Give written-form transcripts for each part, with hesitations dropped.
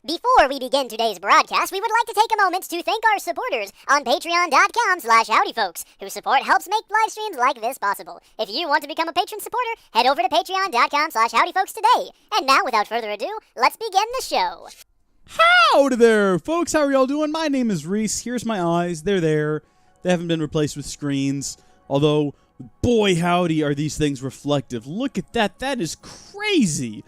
Before we begin today's broadcast, we would like to take a moment to thank our supporters on patreon.com/howdyfolks, whose support helps make live streams like this possible. If you want to become a patron supporter, head over to patreon.com/howdyfolks today. And now, without further ado, let's begin the show. Howdy there, folks. How are y'all doing? My name is Reese. Here's my eyes. They're there. They haven't been replaced with screens. Although, boy howdy are these things reflective. Look at that. That is crazy.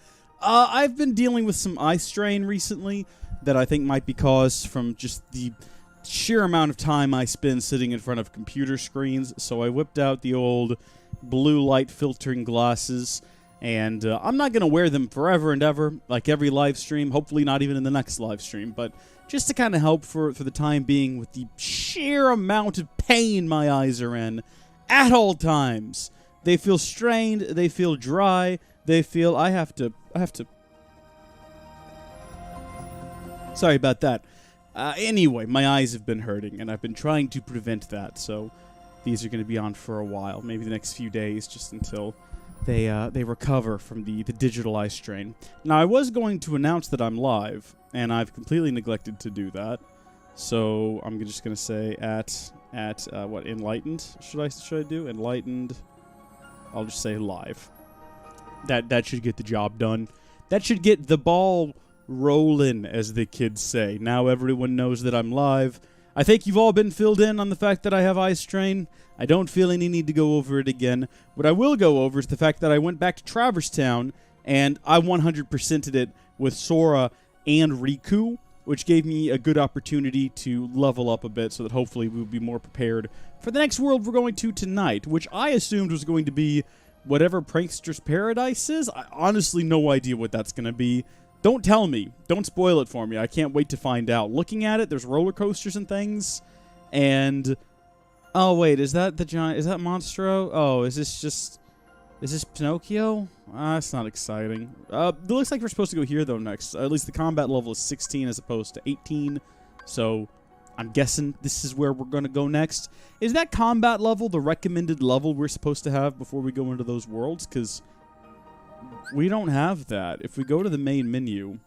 I've been dealing with some eye strain recently that I think might be caused from just the sheer amount of time I spend sitting in front of computer screens. So I whipped out the old blue light filtering glasses, and I'm not going to wear them forever and ever, like every live stream, hopefully not even in the next live stream, but just to kind of help for the time being with the sheer amount of pain my eyes are in at all times. They feel strained, they feel dry, they feel I have to. Sorry about that. Anyway, my eyes have been hurting, and I've been trying to prevent that, so these are going to be on for a while, maybe the next few days, just until they recover from the digital eye strain. Now, I was going to announce that I'm live, and I've completely neglected to do that, so I'm just going to say at what, Enlightened? Should I do? Enlightened. I'll just say live. That should get the job done. That should get the ball rolling, as the kids say. Now everyone knows that I'm live. I think you've all been filled in on the fact that I have eye strain. I don't feel any need to go over it again. What I will go over is the fact that I went back to Traverse Town, and I 100%ed it with Sora and Riku, which gave me a good opportunity to level up a bit so that hopefully we'll be more prepared for the next world we're going to tonight, which I assumed was going to be whatever Prankster's Paradise is. I honestly no idea what that's going to be. Don't tell me. Don't spoil it for me. I can't wait to find out. Looking at it, there's roller coasters and things. And oh wait, is that the giant? Is that Monstro? Oh, is this Pinocchio? That's not exciting. It looks like we're supposed to go here though next. At least the combat level is 16 as opposed to 18. So I'm guessing this is where we're going to go next. Is that combat level the recommended level we're supposed to have before we go into those worlds? Because we don't have that. If we go to the main menu,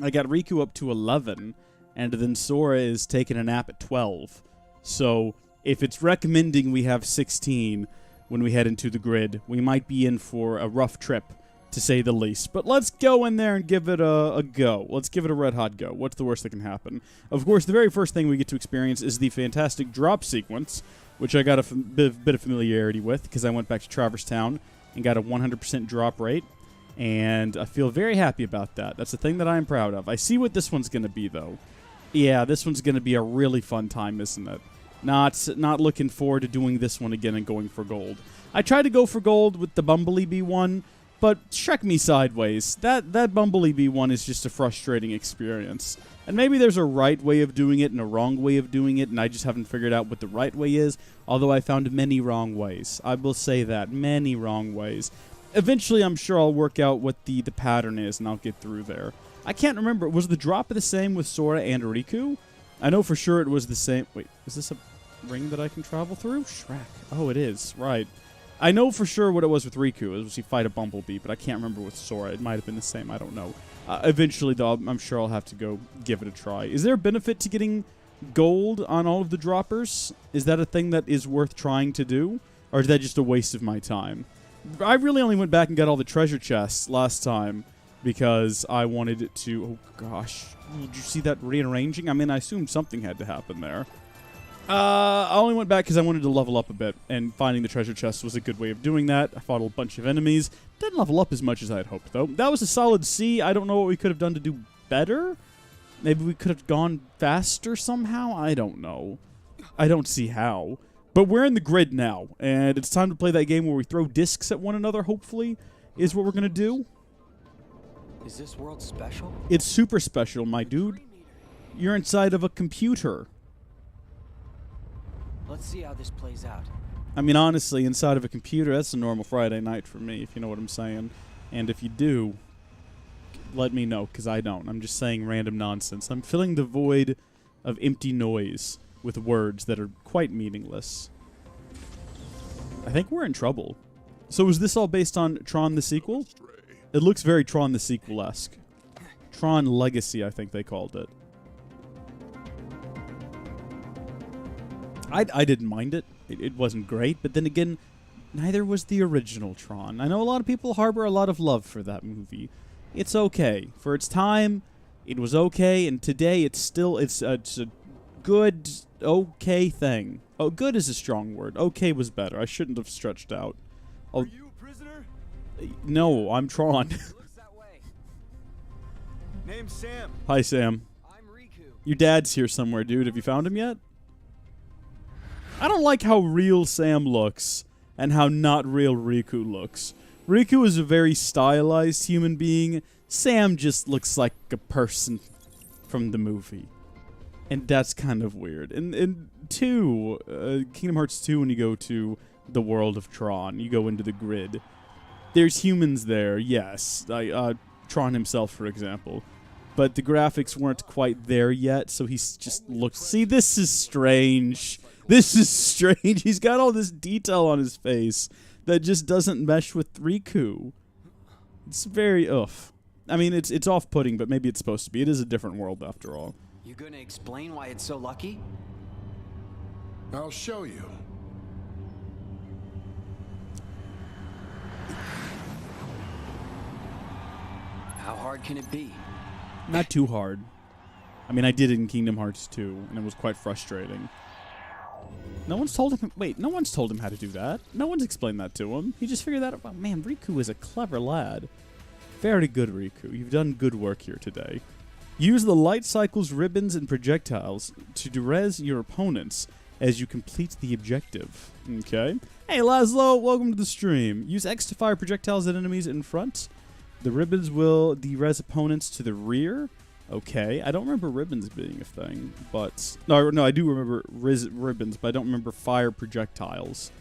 I got Riku up to 11, and then Sora is taking a nap at 12. So if it's recommending we have 16 when we head into the grid, we might be in for a rough trip, to say the least. But let's go in there and give it a go. Let's give it a red-hot go. What's the worst that can happen? Of course, the very first thing we get to experience is the fantastic drop sequence, which I got a bit of familiarity with, because I went back to Traverse Town and got a 100% drop rate, and I feel very happy about that. That's a thing that I'm proud of. I see what this one's going to be, though. Yeah, this one's going to be a really fun time, isn't it? Not looking forward to doing this one again and going for gold. I tried to go for gold with the Bumblebee Bee one, but shrek me sideways. That Bumblebee Bee one is just a frustrating experience. And maybe there's a right way of doing it and a wrong way of doing it, and I just haven't figured out what the right way is, although I found many wrong ways. I will say that. Many wrong ways. Eventually, I'm sure I'll work out what the pattern is, and I'll get through there. I can't remember. Was the drop the same with Sora and Riku? I know for sure it was the same. Wait, is this a ring that I can travel through? Shrek. Oh, it is. Right. I know for sure what it was with Riku. It was he fight a Bumblebee, but I can't remember with Sora. It might have been the same. I don't know. Eventually, though, I'm sure I'll have to go give it a try. Is there a benefit to getting gold on all of the droppers? Is that a thing that is worth trying to do? Or is that just a waste of my time? I really only went back and got all the treasure chests last time because I wanted to... Oh, gosh. Did you see that rearranging? I mean, I assumed something had to happen there. I only went back because I wanted to level up a bit, and finding the treasure chest was a good way of doing that. I fought a bunch of enemies. Didn't level up as much as I had hoped, though. That was a solid C. I don't know what we could have done to do better. Maybe we could have gone faster somehow? I don't know. I don't see how. But we're in the grid now, and it's time to play that game where we throw discs at one another, hopefully, is what we're going to do. Is this world special? It's super special, my dude. You're inside of a computer. Let's see how this plays out. I mean, honestly, inside of a computer, that's a normal Friday night for me, if you know what I'm saying. And if you do, let me know, because I don't. I'm just saying random nonsense. I'm filling the void of empty noise with words that are quite meaningless. I think we're in trouble. So is this all based on Tron the sequel? It looks very Tron the sequel-esque. Tron Legacy, I think they called it. I didn't mind it. It wasn't great, but then again, neither was the original Tron. I know a lot of people harbor a lot of love for that movie. It's okay. For its time, it was okay, and today it's a good, okay thing. Oh, good is a strong word. Okay was better. I shouldn't have stretched out. Oh, Are you a prisoner? no, I'm Tron. Looks that way. Name's Sam. Hi, Sam. I'm Riku. Your dad's here somewhere, dude. Have you found him yet? I don't like how real Sam looks and how not real Riku looks. Riku is a very stylized human being. Sam just looks like a person from the movie. And that's kind of weird. And 2, Kingdom Hearts 2, when you go to the world of Tron, you go into the grid. There's humans there, yes. Tron himself, for example. But the graphics weren't quite there yet, so he's just looked... See, this is strange. This is strange. He's got all this detail on his face that just doesn't mesh with Riku. It's very oof. I mean, it's off-putting, but maybe it's supposed to be. It is a different world, after all. You gonna explain why it's so lucky? I'll show you. How hard can it be? Not too hard. I mean, I did it in Kingdom Hearts 2, and it was quite frustrating. No one's told him... Wait, no one's told him how to do that. No one's explained that to him. He just figured that out. Oh, man, Riku is a clever lad. Very good, Riku. You've done good work here today. Use the light cycles, ribbons, and projectiles to durez your opponents as you complete the objective. Okay. Hey, Laszlo, welcome to the stream. Use X to fire projectiles at enemies in front. The ribbons will derez opponents to the rear. Okay. I don't remember ribbons being a thing, but... No, I do remember ribbons, but I don't remember fire projectiles.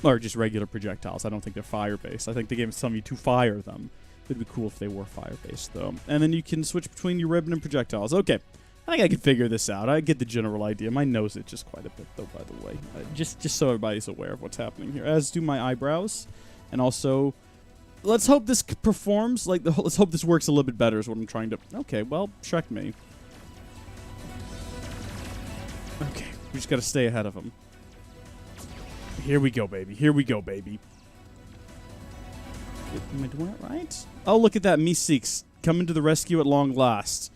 Or just regular projectiles. I don't think they're fire-based. I think the game is telling you to fire them. It'd be cool if they were fire-based, though. And then you can switch between your ribbon and projectiles. Okay. I think I can figure this out. I get the general idea. My nose itches quite a bit, though, by the way. Just so everybody's aware of what's happening here. As do my eyebrows. And also, let's hope this performs. Let's hope this works a little bit better is what I'm trying to... Okay, well, Shrek me. Okay. We just got to stay ahead of him. Here we go, baby. Here we go, baby. Am I doing it right? Oh, look at that. Meeseeks coming to the rescue at long last.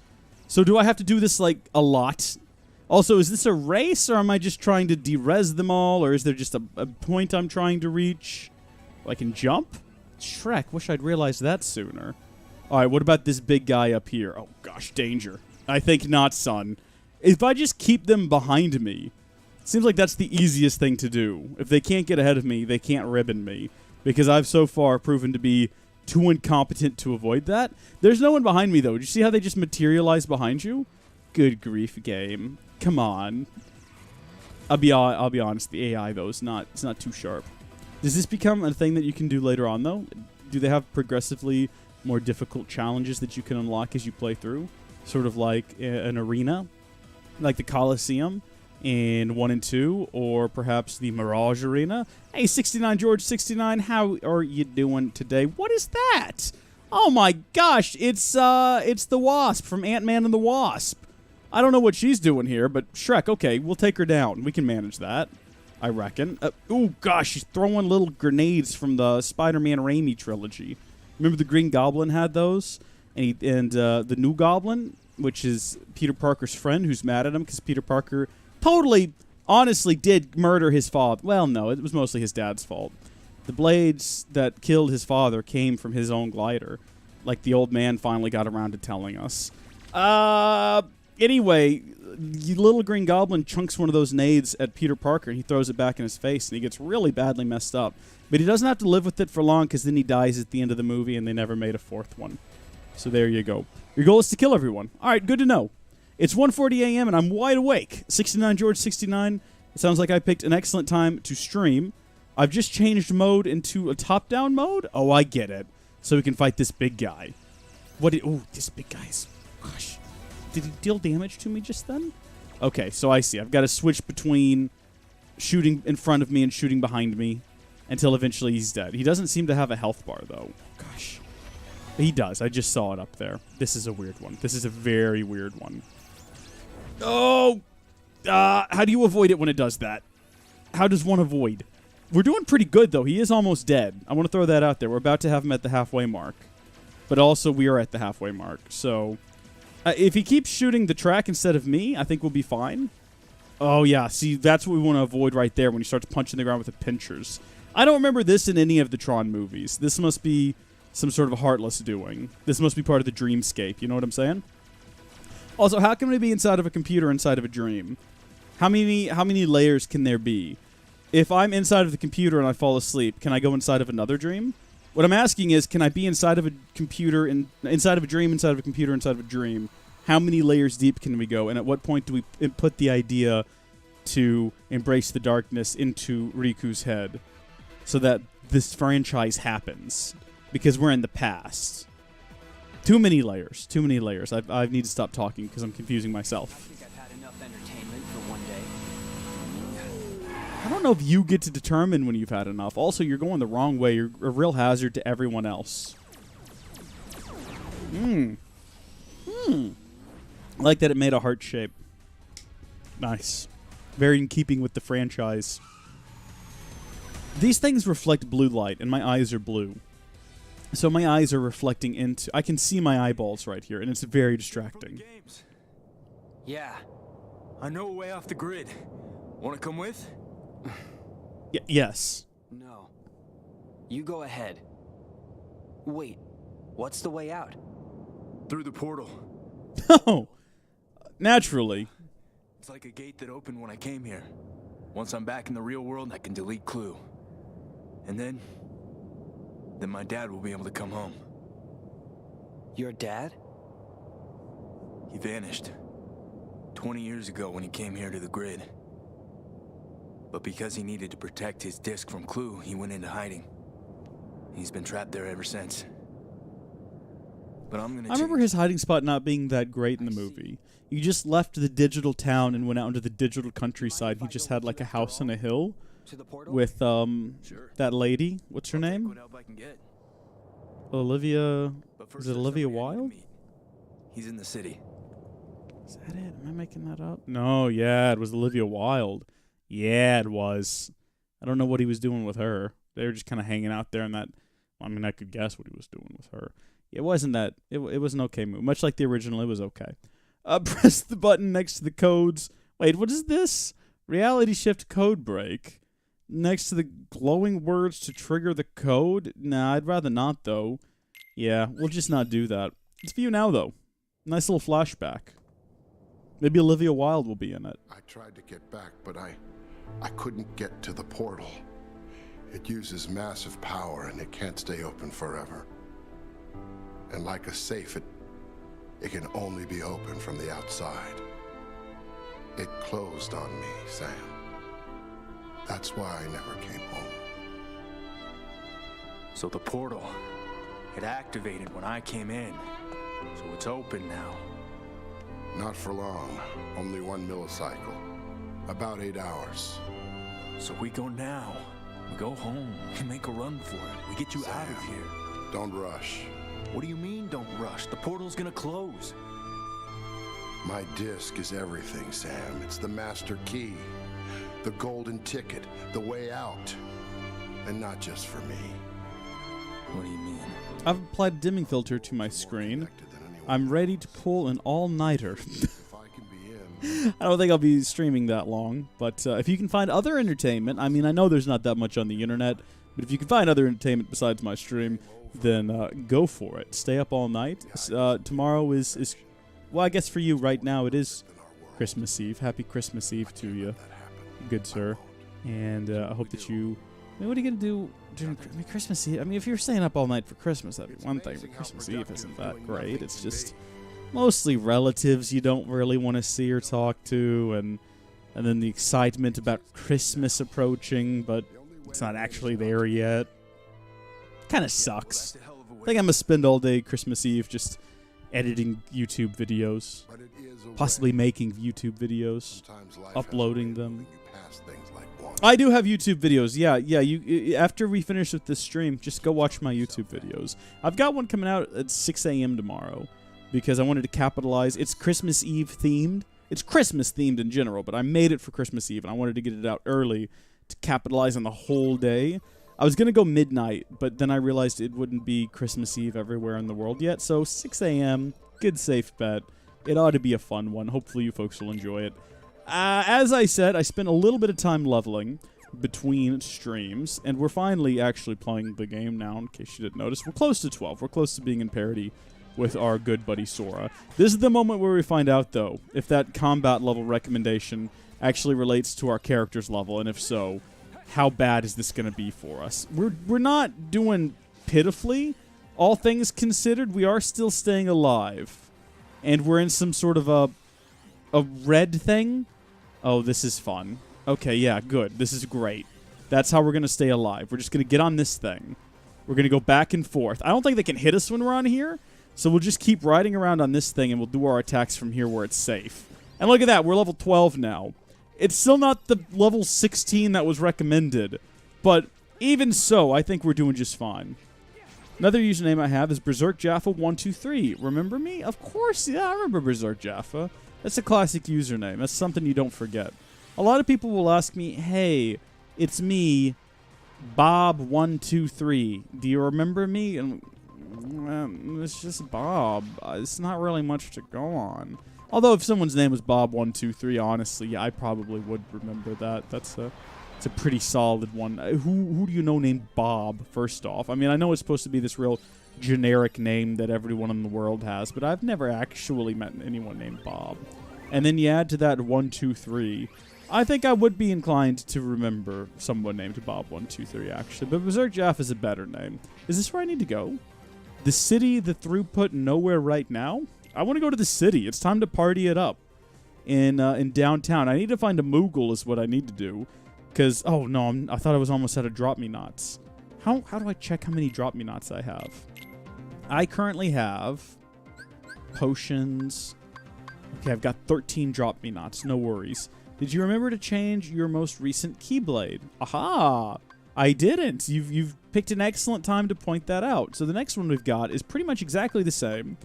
So do I have to do this, like, a lot? Also, is this a race, or am I just trying to derez them all, or is there just a point I'm trying to reach? I can jump? Shrek, wish I'd realized that sooner. All right, what about this big guy up here? Oh, gosh, danger. I think not, son. If I just keep them behind me, it seems like that's the easiest thing to do. If they can't get ahead of me, they can't ribbon me. Because I've so far proven to be too incompetent to avoid that. There's no one behind me, though. Did you see how they just materialize behind you? Good grief, game. Come on. I'll be honest. The AI, though, it's not too sharp. Does this become a thing that you can do later on, though? Do they have progressively more difficult challenges that you can unlock as you play through? Sort of like an arena? Like the Coliseum? In 1 and 2, or perhaps the Mirage Arena. Hey, 69 George 69, how are you doing today? What is that? Oh my gosh, it's the Wasp from Ant-Man and the Wasp. I don't know what she's doing here, but Shrek, okay, we'll take her down. We can manage that, I reckon. Oh gosh, she's throwing little grenades from the Spider-Man Raimi trilogy. Remember the Green Goblin had those? And the New Goblin, which is Peter Parker's friend, who's mad at him because Peter Parker... totally, honestly, did murder his father. Well, no, it was mostly his dad's fault. The blades that killed his father came from his own glider. Like the old man finally got around to telling us. Anyway, the little Green Goblin chunks one of those nades at Peter Parker, and he throws it back in his face, and he gets really badly messed up. But he doesn't have to live with it for long, because then he dies at the end of the movie, and they never made a fourth one. So there you go. Your goal is to kill everyone. All right, good to know. It's 1:40 a.m. and I'm wide awake. 69 George 69. It sounds like I picked an excellent time to stream. I've just changed mode into a top-down mode. Oh, I get it. So we can fight this big guy. Oh, this big guy's... Gosh. Did he deal damage to me just then? Okay, so I see. I've got to switch between shooting in front of me and shooting behind me until eventually he's dead. He doesn't seem to have a health bar, though. Gosh. He does. I just saw it up there. This is a weird one. This is a very weird one. Oh! How do you avoid it when it does that? How does one avoid? We're doing pretty good, though. He is almost dead. I want to throw that out there. We're about to have him at the halfway mark. But also, we are at the halfway mark. So, if he keeps shooting the track instead of me, I think we'll be fine. Oh, yeah. See, that's what we want to avoid right there when he starts punching the ground with the pinchers. I don't remember this in any of the Tron movies. This must be some sort of heartless doing. This must be part of the dreamscape. You know what I'm saying? Also, how can we be inside of a computer inside of a dream? How many layers can there be? If I'm inside of the computer and I fall asleep, can I go inside of another dream? What I'm asking is, can I be inside of a computer, inside of a dream, inside of a computer, inside of a dream? How many layers deep can we go? And at what point do we put the idea to embrace the darkness into Riku's head so that this franchise happens? Because we're in the past. Too many layers. Too many layers. I need to stop talking because I'm confusing myself. I think I've had enough entertainment for one day. I don't know if you get to determine when you've had enough. Also, you're going the wrong way. You're a real hazard to everyone else. I like that it made a heart shape. Nice. Very in keeping with the franchise. These things reflect blue light, and my eyes are blue. So my eyes are reflecting into... I can see my eyeballs right here, and it's very distracting. Games. Yeah. I know a way off the grid. Want to come with? Yes. No. You go ahead. Wait. What's the way out? Through the portal. Oh. Naturally. It's like a gate that opened when I came here. Once I'm back in the real world, I can delete Clue. And then my dad will be able to come home. Your dad? He vanished 20 years ago when he came here to the grid. But because he needed to protect his disc from Clue, he went into hiding. He's been trapped there ever since. But I'm gonna I remember his hiding spot not being that great in the movie. You just left the digital town and went out into the digital countryside. He just had like a house on a hill with that lady. What's her name? Olivia. Is it Olivia Wilde? He's in the city. Is that it? Am I making that up? No, yeah, it was Olivia Wilde. Yeah, it was. I don't know what he was doing with her. They were just kind of hanging out there in that. I mean, I could guess what he was doing with her. It wasn't that. It was an okay move. Much like the original, it was okay. Press the button next to the codes. Wait, what is this? Reality shift code break. Next to the glowing words to trigger the code? Nah, I'd rather not, though. Yeah, we'll just not do that. It's view now, though. Nice little flashback. Maybe Olivia Wilde will be in it. I tried to get back, but I couldn't get to the portal. It uses massive power, and it can't stay open forever. And like a safe, it can only be open from the outside. It closed on me, Sam. That's why I never came home. So the portal, it activated when I came in. So it's open now. Not for long. Only 1 millicycle. About 8 hours. So we go now. We go home. We make a run for it. We get you out of here. Don't rush. What do you mean, don't rush? The portal's gonna close. My disc is everything, Sam. It's the master key. The golden ticket. The way out. And not just for me. What do you mean? I've applied a dimming filter to my screen. I'm ready to pull an all-nighter. If I can be in. I don't think I'll be streaming that long, but if you can find other entertainment, I mean, I know there's not that much on the internet, but if you can find other entertainment besides my stream, then go for it. Stay up all night. Tomorrow is, well, I guess for you right now it is Christmas Eve. Happy Christmas Eve to you, good sir. And I hope that you... I mean, what are you going to do during Christmas Eve? I mean, if you're staying up all night for Christmas, that'd be one thing, but Christmas Eve isn't that great. It's just mostly relatives you don't really want to see or talk to, and then the excitement about Christmas approaching, but it's not actually there yet. Kind of sucks. I think I'm going to spend all day Christmas Eve just editing YouTube videos, But it is a possibly way. making YouTube videos, Sometimes life uploading has a way of them. moving you past things like one. I do have YouTube videos. Yeah. You after we finish with this stream, just go watch my YouTube videos. I've got one coming out at 6 a.m. tomorrow because I wanted to capitalize. It's Christmas Eve themed. It's Christmas themed in general, but I made it for Christmas Eve, and I wanted to get it out early to capitalize on the whole day. I was going to go midnight, but then I realized it wouldn't be Christmas Eve everywhere in the world yet, so 6 a.m., good safe bet. It ought to be a fun one. Hopefully you folks will enjoy it. As I said, I spent a little bit of time leveling between streams, and we're finally actually playing the game now, in case you didn't notice. We're close to 12. We're close to being in parity with our good buddy Sora. This is the moment where we find out, though, if that combat level recommendation actually relates to our character's level, and if so, how bad is this going to be for us? We're not doing pitifully. All things considered, we are still staying alive. And we're in some sort of a red thing. Oh, this is fun. Okay, yeah, good. This is great. That's how we're going to stay alive. We're just going to get on this thing. We're going to go back and forth. I don't think they can hit us when we're on here, so we'll just keep riding around on this thing, and we'll do our attacks from here where it's safe. And look at that. We're level 12 now. It's still not the level 16 that was recommended, but even so, I think we're doing just fine. Another username I have is BerserkJaffa123. Remember me? Of course, yeah, I remember Berserk Jaffa. That's a classic username. That's something you don't forget. A lot of people will ask me, hey, it's me, Bob123. Do you remember me? And it's just Bob. It's not really much to go on. Although if someone's name was Bob123, honestly, yeah, I probably would remember that. It's a pretty solid one. Who do you know named Bob, first off? I mean, I know it's supposed to be this real generic name that everyone in the world has, but I've never actually met anyone named Bob. And then you add to that 123. I think I would be inclined to remember someone named Bob123, actually. But Berserk Jaff is a better name. Is this where I need to go? The city, the throughput, nowhere right now? I want to go to the city. It's time to party it up in downtown. I need to find a Moogle is what I need to do. Because, oh no, I thought I was almost out of Drop Me Knots. How do I check how many Drop Me Knots I have? I currently have potions. Okay, I've got 13 Drop Me Knots. No worries. Did you remember to change your most recent Keyblade? Aha! I didn't. You've picked an excellent time to point that out. So the next one we've got is pretty much exactly the same.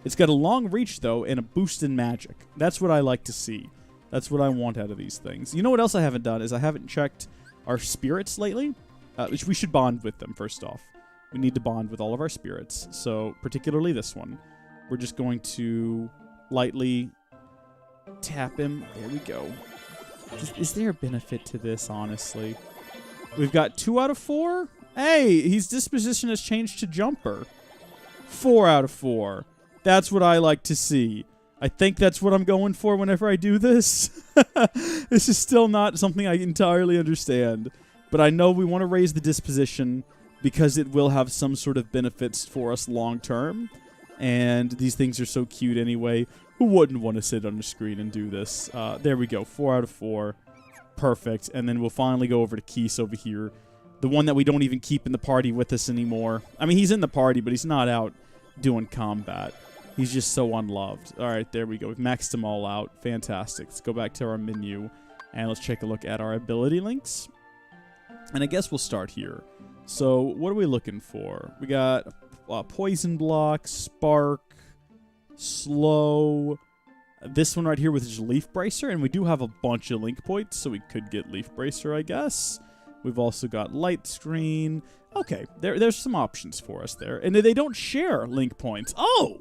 It's got a long reach, though, and a boost in magic. That's what I like to see. That's what I want out of these things. You know what else I haven't done is I haven't checked our spirits lately. Which we should bond with them, first off. We need to bond with all of our spirits. So, particularly this one. We're just going to lightly tap him. There we go. Is there a benefit to this, honestly? We've got 2 out of 4. Hey, his disposition has changed to jumper. 4 out of 4. That's what I like to see. I think that's what I'm going for whenever I do this. This is still not something I entirely understand. But I know we want to raise the disposition because it will have some sort of benefits for us long term. And these things are so cute anyway. Who wouldn't want to sit on the screen and do this? There we go. 4 out of 4. Perfect. And then we'll finally go over to Keese over here. The one that we don't even keep in the party with us anymore. I mean, he's in the party, but he's not out doing combat. He's just so unloved. All right, there we go. We've maxed them all out. Fantastic. Let's go back to our menu, and let's take a look at our ability links. And I guess we'll start here. So what are we looking for? We got Poison Block, Spark, Slow. This one right here with just Leaf Bracer, and we do have a bunch of link points, so we could get Leaf Bracer, I guess. We've also got Light Screen. Okay, there's some options for us there. And they don't share link points. Oh!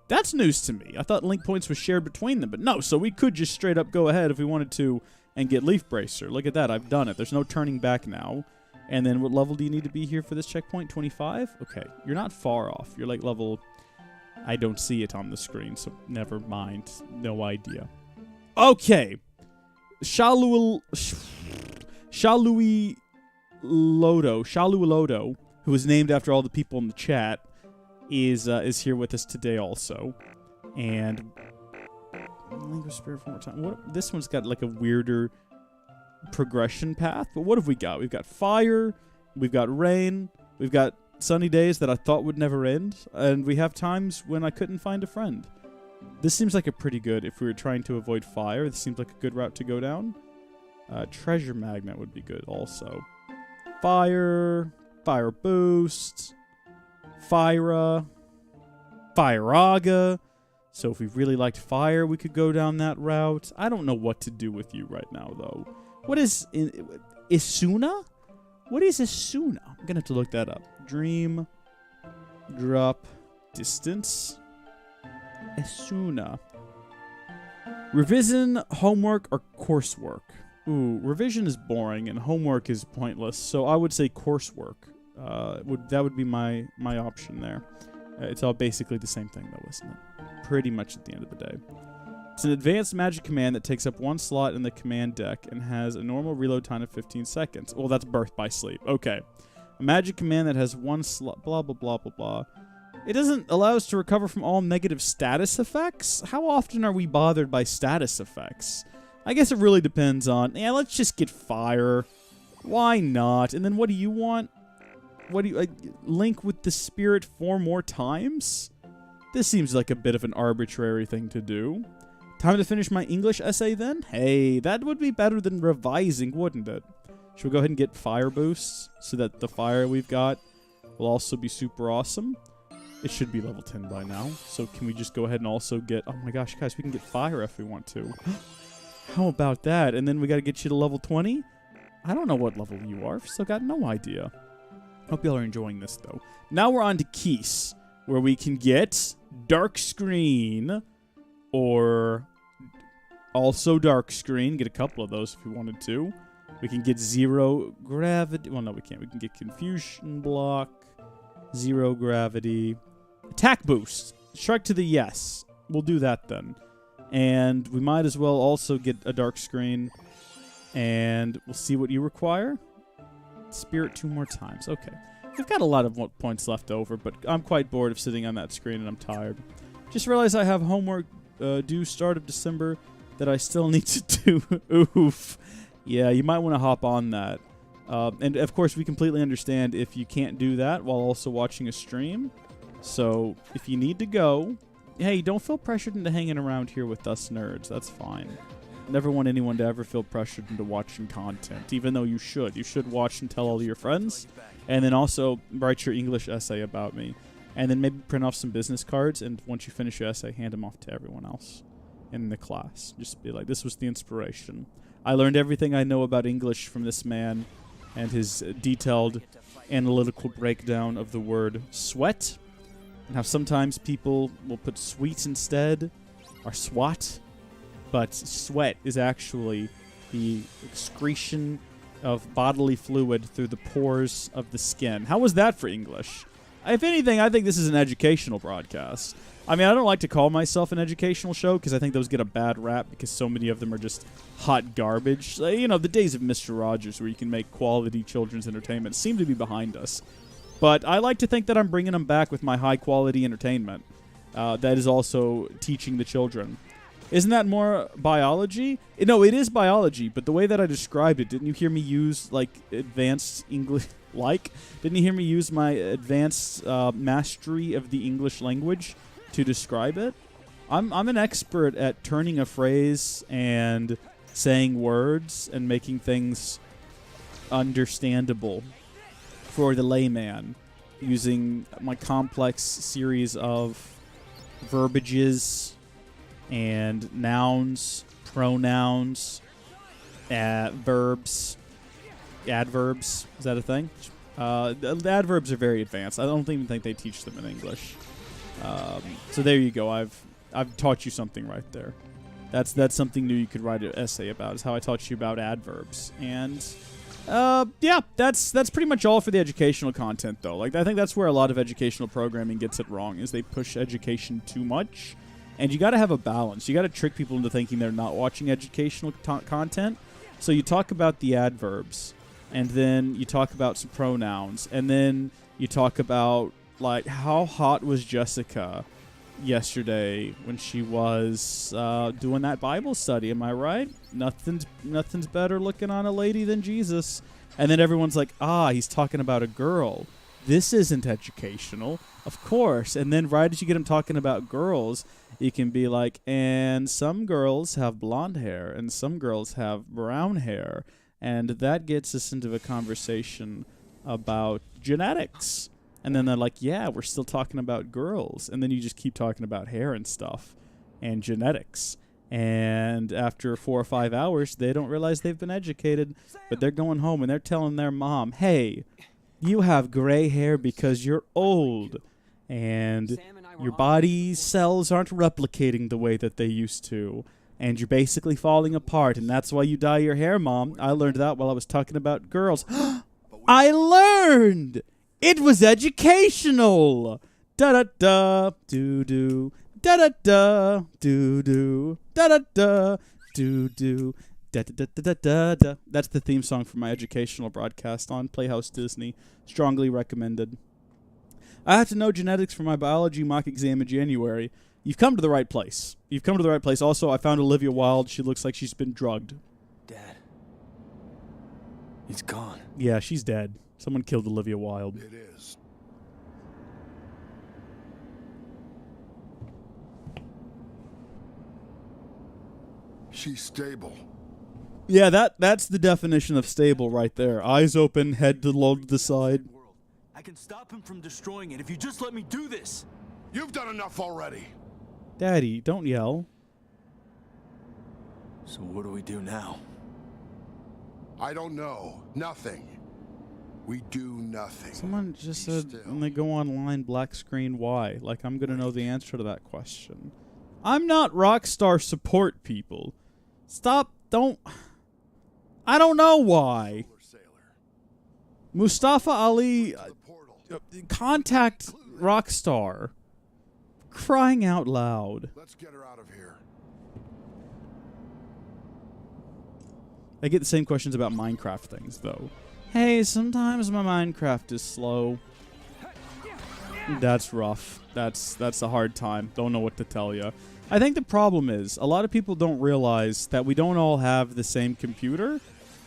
That's news to me. I thought link points was shared between them, but no. So we could just straight up go ahead if we wanted to and get Leaf Bracer. Look at that. I've done it. There's no turning back now. And then what level do you need to be here for this checkpoint? 25? Okay. You're not far off. You're like level... I don't see it on the screen, so never mind. No idea. Okay. Shaluilodo, who was named after all the people in the chat, is here with us today also. And language spirit one more time. What, this one's got like a weirder progression path, but what have we got? We've got fire, we've got rain, we've got sunny days that I thought would never end, and we have times when I couldn't find a friend. This seems like a pretty good, if we were trying to avoid fire, this seems like a good route to go down. Treasure magnet would be good also. Fire boost, Fyra, Fyraga. So if we really liked fire, we could go down that route. I don't know what to do with you right now, though. What is Isuna? What is Isuna? I'm gonna have to look that up. Dream, drop, distance. Isuna. Revision, homework, or coursework? Ooh, revision is boring and homework is pointless, so I would say coursework. That would be my option there. It's all basically the same thing, though, isn't it? Pretty much at the end of the day. It's an advanced magic command that takes up 1 slot in the command deck and has a normal reload time of 15 seconds. Well, that's birth by sleep. Okay. A magic command that has 1 slot, blah, blah, blah, blah, blah. It doesn't allow us to recover from all negative status effects? How often are we bothered by status effects? I guess it really depends on... Yeah, let's just get fire. Why not? And then what do you want? What do you... link with the spirit 4 more times? This seems like a bit of an arbitrary thing to do. Time to finish my English essay then? Hey, that would be better than revising, wouldn't it? Should we go ahead and get fire boosts so that the fire we've got will also be super awesome? It should be level 10 by now. So can we just go ahead and also get... Oh my gosh, guys, we can get fire if we want to. How about that? And then we got to get you to level 20? I don't know what level you are. Still got no idea. Hope y'all are enjoying this, though. Now we're on to Keys, where we can get Dark Screen or also Dark Screen. Get a couple of those if we wanted to. We can get Zero Gravity. Well, no, we can't. We can get Confusion Block, Zero Gravity, Attack Boost. Strike to the yes. We'll do that then. And we might as well also get a Dark Screen. And we'll see what you require. Spirit 2 more times. Okay. We've got a lot of points left over, but I'm quite bored of sitting on that screen and I'm tired. Just realized I have homework due start of December that I still need to do. Oof. Yeah, you might want to hop on that. And of course, we completely understand if you can't do that while also watching a stream. So if you need to go, hey, don't feel pressured into hanging around here with us nerds. That's fine. Never want anyone to ever feel pressured into watching content, even though you should. You should watch and tell all your friends, and then also write your English essay about me, and then maybe print off some business cards, and once you finish your essay, hand them off to everyone else in the class. Just be like, this was the inspiration. I learned everything I know about English from this man and his detailed analytical breakdown of the word sweat, and how sometimes people will put sweet instead, or swat. But sweat is actually the excretion of bodily fluid through the pores of the skin. How was that for English? If anything, I think this is an educational broadcast. I mean, I don't like to call myself an educational show because I think those get a bad rap because so many of them are just hot garbage. You know, the days of Mr. Rogers where you can make quality children's entertainment seem to be behind us. But I like to think that I'm bringing them back with my high-quality entertainment. That is also teaching the children. Isn't that more biology? No, it is biology, but the way that I described it, didn't you hear me use, like, advanced English, didn't you hear me use my advanced mastery of the English language to describe it? I'm an expert at turning a phrase and saying words and making things understandable for the layman using my complex series of verbiages and nouns, pronouns, verbs, adverbs. Is that a thing? The adverbs are very advanced. I don't even think they teach them in English. So there you go. I've taught you something right there. That's something new you could write an essay about. Is how I taught you about adverbs. And yeah, that's pretty much all for the educational content, though. Like, I think that's where a lot of educational programming gets it wrong. Is they push education too much. And you got to have a balance. You got to trick people into thinking they're not watching educational content. So you talk about the adverbs, and then you talk about some pronouns, and then you talk about, like, how hot was Jessica yesterday when she was doing that Bible study. Am I right? Nothing's better looking on a lady than Jesus. And then everyone's like, he's talking about a girl. this isn't educational. Of course. And then right as you get him talking about girls, you can be like, and some girls have blonde hair, and some girls have brown hair. And that gets us into a conversation about genetics. And then they're like, yeah, we're still talking about girls. And then you just keep talking about hair and stuff and genetics. And after 4 or 5 hours, they don't realize they've been educated, but they're going home and they're telling their mom, hey, you have gray hair because you're old. And your body cells aren't replicating the way that they used to. And you're basically falling apart, and that's why you dye your hair, Mom. I learned that while I was talking about girls. I learned! It was educational! Da-da-da, doo-doo. Da-da-da, doo-doo. Da-da-da, doo-doo. Da-da-da-da-da-da. That's the theme song for my educational broadcast on Playhouse Disney. Strongly recommended. I have to know genetics for my biology mock exam in January. You've come to the right place. You've come to the right place. Also, I found Olivia Wilde. She looks like she's been drugged. Dad. He's gone. Yeah, she's dead. Someone killed Olivia Wilde. It is. She's stable. Yeah, that's the definition of stable right there. Eyes open, head to low to the side. I can stop him from destroying it if you just let me do this. You've done enough already. Daddy, don't yell. So what do we do now? I don't know. Nothing. We do nothing. Someone just Be said still. when they go online, black screen, why? Like, I'm going to know the answer to that question. I'm not Rockstar support, people. Stop, don't... I don't know why. Sailor. Mustafa Ali, The portal. contact Rockstar. Crying out loud. Let's get her out of here. I get the same questions about Minecraft things, though. Hey, sometimes my Minecraft is slow. That's rough. That's a hard time. Don't know what to tell you. I think the problem is, a lot of people don't realize that we don't all have the same computer,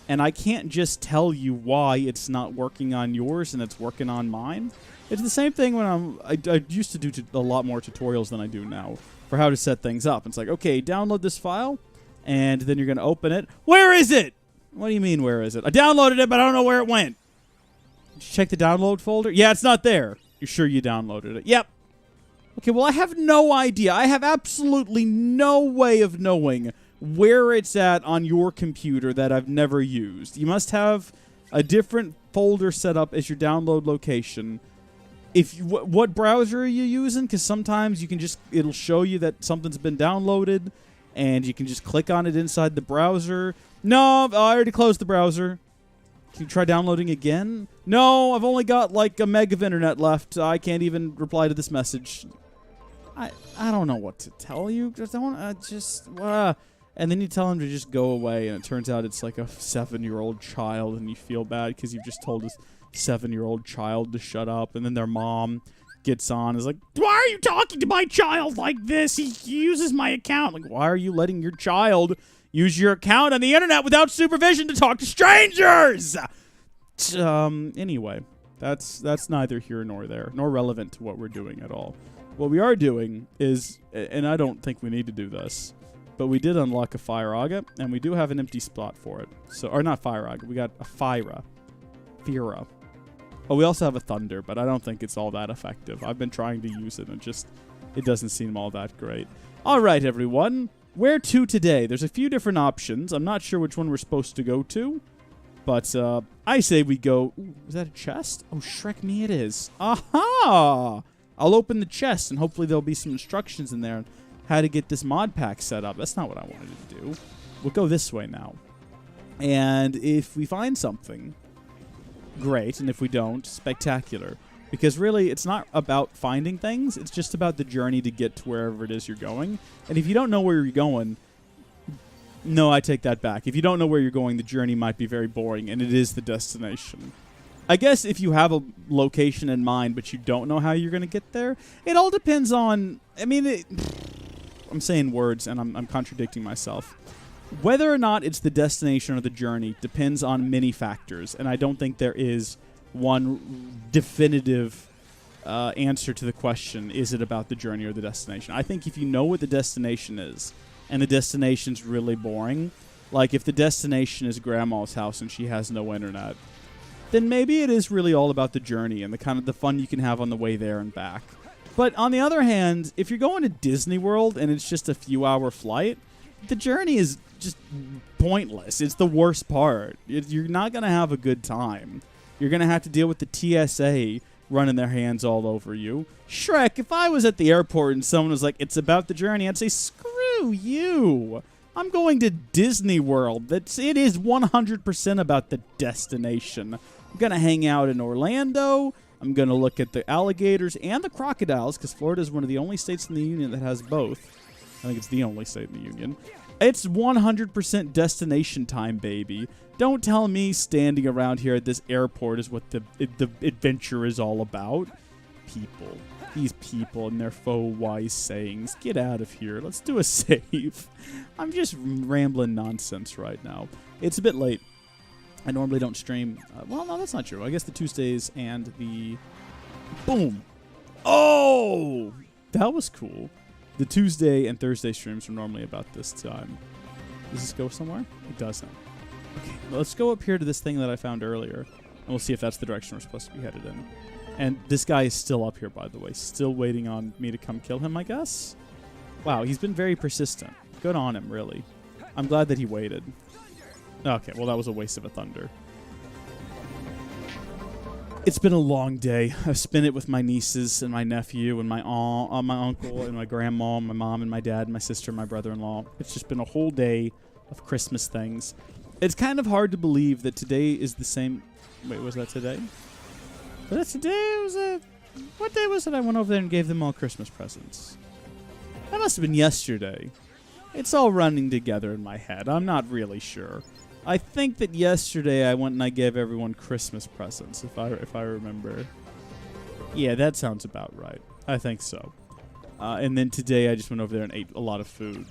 and I can't just tell you why it's not working on yours and it's working on mine. It's the same thing when I used to do a lot more tutorials than I do now for how to set things up. It's like, okay, download this file, and then you're going to open it. Where is it? What do you mean, where is it? I downloaded it, but I don't know where it went. Did you check the download folder? Yeah, it's not there. You're sure you downloaded it? Yep. Okay, well, I have no idea. I have absolutely no way of knowing where it's at on your computer that I've never used. You must have a different folder set up as your download location. If you, what browser are you using? Because sometimes you can just, it'll show you that something's been downloaded, and you can just click on it inside the browser. No, I already closed the browser. Can you try downloading again? No, I've only got like a meg of internet left. I can't even reply to this message. I don't know what to tell you. Just don't and then you tell him to just go away, and it turns out it's like a 7-year-old child, and you feel bad because you've just told this 7-year-old child to shut up, and then their mom gets on, is like, why are you talking to my child like this? He uses my account. Like, why are you letting your child use your account on the internet without supervision to talk to strangers? Anyway, that's neither here nor there, nor relevant to what we're doing at all. What we are doing is, and I don't think we need to do this, but we did unlock a Fire Aga, and we do have an empty spot for it. So, or not Fire Aga, we got a Fira. Oh, we also have a Thunder, but I don't think it's all that effective. I've been trying to use it, and it doesn't seem all that great. All right, everyone. Where to today? There's a few different options. I'm not sure which one we're supposed to go to, but I say we go... Ooh, is that a chest? Oh, Shrek me it is. Aha! I'll open the chest, and hopefully there'll be some instructions in there on how to get this mod pack set up. That's not what I wanted to do. We'll go this way now. And if we find something, great. And if we don't, spectacular. Because really, it's not about finding things. It's just about the journey to get to wherever it is you're going. And if you don't know where you're going... No, I take that back. If you don't know where you're going, the journey might be very boring, and it is the destination. I guess if you have a location in mind, but you don't know how you're going to get there, it all depends on... I mean, I'm saying words, and I'm contradicting myself. Whether or not it's the destination or the journey depends on many factors, and I don't think there is one definitive answer to the question, is it about the journey or the destination? I think if you know what the destination is, and the destination's really boring, like if the destination is grandma's house and she has no internet, then maybe it is really all about the journey and the kind of the fun you can have on the way there and back. But on the other hand, if you're going to Disney World and it's just a few-hour flight, the journey is just pointless. It's the worst part. You're not going to have a good time. You're going to have to deal with the TSA running their hands all over you. Shrek, if I was at the airport and someone was like, it's about the journey, I'd say, screw you. I'm going to Disney World. It is 100% about the destination. I'm going to hang out in Orlando. I'm going to look at the alligators and the crocodiles, because Florida is one of the only states in the union that has both. I think it's the only state in the union. It's 100% destination time, baby. Don't tell me standing around here at this airport is what the adventure is all about. People. These people and their faux wise sayings. Get out of here. Let's do a save. I'm just rambling nonsense right now. It's a bit late. I normally don't stream. Well, no, that's not true. I guess the Tuesdays and the... Boom! Oh! That was cool. The Tuesday and Thursday streams are normally about this time. Does this go somewhere? It doesn't. Okay, well, let's go up here to this thing that I found earlier, and we'll see if that's the direction we're supposed to be headed in. And this guy is still up here, by the way. Still waiting on me to come kill him, I guess? Wow, he's been very persistent. Good on him, really. I'm glad that he waited. Okay, well, that was a waste of a thunder. It's been a long day. I've spent it with my nieces and my nephew and my aunt, my uncle and my grandma, and my mom and my dad and my sister and my brother-in-law. It's just been a whole day of Christmas things. It's kind of hard to believe that today is the same... Wait, was that today? Was that today? It was a... What day was it I went over there and gave them all Christmas presents? That must have been yesterday. It's all running together in my head. I'm not really sure. I think that yesterday I went and I gave everyone Christmas presents, if I remember. Yeah, that sounds about right. I think so. And then today I just went over there and ate a lot of food.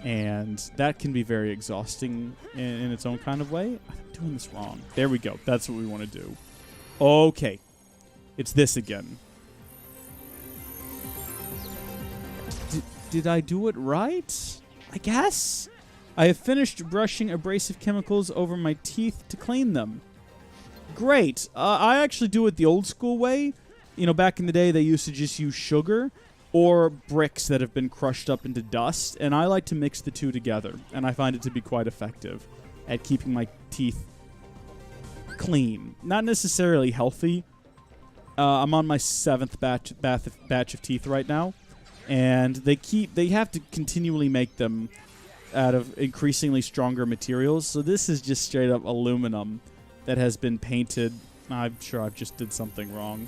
And that can be very exhausting in its own kind of way. I'm doing this wrong. There we go. That's what we want to do. Okay. It's this again. Did I do it right? I guess? I have finished brushing abrasive chemicals over my teeth to clean them. Great. I actually do it the old school way. You know, back in the day, they used to just use sugar or bricks that have been crushed up into dust, and I like to mix the two together, and I find it to be quite effective at keeping my teeth clean. Not necessarily healthy. I'm on my 7th batch of teeth right now, and they have to continually make them out of increasingly stronger materials. So this is just straight up aluminum that has been painted. I'm sure I've just did something wrong.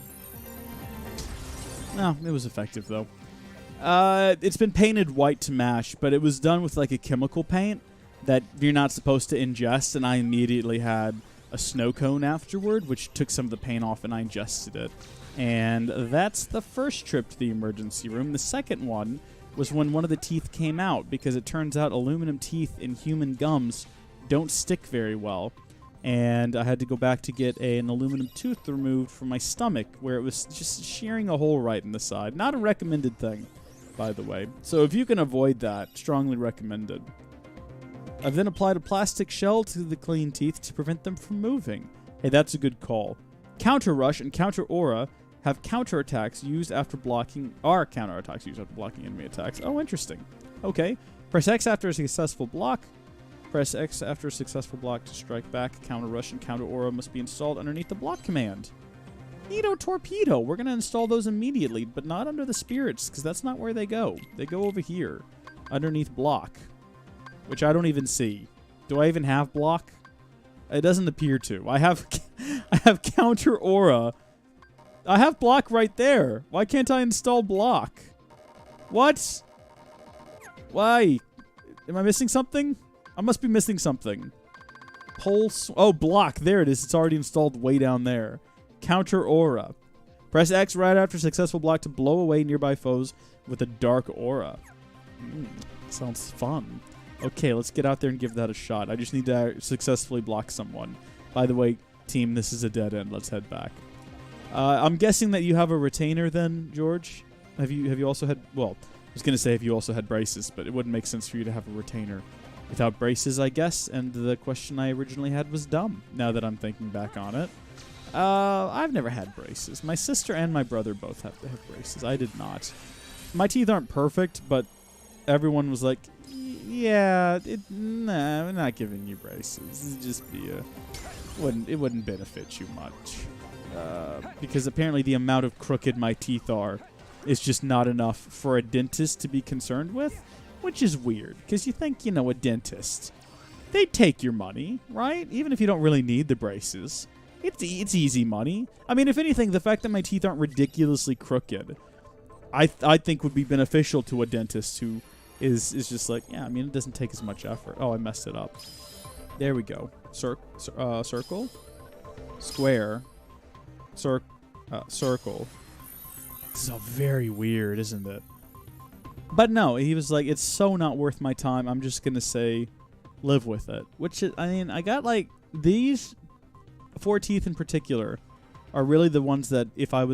No, it was effective though. It's been painted white to mash, but it was done with like a chemical paint that you're not supposed to ingest, and I immediately had a snow cone afterward, which took some of the paint off, and I ingested it. And that's the first trip to the emergency room. The second one was when one of the teeth came out, because it turns out aluminum teeth in human gums don't stick very well. And I had to go back to get an aluminum tooth removed from my stomach, where it was just shearing a hole right in the side. Not a recommended thing, by the way. So if you can avoid that, strongly recommended. I've then applied a plastic shell to the clean teeth to prevent them from moving. Hey, that's a good call. Counter Rush and Counter Aura have counterattacks used after blocking... Are counterattacks used after blocking enemy attacks. Oh, interesting. Okay. Press X after a successful block. Press X after a successful block to strike back. Counter Rush and Counter Aura must be installed underneath the block command. Neato Torpedo. We're going to install those immediately, but not under the spirits, because that's not where they go. They go over here, underneath block, which I don't even see. Do I even have block? It doesn't appear to. I have Counter Aura. I have block right there. Why can't I install block? What? Why? Am I missing something? I must be missing something. Pulse. Oh, block. There it is. It's already installed way down there. Counter Aura. Press X right after successful block to blow away nearby foes with a dark aura. Sounds fun. Okay, let's get out there and give that a shot. I just need to successfully block someone. By the way, Team, this is a dead end. Let's head back. I'm guessing that you have a retainer then, George? Have you also had... Well, I was going to say if you also had braces, but it wouldn't make sense for you to have a retainer without braces, I guess. And the question I originally had was dumb, now that I'm thinking back on it. I've never had braces. My sister and my brother both have to have braces. I did not. My teeth aren't perfect, but everyone was like, yeah, nah, we're not giving you braces. It'd just be it wouldn't benefit you much. Because apparently the amount of crooked my teeth are is just not enough for a dentist to be concerned with, which is weird. Because you think, a dentist, they take your money, right? Even if you don't really need the braces. It's easy money. I mean, if anything, the fact that my teeth aren't ridiculously crooked, I think would be beneficial to a dentist who is just like, yeah, I mean, it doesn't take as much effort. Oh, I messed it up. There we go. Circle, square, circle. This is all very weird, isn't it? But no, he was like, it's so not worth my time. I'm just gonna say, live with it. Which is, I mean, I got like these 4 teeth in particular are really the ones that if I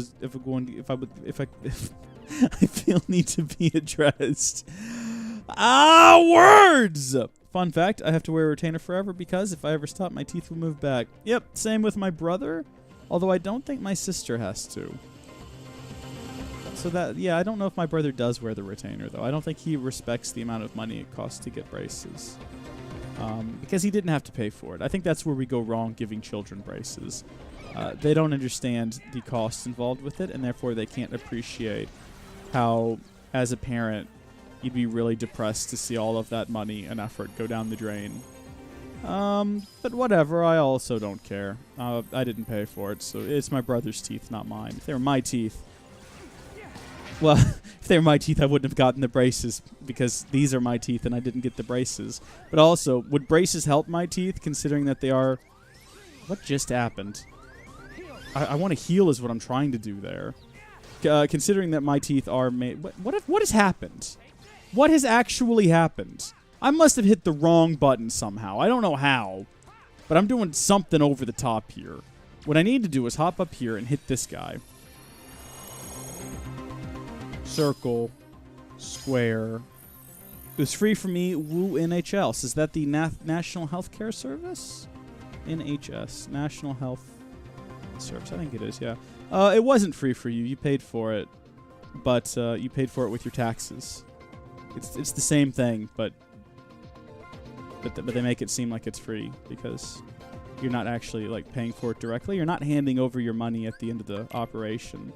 feel need to be addressed. Words! Fun fact, I have to wear a retainer forever because if I ever stop, my teeth will move back. Yep, same with my brother, although I don't think my sister has to. So that, yeah, I don't know if my brother does wear the retainer, though. I don't think he respects the amount of money it costs to get braces. Because he didn't have to pay for it. I think that's where we go wrong giving children braces. They don't understand the costs involved with it, and therefore they can't appreciate how, as a parent, you'd be really depressed to see all of that money and effort go down the drain. But whatever, I also don't care. I didn't pay for it, so it's my brother's teeth, not mine. If they were my teeth... Well, if they were my teeth, I wouldn't have gotten the braces, because these are my teeth and I didn't get the braces. But also, would braces help my teeth, considering that they are... What just happened? I want to heal is what I'm trying to do there. Considering that my teeth are made... What has happened? What has actually happened? I must have hit the wrong button somehow. I don't know how. But I'm doing something over the top here. What I need to do is hop up here and hit this guy. Circle. Square. It was free for me. Woo NHS. Is that the National Healthcare Service? NHS. National Health Service. I think it is, yeah. It wasn't free for you. You paid for it. But you paid for it with your taxes. It's the same thing, but they make it seem like it's free because you're not actually like paying for it directly. You're not handing over your money at the end of the operation.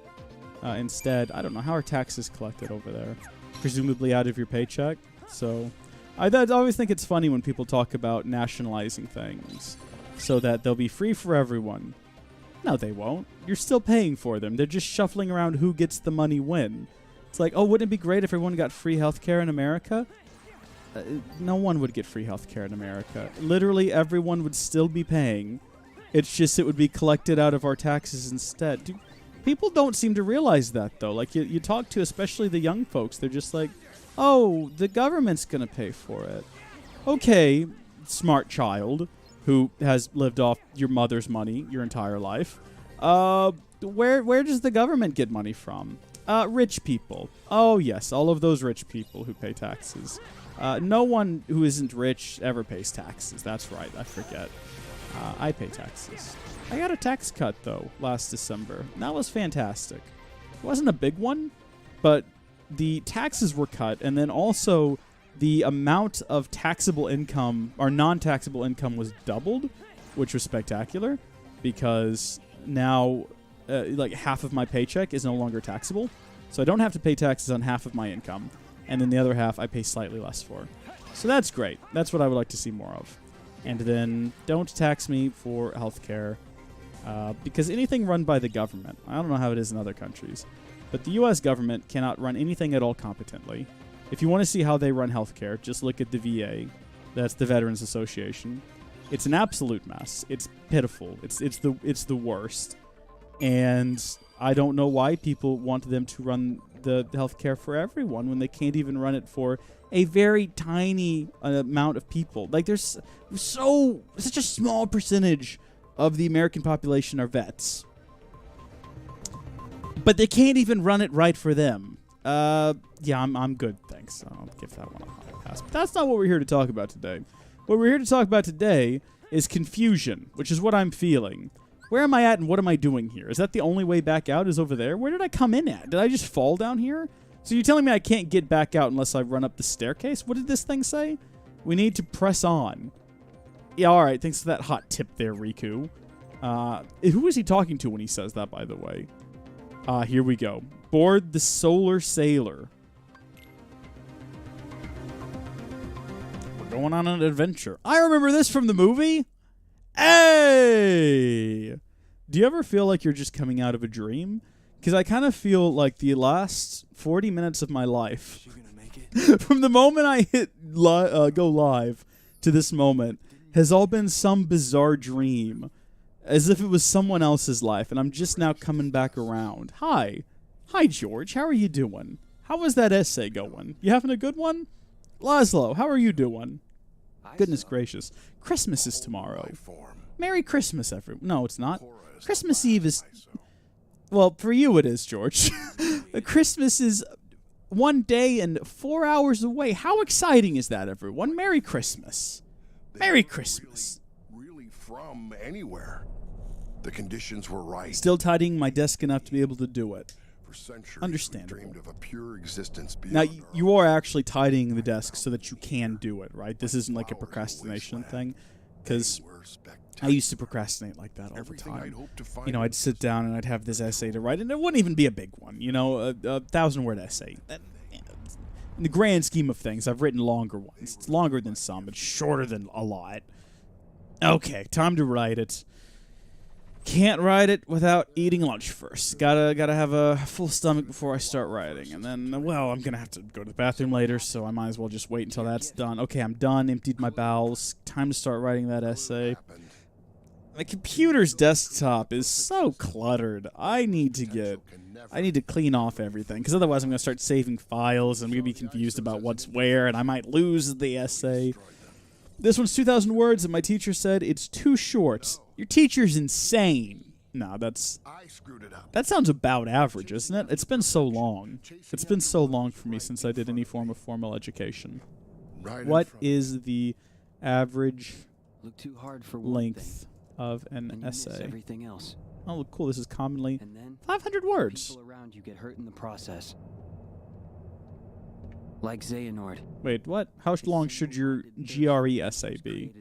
Instead, I don't know, how are taxes collected over there? Presumably out of your paycheck. So I always think it's funny when people talk about nationalizing things so that they'll be free for everyone. No, they won't. You're still paying for them. They're just shuffling around who gets the money when. It's like, oh, wouldn't it be great if everyone got free healthcare in America? No one would get free healthcare in America. Literally everyone would still be paying. It's just it would be collected out of our taxes instead. People don't seem to realize that, though. Like, you talk to especially the young folks. They're just like, oh, the government's going to pay for it. Okay, smart child who has lived off your mother's money your entire life. Where does the government get money from? Rich people. Oh, yes, all of those rich people who pay taxes. No one who isn't rich ever pays taxes. That's right, I forget. I pay taxes. I got a tax cut, though, last December. That was fantastic. It wasn't a big one, but the taxes were cut, and then also the amount of taxable income, or non-taxable income, was doubled, which was spectacular, because now like half of my paycheck is no longer taxable, so I don't have to pay taxes on half of my income, and then the other half I pay slightly less for. So that's great. That's what I would like to see more of. And then don't tax me for healthcare, because anything run by the government, I don't know how it is in other countries, but the U.S. government cannot run anything at all competently. If you want to see how they run healthcare, just look at the VA. That's the Veterans Association. It's an absolute mess. It's pitiful. It's the worst. And I don't know why people want them to run the healthcare for everyone when they can't even run it for a very tiny amount of people. Like, there's such a small percentage of the American population are vets. But they can't even run it right for them. Yeah, I'm good, thanks. I'll give that one a high pass. But that's not what we're here to talk about today. What we're here to talk about today is confusion, which is what I'm feeling. Where am I at and what am I doing here? Is that the only way back out is over there? Where did I come in at? Did I just fall down here? So you're telling me I can't get back out unless I run up the staircase? What did this thing say? We need to press on. Yeah, alright, thanks for that hot tip there, Riku. Who is he talking to when he says that, by the way? Here we go. Board the Solar Sailor. We're going on an adventure. I remember this from the movie. Hey! Do you ever feel like you're just coming out of a dream? Because I kind of feel like the last 40 minutes of my life, from the moment I hit go live to this moment, has all been some bizarre dream. As if it was someone else's life, and I'm just now coming back around. Hi. Hi, George. How are you doing? How was that essay going? You having a good one? Laszlo, how are you doing? Goodness gracious. Christmas is tomorrow. Merry Christmas, everyone. No, it's not. Christmas Eve is... Well, for you it is, George. Christmas is 1 day and 4 hours away. How exciting is that, everyone? Merry Christmas. Merry Christmas. Really from anywhere. The conditions were right. Still tidying my desk enough to be able to do it. For centuries, Understandable. we dreamed of a pure existence Now, beyond our you are actually tidying the desk so that you can do it, right? This isn't like a procrastination thing, because I used to procrastinate like that all the time. You know, I'd sit down and I'd have this essay to write, and it wouldn't even be a big one, you know, a 1,000-word essay. In the grand scheme of things, I've written longer ones. It's longer than some. It's shorter than a lot. Okay, time to write it. Can't write it without eating lunch first. Gotta have a full stomach before I start writing. And then, well, I'm gonna have to go to the bathroom later, so I might as well just wait until that's done. Okay, I'm done. Emptied my bowels. Time to start writing that essay. My computer's desktop is so cluttered. I need to clean off everything, because otherwise I'm gonna start saving files, and I'm gonna be confused about what's where, and I might lose the essay. This one's 2,000 words, and my teacher said it's too short. Your teacher's insane. No, that sounds about average, isn't it? It's been so long. It's been so long for me since I did any form of formal education. What is the average length of an essay? Everything else. Oh, cool. This is commonly And then 500 words. people around you get hurt in the process. Like Xehanort. Wait, what? How long should your GRE essay be?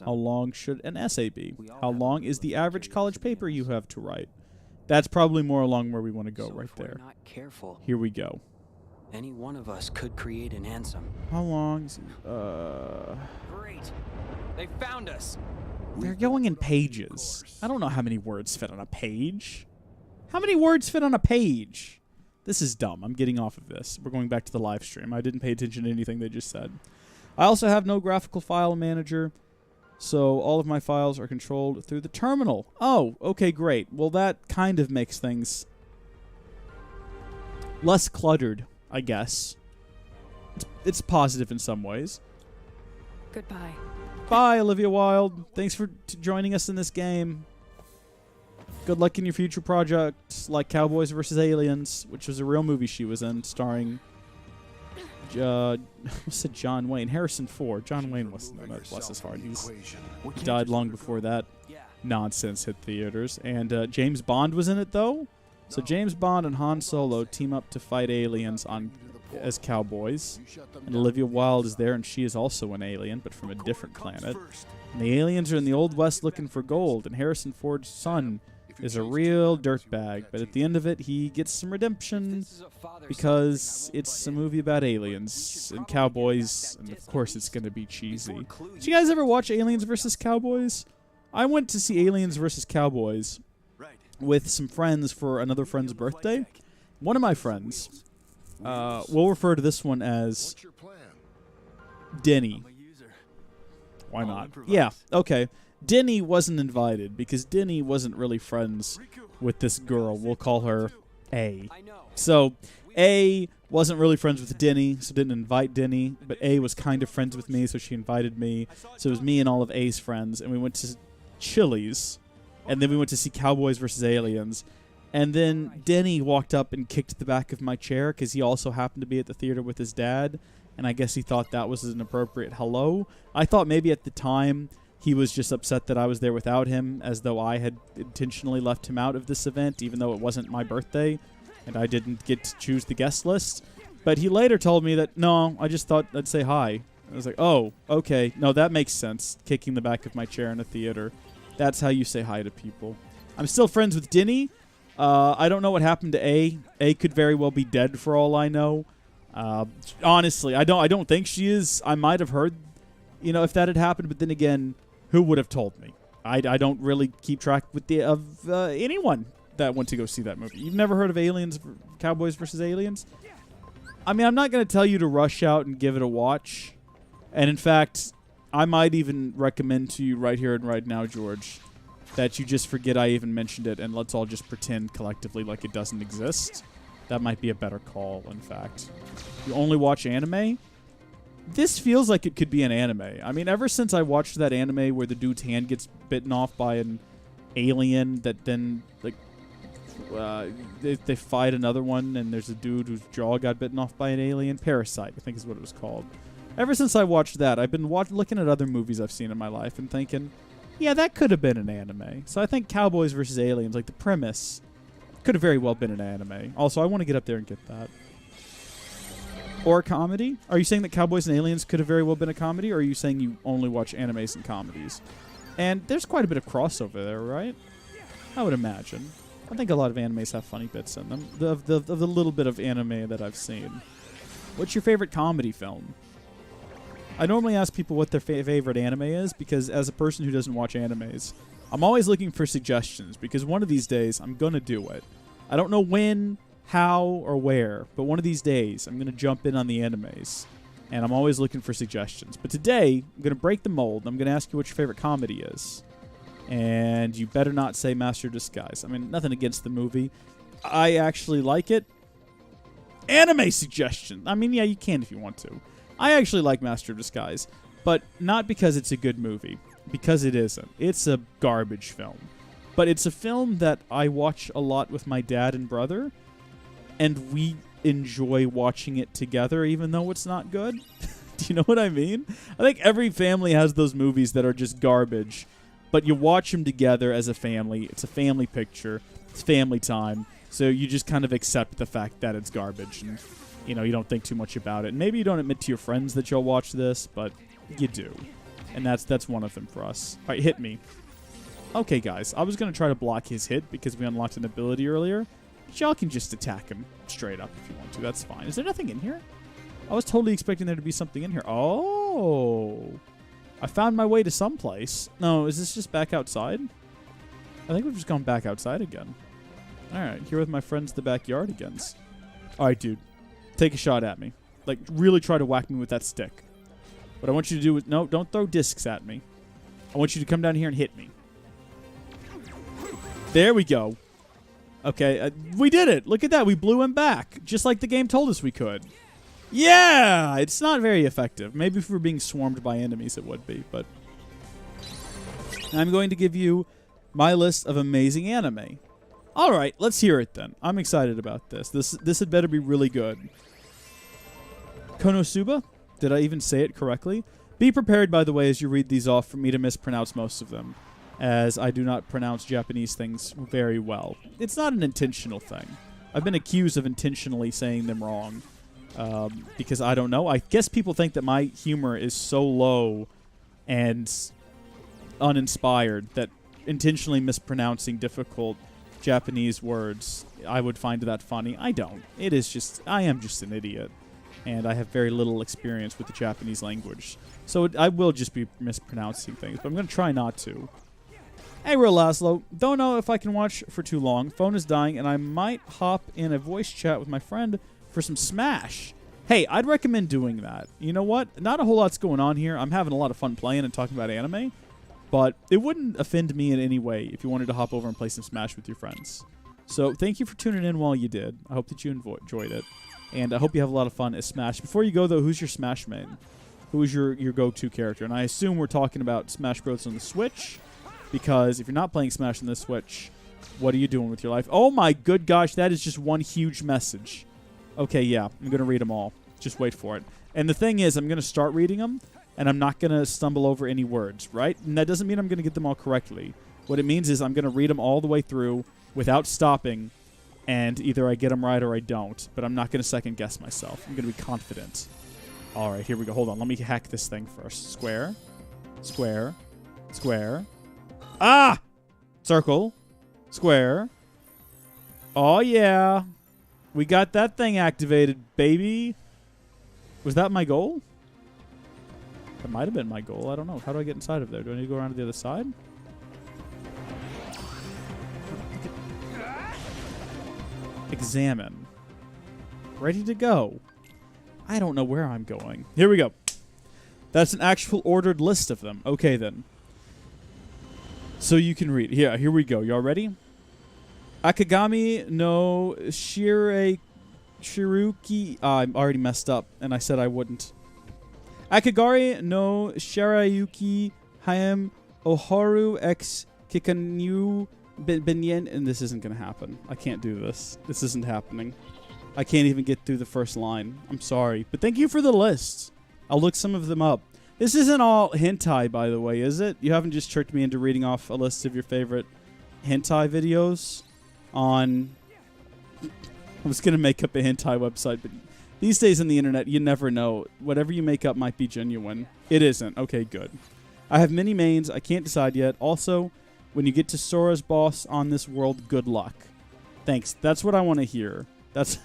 How long should an essay be? How long is the average college paper you have to write? That's probably more along where we want to go, right there. Not careful. Here we go. Any one of us could create an Ansem. How long is Great. They found us. They're going in pages. I don't know how many words fit on a page. How many words fit on a page? This is dumb. I'm getting off of this. We're going back to the live stream. I didn't pay attention to anything they just said. I also have no graphical file manager, so all of my files are controlled through the terminal. Oh, okay, great. Well, that kind of makes things less cluttered, I guess. It's positive in some ways. Goodbye. Bye, Olivia Wilde. Thanks for joining us in this game. Good luck in your future projects like Cowboys vs. Aliens, which was a real movie she was in, starring I said John Wayne. Harrison Ford. John Wayne wasn't in it. Bless his heart. He died long before that nonsense hit theaters. And James Bond was in it, though. So James Bond and Han Solo team up to fight aliens as cowboys. And Olivia Wilde is there, and she is also an alien, but from a different planet. And the aliens are in the Old West looking for gold, and Harrison Ford's son is a real dirtbag, but at the end of it, he gets some redemption because it's a movie about aliens and cowboys, and of course it's going to be cheesy. Did you guys ever watch Aliens vs. Cowboys? I went to see Aliens vs. Cowboys with some friends for another friend's birthday. One of my friends, we'll refer to this one as Denny. Why not? Yeah, okay. Denny wasn't invited because Denny wasn't really friends with this girl. We'll call her A. So A wasn't really friends with Denny, so didn't invite Denny, but A was kind of friends with me, so she invited me. So it was me and all of A's friends, and we went to Chili's And then we went to see Cowboys versus Aliens. And then Denny walked up and kicked the back of my chair because he also happened to be at the theater with his dad. And I guess he thought that was an appropriate hello. I thought maybe at the time he was just upset that I was there without him, as though I had intentionally left him out of this event, even though it wasn't my birthday and I didn't get to choose the guest list. But he later told me that, no, I just thought I'd say hi. I was like, oh, okay. No, that makes sense. Kicking the back of my chair in a theater. That's how you say hi to people. I'm still friends with Denny. I don't know what happened to A. A could very well be dead for all I know. Honestly, I don't think she is. I might have heard, if that had happened, but then again, who would have told me? I don't really keep track of anyone that went to go see that movie. You've never heard of Cowboys versus Aliens? I mean, I'm not going to tell you to rush out and give it a watch. And in fact, I might even recommend to you right here and right now, George, that you just forget I even mentioned it and let's all just pretend collectively like it doesn't exist. That might be a better call, in fact. You only watch anime? This feels like it could be an anime. I mean, ever since I watched that anime where the dude's hand gets bitten off by an alien that then, they fight another one and there's a dude whose jaw got bitten off by an alien. Parasite, I think is what it was called. Ever since I watched that, I've been looking at other movies I've seen in my life and thinking, yeah, that could have been an anime. So I think Cowboys versus Aliens, like the premise, could have very well been an anime. Also, I want to get up there and get that. Or a comedy? Are you saying that Cowboys and Aliens could have very well been a comedy, or are you saying you only watch animes and comedies? And there's quite a bit of crossover there, right? I would imagine. I think a lot of animes have funny bits in them. Of the little bit of anime that I've seen. What's your favorite comedy film? I normally ask people what their favorite anime is because as a person who doesn't watch animes, I'm always looking for suggestions because one of these days I'm going to do it. I don't know when, how, or where, but one of these days I'm going to jump in on the animes and I'm always looking for suggestions. But today I'm going to break the mold and I'm going to ask you what your favorite comedy is. And you better not say Master of Disguise. I mean, nothing against the movie. I actually like it. Anime suggestion. I mean, yeah, you can if you want to. I actually like Master of Disguise, but not because it's a good movie, because it isn't. It's a garbage film. But it's a film that I watch a lot with my dad and brother, and we enjoy watching it together even though it's not good. Do you know what I mean? I think every family has those movies that are just garbage, but you watch them together as a family. It's a family picture. It's family time. So you just kind of accept the fact that it's garbage and you don't think too much about it. And maybe you don't admit to your friends that you'll watch this, but you do. And that's one of them for us. All right, hit me. Okay, guys. I was going to try to block his hit because we unlocked an ability earlier. But y'all can just attack him straight up if you want to. That's fine. Is there nothing in here? I was totally expecting there to be something in here. Oh. I found my way to someplace. No, is this just back outside? I think we've just gone back outside again. All right, here with my friends the backyardigans. All right, dude. Take a shot at me. Like, really try to whack me with that stick. What I want you to do is... No, don't throw discs at me. I want you to come down here and hit me. There we go. Okay, we did it. Look at that. We blew him back. Just like the game told us we could. Yeah! It's not very effective. Maybe if we were being swarmed by enemies, it would be, but... I'm going to give you my list of amazing anime. All right, let's hear it then. I'm excited about this. This had better be really good. Konosuba? Did I even say it correctly? Be prepared, by the way, as you read these off for me to mispronounce most of them, as I do not pronounce Japanese things very well. It's not an intentional thing. I've been accused of intentionally saying them wrong because I don't know. I guess people think that my humor is so low and uninspired that intentionally mispronouncing difficult Japanese words, I would find that funny. I don't. I am just an idiot. And I have very little experience with the Japanese language. So I will just be mispronouncing things, but I'm going to try not to. Hey, Real Laszlo. Don't know if I can watch for too long. Phone is dying, and I might hop in a voice chat with my friend for some Smash. Hey, I'd recommend doing that. You know what? Not a whole lot's going on here. I'm having a lot of fun playing and talking about anime. But it wouldn't offend me in any way if you wanted to hop over and play some Smash with your friends. So thank you for tuning in while you did. I hope that you enjoyed it. And I hope you have a lot of fun at Smash. Before you go, though, who's your Smash main? Who is your go-to character? And I assume we're talking about Smash Bros. On the Switch. Because if you're not playing Smash on the Switch, what are you doing with your life? Oh my good gosh, that is just one huge message. Okay, yeah, I'm going to read them all. Just wait for it. And the thing is, I'm going to start reading them, and I'm not going to stumble over any words, right? And that doesn't mean I'm going to get them all correctly. What it means is I'm going to read them all the way through without stopping, and either I get them right or I don't. But I'm not going to second guess myself. I'm going to be confident. All right, here we go. Hold on. Let me hack this thing first. Square. Square. Square. Ah! Circle. Square. Oh, yeah. We got that thing activated, baby. Was that my goal? That might have been my goal. I don't know. How do I get inside of there? Do I need to go around to the other side? Examine. Ready to go. I don't know where I'm going. Here we go. That's an actual ordered list of them. Okay, then. So you can read. Yeah, here we go. Y'all ready? Akagami no Shiruki. I already messed up, and I said I wouldn't. Akagari no Shirayuki Hayam Oharu x Kikanyu Benyen. And this isn't going to happen. I can't do this. This isn't happening. I can't even get through the first line. I'm sorry. But thank you for the list. I'll look some of them up. This isn't all hentai, by the way, is it? You haven't just tricked me into reading off a list of your favorite hentai videos on... I was going to make up a hentai website, but these days on the internet, you never know. Whatever you make up might be genuine. It isn't. Okay, good. I have many mains. I can't decide yet. Also, when you get to Sora's boss on this world, good luck. Thanks. That's what I want to hear. That's...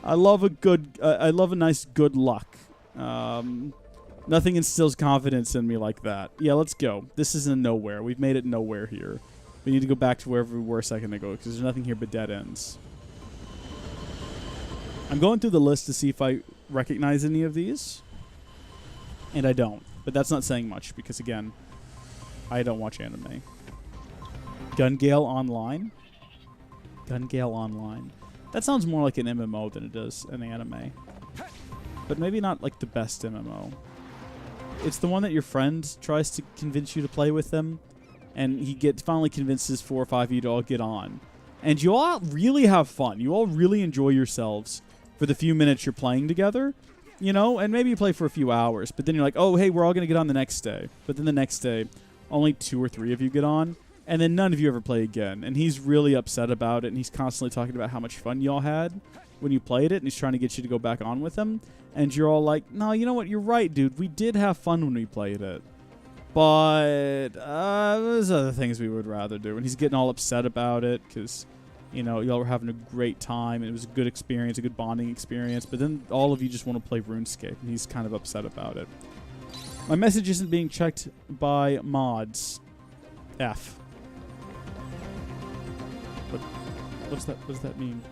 I love a nice good luck. Nothing instills confidence in me like that. Yeah, let's go. This is in nowhere. We've made it nowhere here. We need to go back to wherever we were a second ago because there's nothing here but dead ends. I'm going through the list to see if I recognize any of these. And I don't. But that's not saying much because, again, I don't watch anime. Gun Gale Online? Gun Gale Online. That sounds more like an MMO than it does an anime. But maybe not like the best MMO. It's the one that your friend tries to convince you to play with them, and he finally convinces 4 or 5 of you to all get on. And you all really have fun. You all really enjoy yourselves for the few minutes you're playing together, you know? And maybe you play for a few hours, but then you're like, oh, hey, we're all going to get on the next day. But then the next day, only 2 or 3 of you get on, and then none of you ever play again. And he's really upset about it, and he's constantly talking about how much fun y'all had when you played it, and he's trying to get you to go back on with him. And you're all like, no, you know what? You're right, dude. We did have fun when we played it. But there's other things we would rather do. And he's getting all upset about it because, you know, y'all were having a great time. And it was a good experience, a good bonding experience. But then all of you just want to play RuneScape. And he's kind of upset about it. My message isn't being checked by mods. F. What does that mean?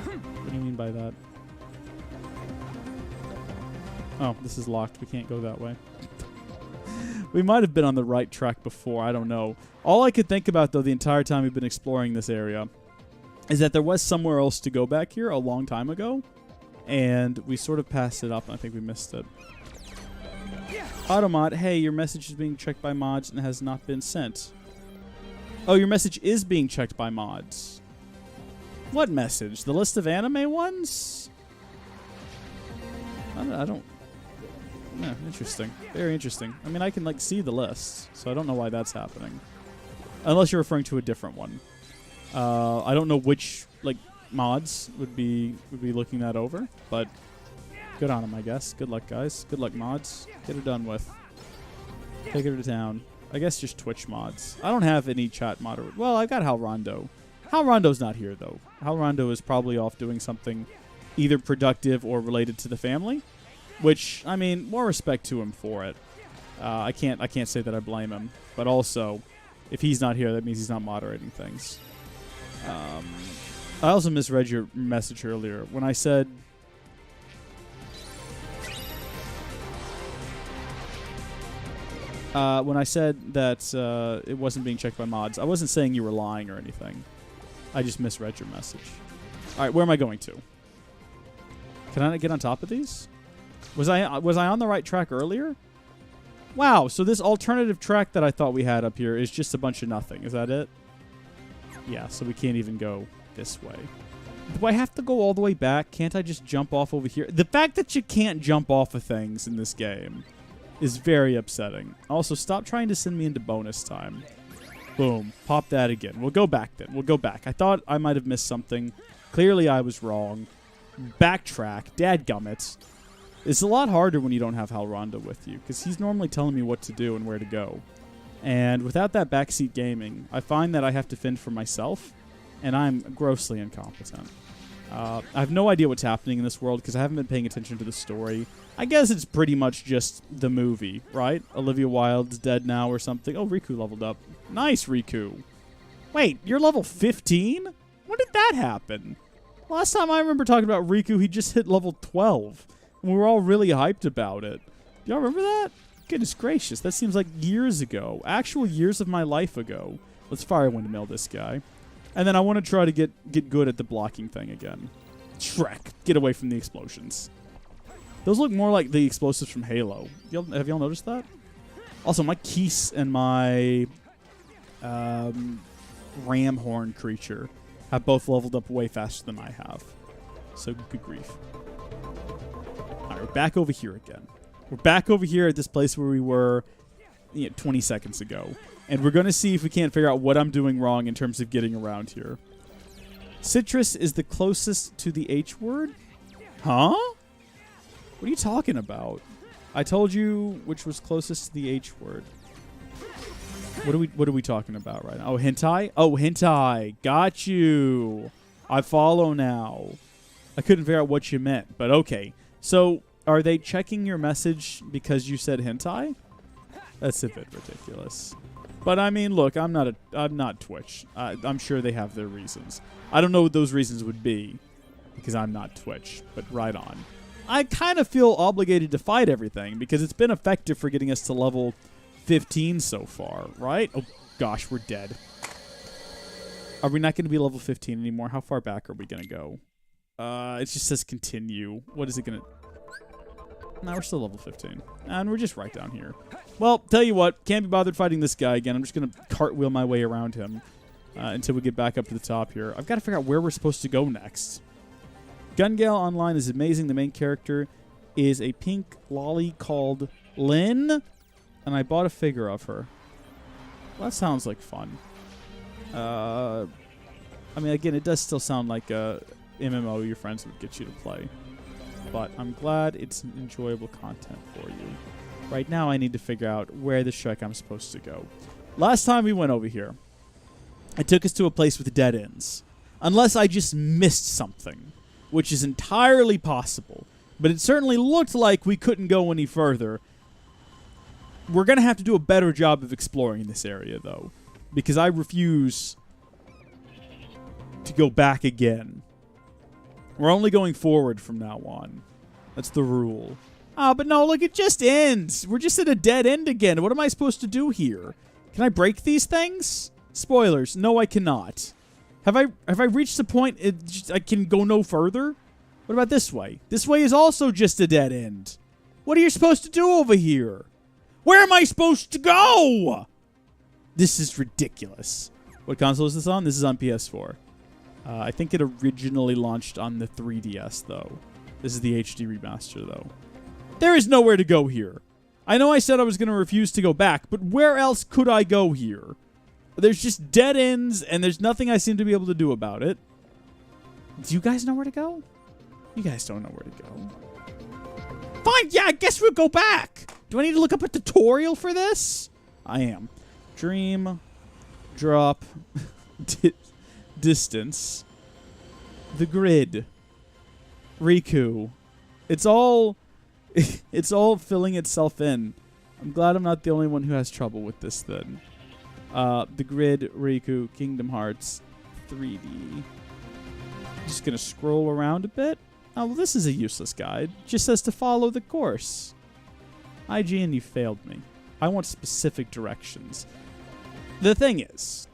What do you mean by that? Oh, this is locked. We can't go that way. We might have been on the right track before. I don't know. All I could think about, though, the entire time we've been exploring this area is that there was somewhere else to go back here a long time ago, and we sort of passed it up, and I think we missed it. Automod, hey, your message is being checked by mods and has not been sent. Oh, your message is being checked by mods. What message? The list of anime ones? I don't... Yeah, interesting. Very interesting. I mean, I can, like, see the list, so I don't know why that's happening. Unless you're referring to a different one. I don't know which, like, mods would be looking that over, but good on them, I guess. Good luck, guys. Good luck, mods. Get it done with. Take her to town. I guess just Twitch mods. I don't have any chat moderator. Well, I've got Hal Rondo. Hal Rondo's not here, though. Hal Rondo is probably off doing something either productive or related to the family. Which, I mean, more respect to him for it. I can't say that I blame him. But also, if he's not here, that means he's not moderating things. I also misread your message earlier. When I said... that it wasn't being checked by mods, I wasn't saying you were lying or anything. I just misread your message. Alright, where am I going to? Can I get on top of these? Was I on the right track earlier? Wow, so this alternative track that I thought we had up here is just a bunch of nothing. Is that it? Yeah, so we can't even go this way. Do I have to go all the way back? Can't I just jump off over here? The fact that you can't jump off of things in this game is very upsetting. Also, stop trying to send me into bonus time. Boom. Pop that again. We'll go back then. We'll go back. I thought I might have missed something. Clearly I was wrong. Backtrack. Dadgummit. It's a lot harder when you don't have Halronda with you, because he's normally telling me what to do and where to go. And without that backseat gaming, I find that I have to fend for myself, and I'm grossly incompetent. I have no idea what's happening in this world because I haven't been paying attention to the story. I guess it's pretty much just the movie, right? Olivia Wilde's dead now or something. Oh, Riku leveled up. Nice, Riku. Wait, you're level 15? When did that happen? Last time I remember talking about Riku, he just hit level 12. And we were all really hyped about it. Do y'all remember that? Goodness gracious, that seems like years ago. Actual years of my life ago. Let's fire windmill this guy. And then I want to try to get good at the blocking thing again. Shrek, get away from the explosions. Those look more like the explosives from Halo. Have y'all noticed that? Also, my Keese and my ram horn creature have both leveled up way faster than I have. So good grief. Alright, we're back over here again. We're back over here at this place where we were 20 seconds ago. And we're going to see if we can't figure out what I'm doing wrong in terms of getting around here. Citrus is the closest to the H word? Huh? What are you talking about? I told you which was closest to the H word. What are we talking about right now? Oh, hentai? Oh, hentai. Got you. I follow now. I couldn't figure out what you meant, but okay. So, are they checking your message because you said hentai? That's a bit ridiculous. But I mean, look, I'm not Twitch. I'm sure they have their reasons. I don't know what those reasons would be because I'm not Twitch, but right on. I kind of feel obligated to fight everything because it's been effective for getting us to level 15 so far, right? Oh gosh, we're dead. Are we not going to be level 15 anymore? How far back are we going to go? It just says continue. What is it going to... No, we're still level 15. And we're just right down here. Well, tell you what, can't be bothered fighting this guy again. I'm just going to cartwheel my way around him until we get back up to the top here. I've got to figure out where we're supposed to go next. Gun Gale Online is amazing. The main character is a pink lolly called Lynn, and I bought a figure of her. Well, that sounds like fun. I mean, again, it does still sound like a MMO your friends would get you to play. But I'm glad it's enjoyable content for you. Right now, I need to figure out where the Shrek I'm supposed to go. Last time we went over here, it took us to a place with dead ends. Unless I just missed something, which is entirely possible. But it certainly looked like we couldn't go any further. We're going to have to do a better job of exploring this area, though. Because I refuse to go back again. We're only going forward from now on. That's the rule. Oh, but no, look, it just ends. We're just at a dead end again. What am I supposed to do here? Can I break these things? Spoilers. No, I cannot. Have I reached the point I can go no further? What about this way? This way is also just a dead end. What are you supposed to do over here? Where am I supposed to go? This is ridiculous. What console is this on? This is on PS4. I think it originally launched on the 3DS, though. This is the HD remaster, though. There is nowhere to go here. I know I said I was going to refuse to go back, but where else could I go here? There's just dead ends, and there's nothing I seem to be able to do about it. Do you guys know where to go? You guys don't know where to go. Fine, yeah, I guess we'll go back. Do I need to look up a tutorial for this? I am. Dream, drop, distance, the grid, Riku. It's all filling itself in. I'm glad I'm not the only one who has trouble with this then. The grid, Riku, Kingdom Hearts, 3D. Just gonna scroll around a bit. Oh, well, this is a useless guide. Just says to follow the course. IGN, you failed me. I want specific directions. The thing is,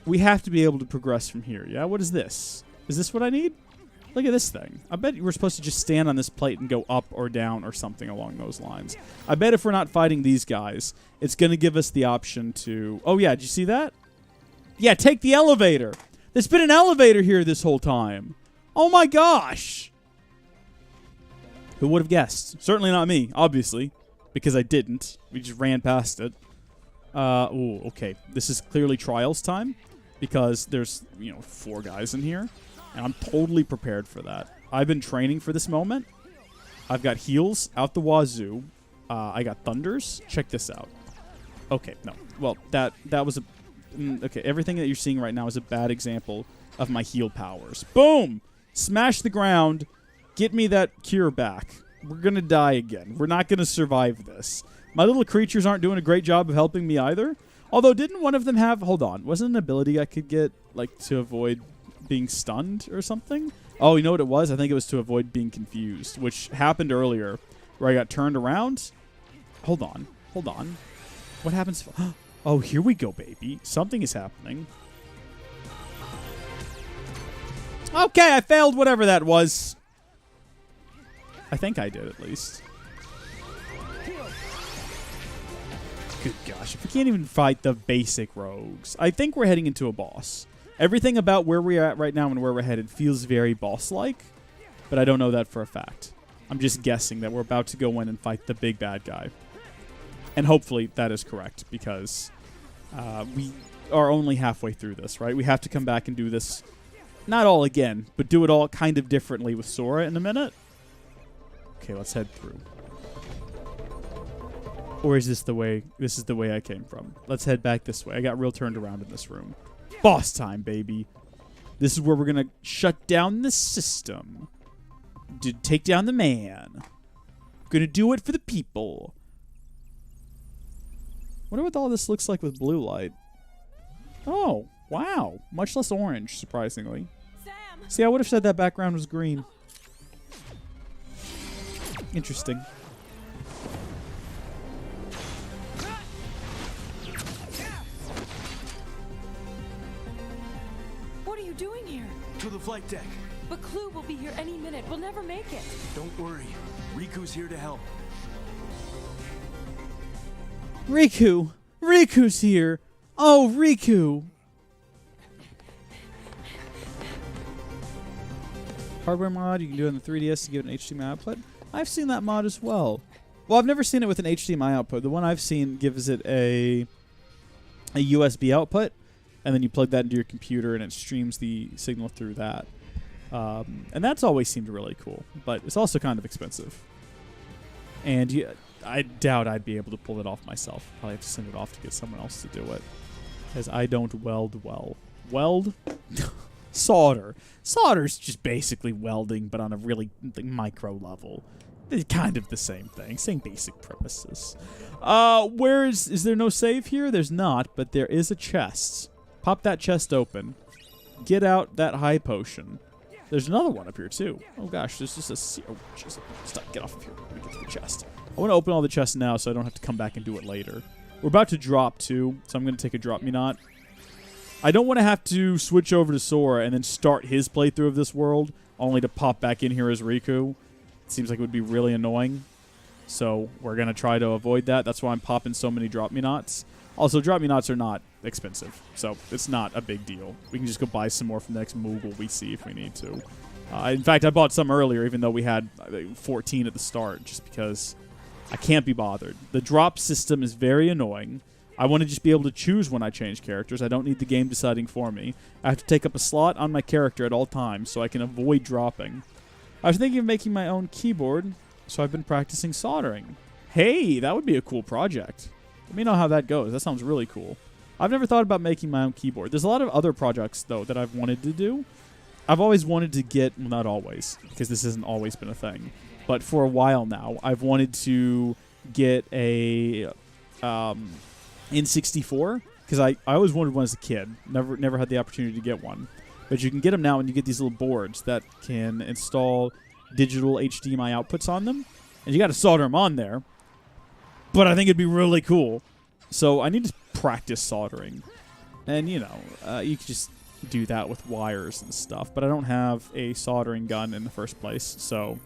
we have to be able to progress from here, yeah? What is this? Is this what I need? Look at this thing. I bet we're supposed to just stand on this plate and go up or down or something along those lines. I bet if we're not fighting these guys, it's going to give us the option to... Oh, yeah. Did you see that? Yeah, take the elevator. There's been an elevator here this whole time. Oh, my gosh. Who would have guessed? Certainly not me, obviously, because I didn't. We just ran past it. Ooh, okay. This is clearly trials time because there's, 4 guys in here. And I'm totally prepared for that. I've been training for this moment. I've got heals out the wazoo. I got thunders. Check this out. Okay, no. Well, that was a... okay, everything that you're seeing right now is a bad example of my heal powers. Boom! Smash the ground. Get me that cure back. We're going to die again. We're not going to survive this. My little creatures aren't doing a great job of helping me either. Although, didn't one of them have... Hold on. Wasn't an ability I could get, to avoid... being stunned or something? Oh, you know what it was? I think it was to avoid being confused, which happened earlier where I got turned around. Hold on. What happens? Oh, here we go, baby. Something is happening. Okay, I failed whatever that was. I think I did, at least. Good gosh. If we can't even fight the basic rogues, I think we're heading into a boss. Everything about where we're at right now and where we're headed feels very boss-like, but I don't know that for a fact. I'm just guessing that we're about to go in and fight the big bad guy. And hopefully that is correct, because we are only halfway through this, right? We have to come back and do this, not all again, but do it all kind of differently with Sora in a minute. Okay, let's head through. Or is this the way? This is the way I came from. Let's head back this way. I got real turned around in this room. Boss time, baby. This is where we're going to shut down the system. To take down the man. Gonna do it for the people. Wonder what all this looks like with blue light. Oh, wow. Much less orange, surprisingly. Sam! See, I would have said that background was green. Interesting. What are you doing here? To the flight deck. But Clue will be here any minute. We'll never make it. Don't worry. Riku's here to help. Riku! Riku's here! Oh, Riku! Hardware mod you can do it on the 3DS to give it an HDMI output. I've seen that mod as well. Well, I've never seen it with an HDMI output. The one I've seen gives it a USB output, and then you plug that into your computer and it streams the signal through that. And that's always seemed really cool, but it's also kind of expensive. And I doubt I'd be able to pull it off myself. Probably have to send it off to get someone else to do it, because I don't weld well. Weld? Solder. Solder's just basically welding, but on a really micro level. It's kind of the same thing, same basic premises. Is there no save here? There's not, but there is a chest. Pop that chest open. Get out that high potion. There's another one up here, too. Oh, gosh. There's just a... Oh, jeez. Stop. Get off of here. Let me get to the chest. I want to open all the chests now so I don't have to come back and do it later. We're about to drop, too, so I'm going to take a drop me not. I don't want to have to switch over to Sora and then start his playthrough of this world, only to pop back in here as Riku. It seems like it would be really annoying. So we're going to try to avoid that. That's why I'm popping so many drop me nots. Also, drop me nots are not expensive, so it's not a big deal. We can just go buy some more from the next Moogle we see if we need to. In fact, I bought some earlier, even though we had 14 at the start, just because I can't be bothered. The drop system is very annoying. I want to just be able to choose when I change characters. I don't need the game deciding for me. I have to take up a slot on my character at all times so I can avoid dropping. I was thinking of making my own keyboard, so I've been practicing soldering. Hey, that would be a cool project. Let me know how that goes. That sounds really cool. I've never thought about making my own keyboard. There's a lot of other projects, though, that I've wanted to do. I've always wanted to get... Well, not always, because this hasn't always been a thing. But for a while now, I've wanted to get a N64, because I always wanted one as a kid. Never had the opportunity to get one. But you can get them now, and you get these little boards that can install digital HDMI outputs on them. And you got to solder them on there. But I think it'd be really cool. So I need to practice soldering. And, you could just do that with wires and stuff. But I don't have a soldering gun in the first place, so...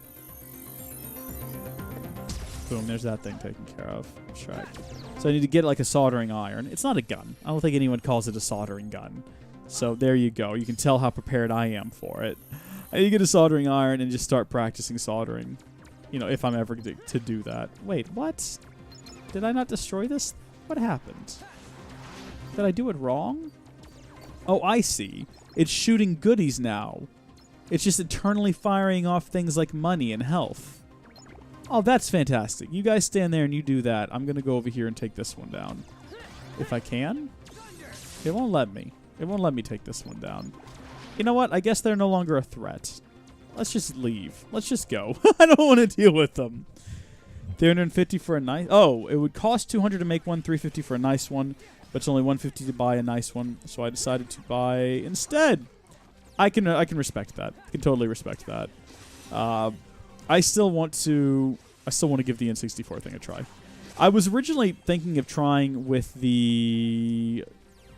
Boom, there's that thing taken care of. Abstract. So I need to get like a soldering iron. It's not a gun. I don't think anyone calls it a soldering gun. So there you go. You can tell how prepared I am for it. I need to get a soldering iron and just start practicing soldering. You know, if I'm ever to do that. Wait, what? Did I not destroy this? What happened? Did I do it wrong? Oh, I see. It's shooting goodies now. It's just eternally firing off things like money and health. Oh, that's fantastic. You guys stand there and you do that. I'm going to go over here and take this one down. If I can. It won't let me. It won't let me take this one down. You know what? I guess they're no longer a threat. Let's just leave. Let's just go. I don't want to deal with them. 350 for a nice... Oh, it would cost 200 to make one, 350 for a nice one. But it's only 150 to buy a nice one. So I decided to buy instead. I can respect that. I can totally respect that. I still want to give the N64 thing a try. I was originally thinking of trying with the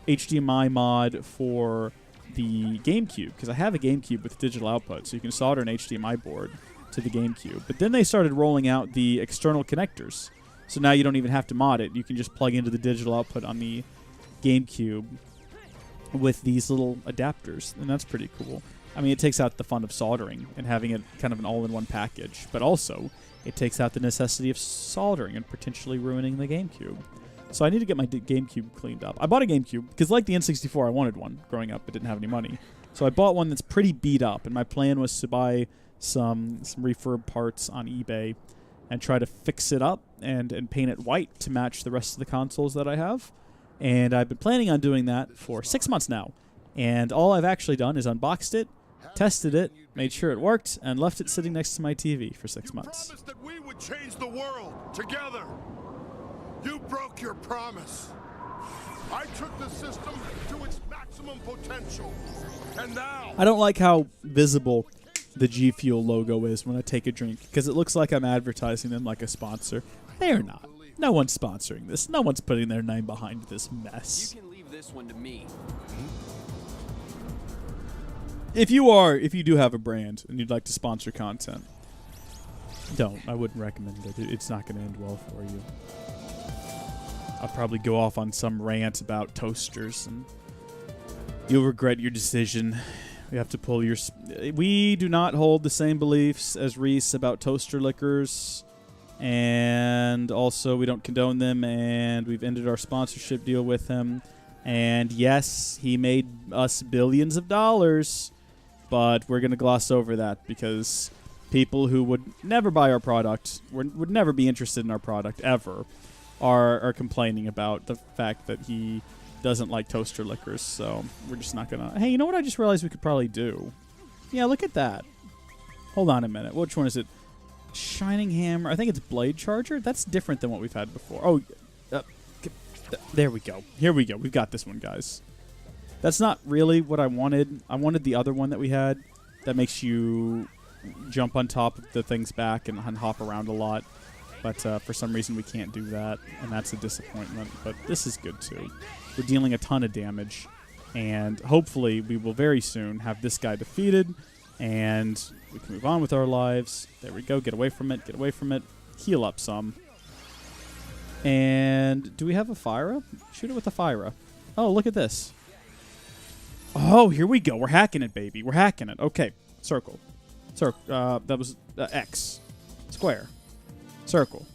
HDMI mod for the GameCube, because I have a GameCube with digital output, so you can solder an HDMI board to the GameCube. But then they started rolling out the external connectors, so now you don't even have to mod it. You can just plug into the digital output on the GameCube with these little adapters, and that's pretty cool. I mean, it takes out the fun of soldering and having it kind of an all-in-one package, but also it takes out the necessity of soldering and potentially ruining the GameCube. So I need to get my GameCube cleaned up. I bought a GameCube because, like the N64, I wanted one growing up but didn't have any money. So I bought one that's pretty beat up, and my plan was to buy some refurb parts on eBay and try to fix it up and paint it white to match the rest of the consoles that I have. And I've been planning on doing that for 6 months now. And all I've actually done is unboxed it, tested it, made sure it worked, and left it sitting next to my TV for 6 months. You promised that we would change the world together. You broke your promise. I took the system to its maximum potential, and now... I don't like how visible the G Fuel logo is when I take a drink, because it looks like I'm advertising them like a sponsor. They are not. No one's sponsoring this. No one's putting their name behind this mess. You can leave this one to me. If you do have a brand and you'd like to sponsor content, don't. I wouldn't recommend it. It's not going to end well for you. I'll probably go off on some rant about toasters, and you'll regret your decision. You have to pull your... We do not hold the same beliefs as Reese about toaster liquors, and also we don't condone them, and we've ended our sponsorship deal with him. And yes, he made us billions of dollars, but we're going to gloss over that because people who would never buy our product, would never be interested in our product ever, are complaining about the fact that he doesn't like toaster liquors. So we're just not going to... Hey, you know what I just realized we could probably do? Yeah, look at that. Hold on a minute. Which one is it? Shining Hammer. I think it's Blade Charger. That's different than what we've had before. Oh, there we go. Here we go. We've got this one, guys. That's not really what I wanted. I wanted the other one that we had that makes you jump on top of the thing's back and hop around a lot. But for some reason we can't do that, and that's a disappointment. But this is good, too. We're dealing a ton of damage, and hopefully we will very soon have this guy defeated, and we can move on with our lives. There we go. Get away from it. Get away from it. Heal up some. And do we have a Fyra? Shoot it with a Fyra. Oh, look at this. Oh, here we go. We're hacking it, baby. We're hacking it. Okay. Circle. Circle. That was X. Square. Circle.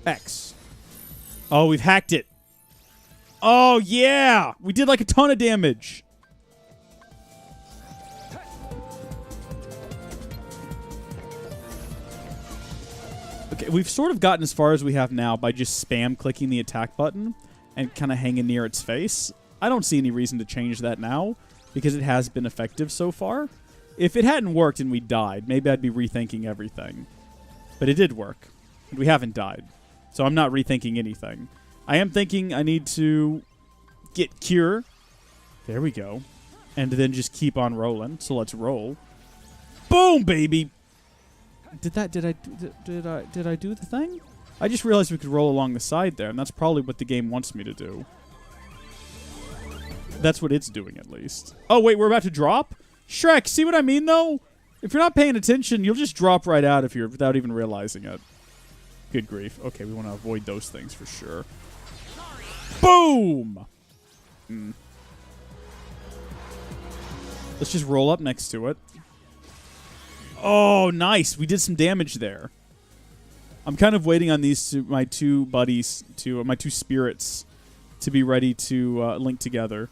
X. Oh, we've hacked it. Oh, yeah. We did like a ton of damage. Okay, we've sort of gotten as far as we have now by just spam clicking the attack button and kind of hanging near its face. I don't see any reason to change that now because it has been effective so far. If it hadn't worked and we died, maybe I'd be rethinking everything. But it did work. And we haven't died. So I'm not rethinking anything. I am thinking I need to get Cure. There we go. And then just keep on rolling. So let's roll. Boom, baby! Did I do the thing? I just realized we could roll along the side there, and that's probably what the game wants me to do. That's what it's doing, at least. Oh, wait, we're about to drop? Shrek, see what I mean, though? If you're not paying attention, you'll just drop right out if you're without even realizing it. Good grief. Okay, we want to avoid those things for sure. Boom! Let's just roll up next to it. Oh, nice. We did some damage there. I'm kind of waiting on these my two buddies, my two spirits, to be ready to link together.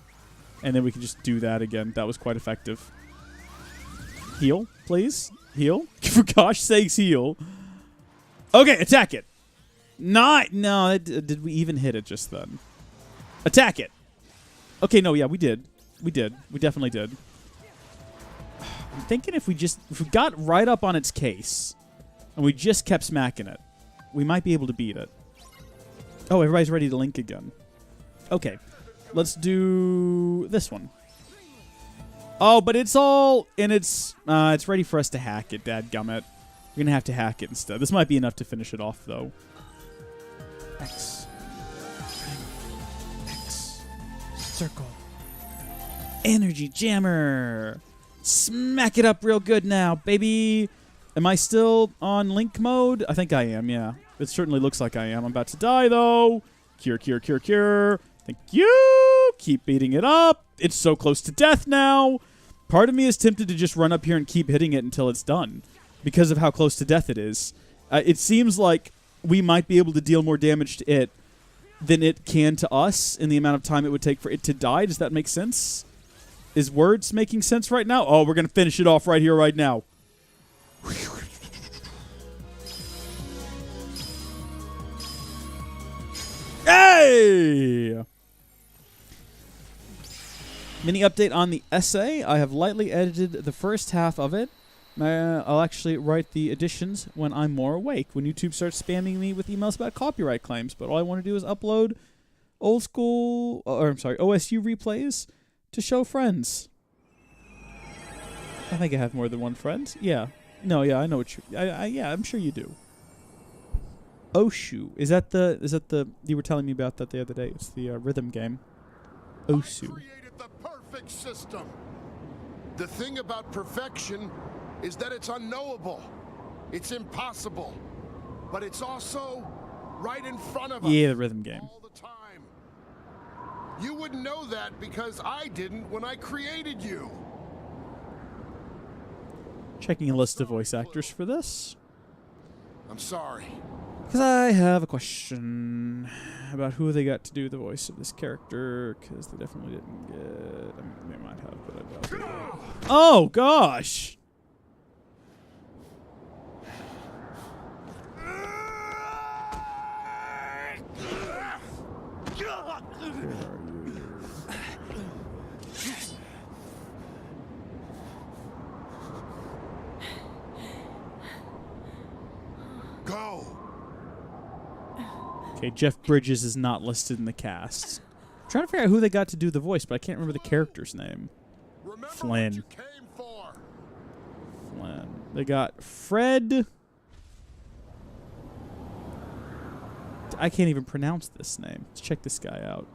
And then we can just do that again. That was quite effective. Heal, please. Heal. For gosh sakes, heal. Okay, attack it. No, did we even hit it just then? Attack it. Okay, no, yeah, we did. We definitely did. I'm thinking if we got right up on its case and we just kept smacking it, we might be able to beat it. Oh, everybody's ready to link again. Okay, let's do this one. Oh, but it's all in it's ready for us to hack it, dadgummit. We're gonna have to hack it instead. This might be enough to finish it off, though. X. Circle. Energy jammer. Smack it up real good now, baby. Am I still on link mode? I think I am, yeah. It certainly looks like I am. I'm about to die, though. Cure, cure, cure, cure. Thank you. Keep beating it up. It's so close to death now. Part of me is tempted to just run up here and keep hitting it until it's done because of how close to death it is. It seems like we might be able to deal more damage to it than it can to us in the amount of time it would take for it to die. Does that make sense? Is words making sense right now? Oh, we're going to finish it off right here, right now. Hey! Mini update on the essay. I have lightly edited the first half of it. I'll actually write the additions when I'm more awake, when YouTube starts spamming me with emails about copyright claims. But all I want to do is upload OSU replays to show friends. I think I have more than one friend. Yeah. No, yeah, I know what yeah, I'm sure you do. Oshu. Is that the you were telling me about that the other day? It's the rhythm game. Osu. Created the perfect system. The thing about perfection is that it's unknowable. It's impossible. But it's also right in front of us. Yeah, the rhythm game. All the time. You wouldn't know that because I didn't when I created you. Checking a list of voice actors for this. I'm sorry. Because I have a question about who they got to do the voice of this character, because they definitely didn't get... I mean, they might have, but I doubt it. Oh, gosh! Where are you? Go! Okay, Jeff Bridges is not listed in the cast. I'm trying to figure out who they got to do the voice, but I can't remember the character's name. Remember Flynn. what you came for. Flynn. They got Fred. I can't even pronounce this name. Let's check this guy out.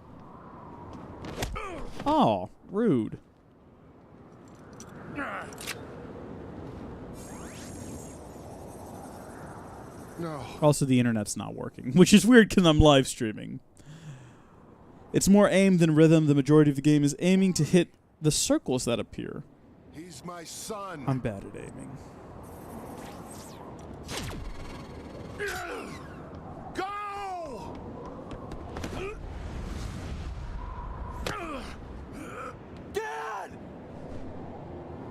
Oh, rude. No. Also, the internet's not working, which is weird because I'm live streaming. It's more aim than rhythm. The majority of the game is aiming to hit the circles that appear. He's my son. I'm bad at aiming. Go! Dad!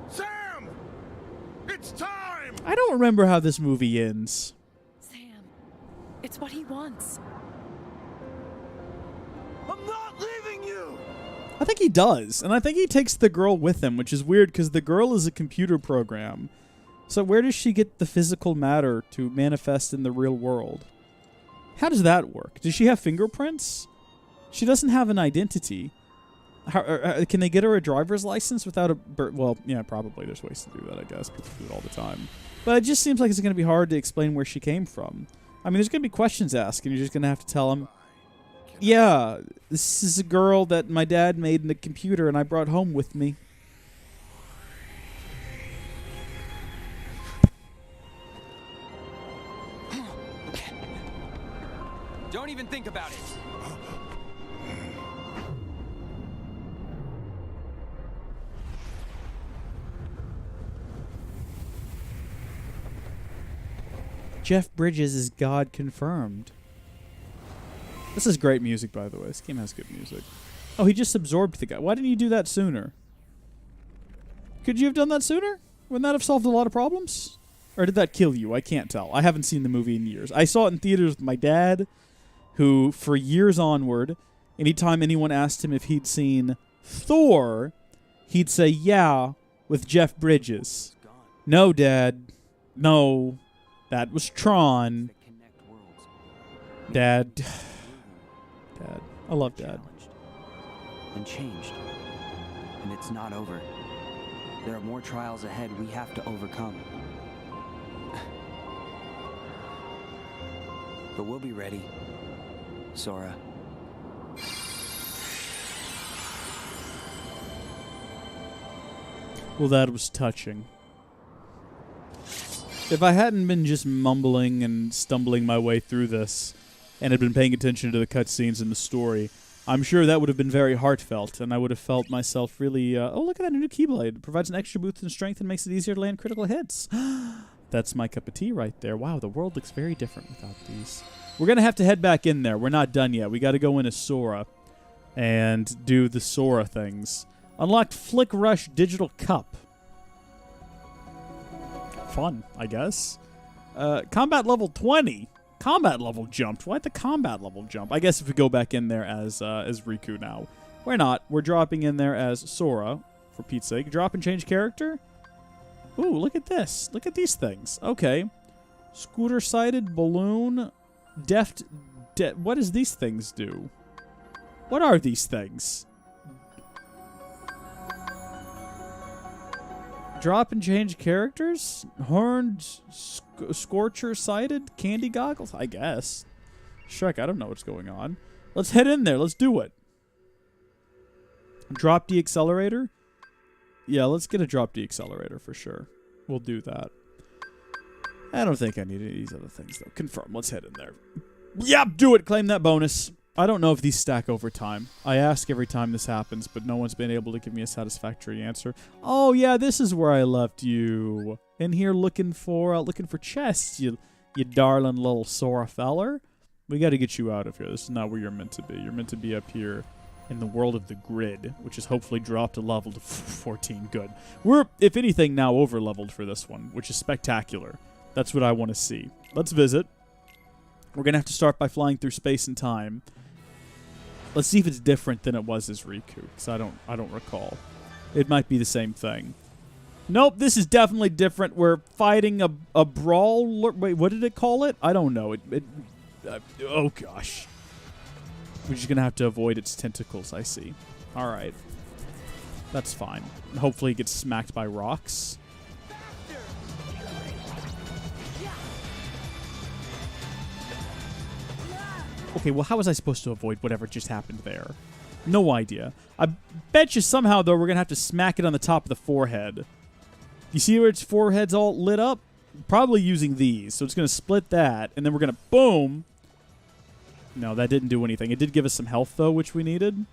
Sam! It's time! I don't remember how this movie ends. Sam, it's what he wants. I'm not leaving you! I think he does, and I think he takes the girl with him, which is weird because the girl is a computer program. So where does she get the physical matter to manifest in the real world? How does that work? Does she have fingerprints? She doesn't have an identity. How, can they get her a driver's license without a... Well, yeah, probably. There's ways to do that, I guess. People do it all the time. But it just seems like it's going to be hard to explain where she came from. I mean, there's going to be questions asked, and you're just going to have to tell them, Yeah, this is a girl that my dad made in a computer and I brought home with me. Don't even think about it. Jeff Bridges is God confirmed. This is great music, by the way. This game has good music. Oh, he just absorbed the guy. Why didn't you do that sooner? Could you have done that sooner? Wouldn't that have solved a lot of problems? Or did that kill you? I can't tell. I haven't seen the movie in years. I saw it in theaters with my dad, who, for years onward, anytime anyone asked him if he'd seen Thor, he'd say, yeah, with Jeff Bridges. No, Dad. No. That was Tron. Dad. Dad. I love Dad. And changed. And it's not over. There are more trials ahead we have to overcome. But we'll be ready, Sora. Well, that was touching. If I hadn't been just mumbling and stumbling my way through this and had been paying attention to the cutscenes in the story, I'm sure that would have been very heartfelt, and I would have felt myself really, oh, look at that new Keyblade. It provides an extra boost in strength and makes it easier to land critical hits. That's my cup of tea right there. Wow, the world looks very different without these. We're going to have to head back in there. We're not done yet. We got to go in as Sora and do the Sora things. Unlocked Flick Rush Digital Cup. Fun, I guess. Combat level 20. Combat level jumped. Why'd the combat level jump? I guess if we go back in there as Riku now. Why not? We're dropping in there as Sora, for Pete's sake. Drop and change character? Ooh, look at this. Look at these things. Okay. Scooter-sided balloon. What does these things do? What are these things? Drop and change characters? Horned, scorcher-sided, candy goggles? I guess. Shrek, I don't know what's going on. Let's head in there. Let's do it. Drop the accelerator? Yeah, let's get a drop the accelerator for sure. We'll do that. I don't think I need any of these other things, though. Confirm. Let's head in there. Yep, do it. Claim that bonus. I don't know if these stack over time. I ask every time this happens, but no one's been able to give me a satisfactory answer. Oh, yeah, this is where I left you. In here looking for chests, you darling little Sora feller. We got to get you out of here. This is not where you're meant to be. You're meant to be up here in the world of the grid, which is hopefully dropped a level to 14. Good. We're, if anything, now over-leveled for this one, which is spectacular. That's what I want to see. Let's visit. We're going to have to start by flying through space and time. Let's see if it's different than it was as Riku, because I don't recall. It might be the same thing. Nope, this is definitely different. We're fighting a brawl. Wait, what did it call it? I don't know. Oh, gosh. We're just going to have to avoid its tentacles, I see. All right. That's fine. Hopefully it gets smacked by rocks. Okay, well, how was I supposed to avoid whatever just happened there? No idea. I bet you somehow, though, we're going to have to smack it on the top of the forehead. You see where its forehead's all lit up? Probably using these. So it's going to split that, and then we're going to boom. No, that didn't do anything. It did give us some health, though, which we needed.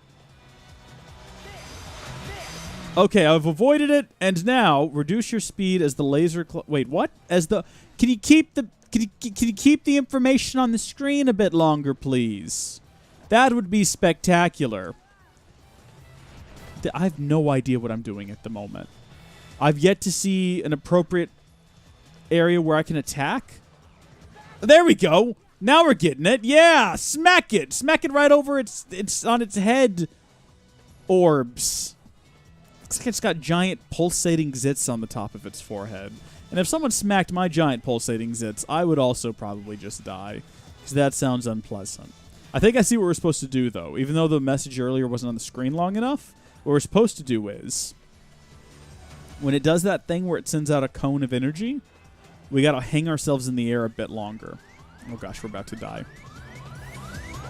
Okay, I've avoided it, and now reduce your speed as the laser... Wait, what? As the... Can you keep the... Can you keep the information on the screen a bit longer, please? That would be spectacular. I have no idea what I'm doing at the moment. I've yet to see an appropriate area where I can attack. There we go. Now we're getting it. Yeah, smack it. Smack it right over its on its head. Orbs. Looks like it's got giant pulsating zits on the top of its forehead. And if someone smacked my giant pulsating zits, I would also probably just die. Because that sounds unpleasant. I think I see what we're supposed to do, though. Even though the message earlier wasn't on the screen long enough, what we're supposed to do is, when it does that thing where it sends out a cone of energy, we got to hang ourselves in the air a bit longer. Oh gosh, we're about to die.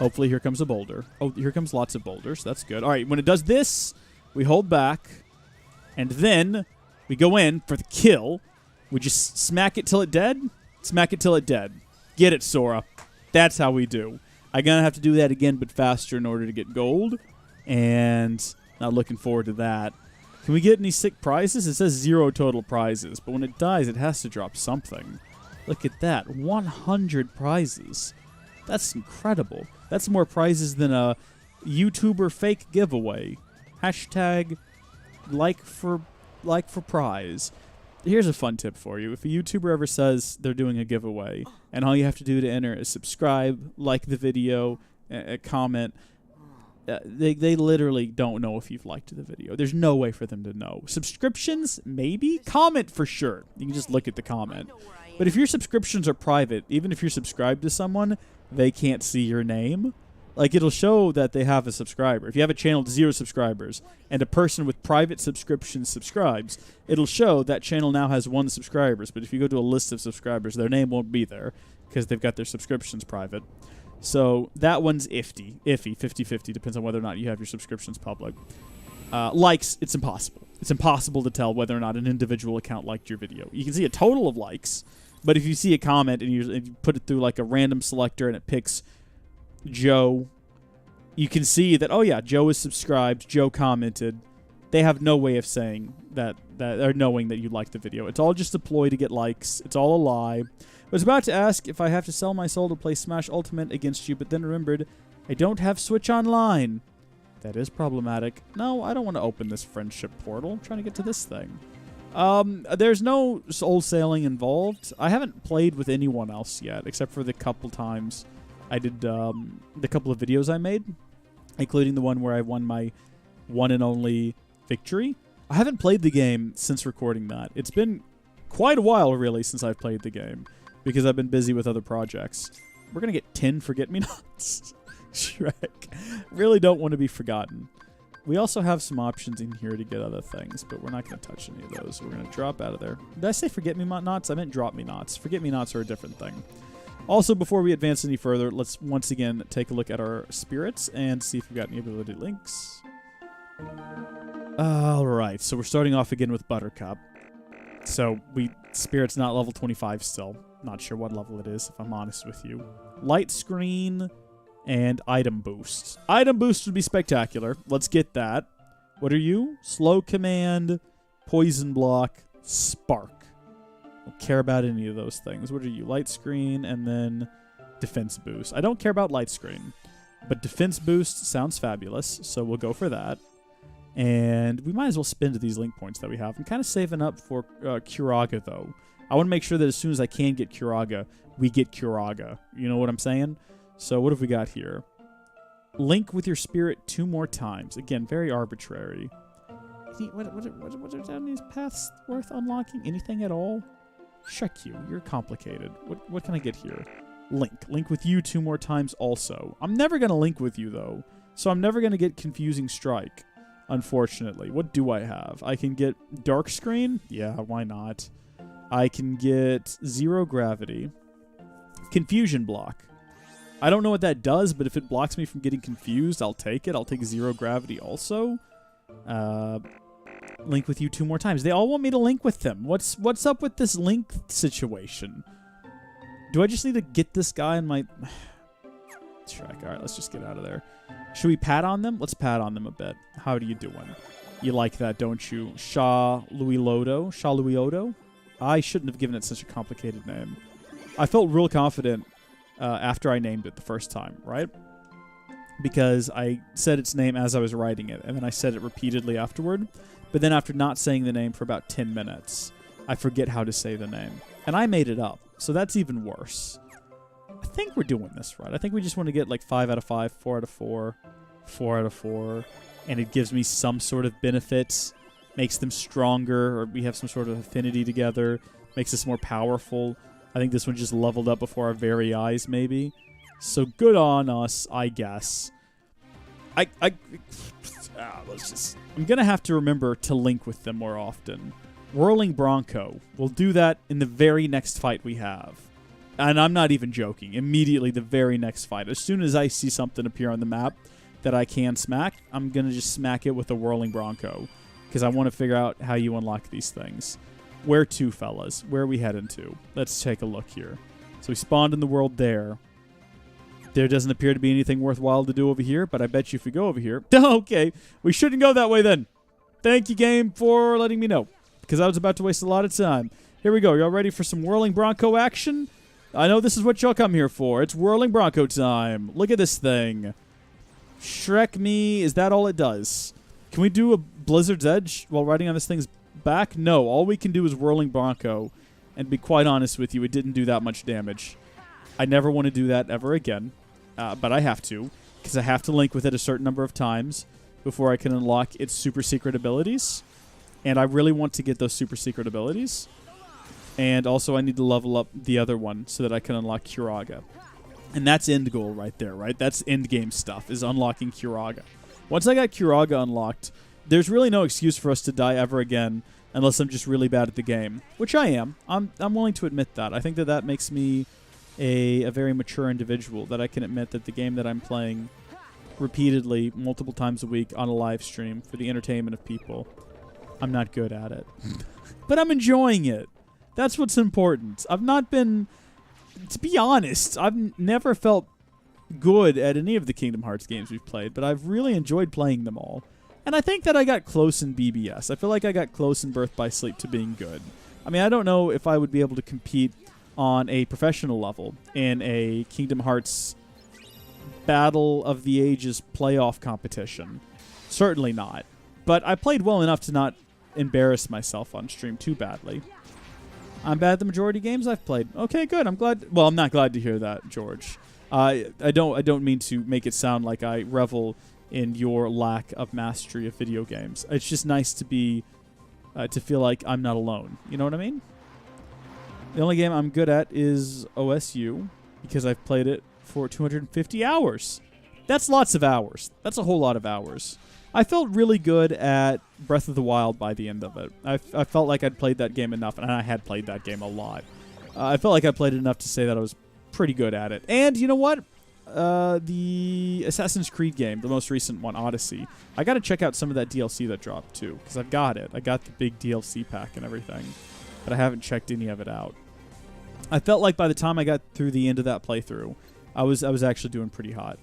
Hopefully here comes a boulder. Oh, here comes lots of boulders. That's good. All right, when it does this, we hold back, and then we go in for the kill. We just smack it till it dead. Smack it till it dead. Get it, Sora. That's how we do. I'm going to have to do that again, but faster in order to get gold, and not looking forward to that. Can we get any sick prizes? It says 0 total prizes, but when it dies, it has to drop something. Look at that. 100 prizes. That's incredible. That's more prizes than a YouTuber fake giveaway. Hashtag like for prize. Here's a fun tip for you. If a YouTuber ever says they're doing a giveaway, and all you have to do to enter is subscribe, like the video, comment, they literally don't know if you've liked the video. There's no way for them to know. Subscriptions, maybe. Comment for sure. You can just look at the comment. But if your subscriptions are private, even if you're subscribed to someone, they can't see your name. Like, it'll show that they have a subscriber. If you have a channel with 0 subscribers and a person with private subscriptions subscribes, it'll show that channel now has 1 subscriber. But if you go to a list of subscribers, their name won't be there because they've got their subscriptions private. So that one's iffy, 50-50, depends on whether or not you have your subscriptions public. Likes, it's impossible. It's impossible to tell whether or not an individual account liked your video. You can see a total of likes, but if you see a comment and you put it through like a random selector and it picks Joe, you can see that, oh yeah, Joe is subscribed, Joe commented. They have no way of saying that or knowing that you liked the video. It's all just a ploy to get likes. It's all a lie. I was about to ask if I have to sell my soul to play Smash Ultimate against you, but then remembered I don't have Switch Online. That is problematic. No, I don't want to open this friendship portal. I'm trying to get to this thing. There's no soul sailing involved. I haven't played with anyone else yet, except for the couple times I did the couple of videos I made, including the one where I won my one and only victory. I haven't played the game since recording that. It's been quite a while, really, since I've played the game, because I've been busy with other projects. We're going to get 10 Forget-Me-Nots. Shrek. Really don't want to be forgotten. We also have some options in here to get other things, but we're not going to touch any of those. We're going to drop out of there. Did I say Forget-Me-Nots? I meant Drop-Me-Nots. Forget-Me-Nots are a different thing. Also, before we advance any further, let's once again take a look at our spirits and see if we've got any ability links. Alright, so we're starting off again with Buttercup. So, spirit's not level 25 still. Not sure what level it is, if I'm honest with you. Light screen and item boost. Item boost would be spectacular. Let's get that. What are you? Slow command, poison block, spark. Don't care about any of those things. What are you? Light screen and then defense boost. I don't care about light screen, but defense boost sounds fabulous, so we'll go for that. And we might as well spend these link points that we have. I'm kind of saving up for Curaga, though. I want to make sure that as soon as I can get Curaga, we get Curaga. You know what I'm saying? So what have we got here? Link with your spirit 2 more times. Again, very arbitrary. What are these paths worth unlocking? Anything at all? Shrek you. You're complicated. What can I get here? Link. Link with you 2 more times also. I'm never going to link with you, though. So I'm never going to get Confusing Strike, unfortunately. What do I have? I can get Dark Screen? Yeah, why not? I can get Zero Gravity. Confusion Block. I don't know what that does, but if it blocks me from getting confused, I'll take it. I'll take Zero Gravity also. Link with you 2 more times. They all want me to link with them. What's up with this link situation? Do I just need to get this guy in my... Shrek. All right, let's just get out of there. Should we pat on them? Let's pat on them a bit. How are you doing? You like that, don't you? Sha Louis Odo? I shouldn't have given it such a complicated name. I felt real confident after I named it the first time, right? Because I said its name as I was writing it, and then I said it repeatedly afterward. But then after not saying the name for about 10 minutes, I forget how to say the name. And I made it up, so that's even worse. I think we're doing this right. I think we just want to get like 5 out of 5, 4 out of 4, 4 out of 4, and it gives me some sort of benefit, makes them stronger, or we have some sort of affinity together, makes us more powerful. I think this one just leveled up before our very eyes, maybe. So good on us, I guess. I'm gonna have to remember to link with them more often. Whirling Bronco. We'll do that in the very next fight we have. And I'm not even joking. Immediately, the very next fight, as soon as I see something appear on the map that I can smack, I'm going to just smack it with a whirling Bronco. Because I want to figure out how you unlock these things. Where to, fellas? Where are we heading to? Let's take a look here. So we spawned in the world there. There doesn't appear to be anything worthwhile to do over here, but I bet you if we go over here... Okay, we shouldn't go that way then. Thank you, game, for letting me know. Because I was about to waste a lot of time. Here we go. Y'all ready for some whirling Bronco action? I know this is what y'all come here for. It's whirling Bronco time. Look at this thing. Shrek me. Is that all it does? Can we do a Blizzard's Edge while riding on this thing's back? No. All we can do is whirling Bronco. And to be quite honest with you, it didn't do that much damage. I never want to do that ever again. But I have to. Because I have to link with it a certain number of times before I can unlock its super secret abilities. And I really want to get those super secret abilities. And also I need to level up the other one so that I can unlock Kuraga. And that's end goal right there, right? That's end game stuff, is unlocking Kuraga. Once I got Kuraga unlocked, there's really no excuse for us to die ever again unless I'm just really bad at the game, which I am. I'm willing to admit that. I think that that makes me a very mature individual, that I can admit that the game that I'm playing repeatedly, multiple times a week on a live stream for the entertainment of people, I'm not good at it. But I'm enjoying it. That's what's important. I've not been, to be honest, I've never felt good at any of the Kingdom Hearts games we've played, but I've really enjoyed playing them all. And I think that I got close in BBS. I feel like I got close in Birth by Sleep to being good. I mean, I don't know if I would be able to compete on a professional level in a Kingdom Hearts Battle of the Ages playoff competition. Certainly not. But I played well enough to not embarrass myself on stream too badly. I'm bad at the majority of games I've played. Okay, good. I'm glad. Well, I'm not glad to hear that, George. I don't mean to make it sound like I revel in your lack of mastery of video games. It's just nice to be to feel like I'm not alone. You know what I mean? The only game I'm good at is OSU because I've played it for 250 hours. That's lots of hours. That's a whole lot of hours. I felt really good at Breath of the Wild by the end of it. I felt like I'd played that game enough, and I had played that game a lot. I felt like I played it enough to say that I was pretty good at it. And you know what? The Assassin's Creed game, the most recent one, Odyssey, I got to check out some of that DLC that dropped too, because I've got it. I got the big DLC pack and everything, but I haven't checked any of it out. I felt like by the time I got through the end of that playthrough, I was actually doing pretty hot.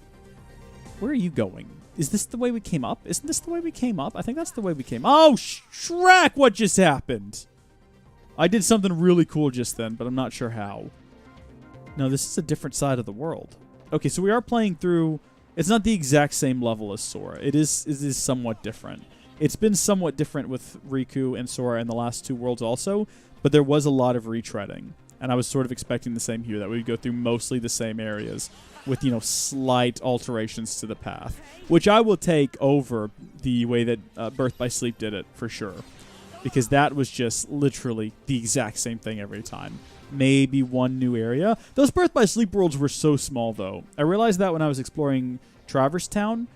Where are you going? Is this the way we came up? Isn't this the way we came up? I think that's the way we came up. Oh, Shrek! What just happened? I did something really cool just then, but I'm not sure how. No, this is a different side of the world. Okay, so we are playing through... It's not the exact same level as Sora. It is somewhat different. It's been somewhat different with Riku and Sora in the last two worlds also, but there was a lot of retreading. And I was sort of expecting the same here, that we would go through mostly the same areas with, you know, slight alterations to the path, which I will take over the way that Birth by Sleep did it, for sure. Because that was just literally the exact same thing every time. Maybe one new area. Those Birth by Sleep worlds were so small, though. I realized that when I was exploring Traverse Town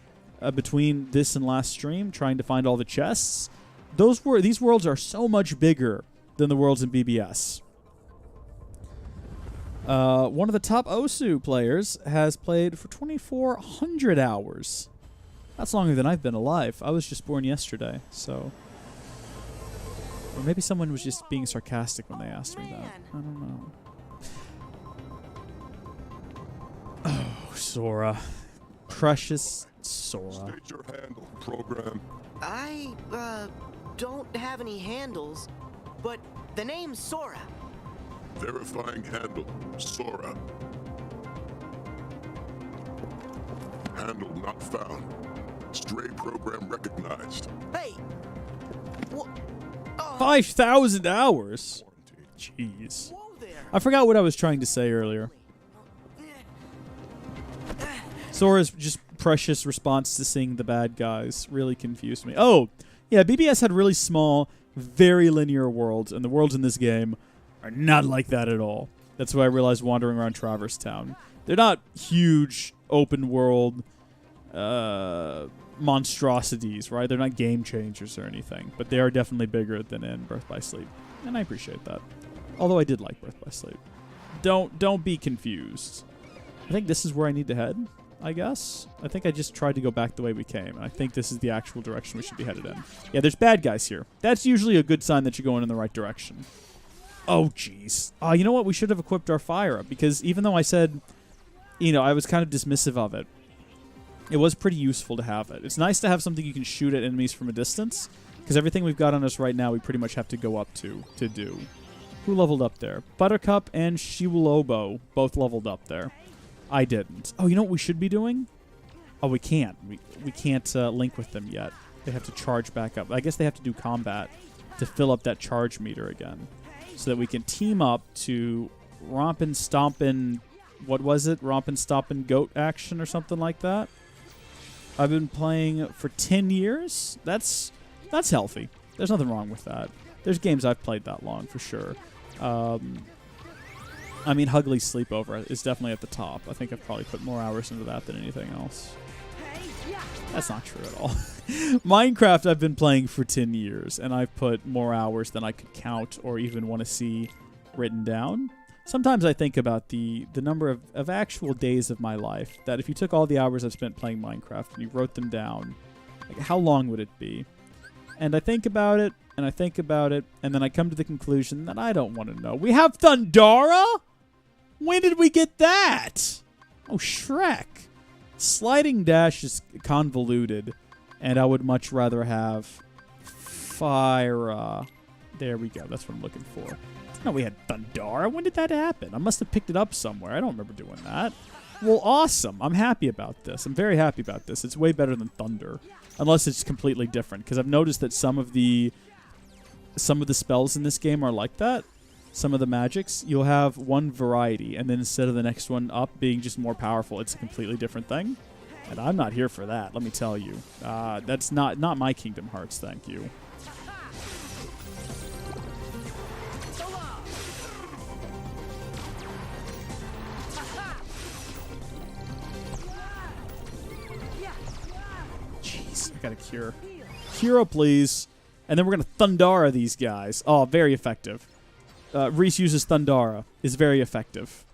between this and last stream, trying to find all the chests. These worlds are so much bigger than the worlds in BBS. One of the top OSU players has played for 2,400 hours. That's longer than I've been alive. I was just born yesterday, so... Or maybe someone was just being sarcastic when they asked me that. I don't know. Oh, Sora. Precious Sora. State your handle, program. I, don't have any handles, but the name's Sora. Verifying handle, Sora. Handle not found. Stray program recognized. Hey! What? 5,000 hours? Jeez. Whoa there. I forgot what I was trying to say earlier. Sora's just precious response to seeing the bad guys really confused me. Oh, yeah, BBS had really small, very linear worlds, and the worlds in this game are not like that at all. That's why I realized wandering around Traverse Town. They're not huge, open world monstrosities, right? They're not game changers or anything, but they are definitely bigger than in Birth by Sleep, and I appreciate that. Although I did like Birth by Sleep. Don't be confused. I think this is where I need to head, I guess. I think I just tried to go back the way we came, and I think this is the actual direction we should be headed in. Yeah, there's bad guys here. That's usually a good sign that you're going in the right direction. Oh, jeez. You know what? We should have equipped our fire up, because even though I said, you know, I was kind of dismissive of it, it was pretty useful to have it. It's nice to have something you can shoot at enemies from a distance, because everything we've got on us right now, we pretty much have to go up to do. Who leveled up there? Buttercup and Shiwalobo both leveled up there. I didn't. Oh, you know what we should be doing? Oh, we can't. We can't link with them yet. They have to charge back up. I guess they have to do combat to fill up that charge meter again, so that we can team up to Rompin' Stompin', what was it? Rompin' Stompin' Goat action or something like that. I've been playing for 10 years. That's healthy. There's nothing wrong with that. There's games I've played that long for sure. I mean, Hugly's Sleepover is definitely at the top. I think I've probably put more hours into that than anything else. That's not true at all. Minecraft I've been playing for 10 years, and I've put more hours than I could count or even want to see written down. Sometimes I think about the number of actual days of my life, that if you took all the hours I've spent playing Minecraft and you wrote them down, like, how long would it be? And I think about it, and I think about it, and then I come to the conclusion that I don't want to know. We have Thundara? When did we get that? Oh, Shrek. Sliding dash is convoluted, and I would much rather have fire. There we go. That's what I'm looking for. No, we had Thundara. When did that happen? I must have picked it up somewhere. I don't remember doing that. Well, awesome. I'm happy about this. I'm very happy about this. It's way better than Thunder, unless it's completely different. Because I've noticed that some of the spells in this game are like that. Some of the magics, you'll have one variety, and then instead of the next one up being just more powerful, it's a completely different thing. And I'm not here for that, let me tell you. That's not my Kingdom Hearts, thank you. Jeez, I got a cure. Cure, please. And then we're going to Thundara these guys. Oh, very effective. Reese uses Thundara. Is very effective.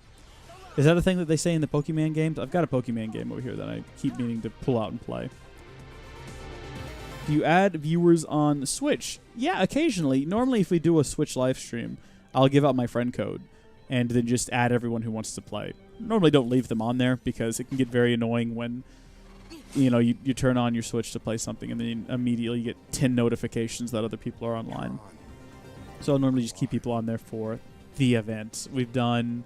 Is that a thing that they say in the Pokemon games? I've got a Pokemon game over here that I keep meaning to pull out and play. Do you add viewers on Switch? Yeah, occasionally. Normally, if we do a Switch live stream, I'll give out my friend code and then just add everyone who wants to play. Normally don't leave them on there because it can get very annoying when you turn on your Switch to play something and then immediately you get 10 notifications that other people are online. So I'll normally just keep people on there for the event. We've done,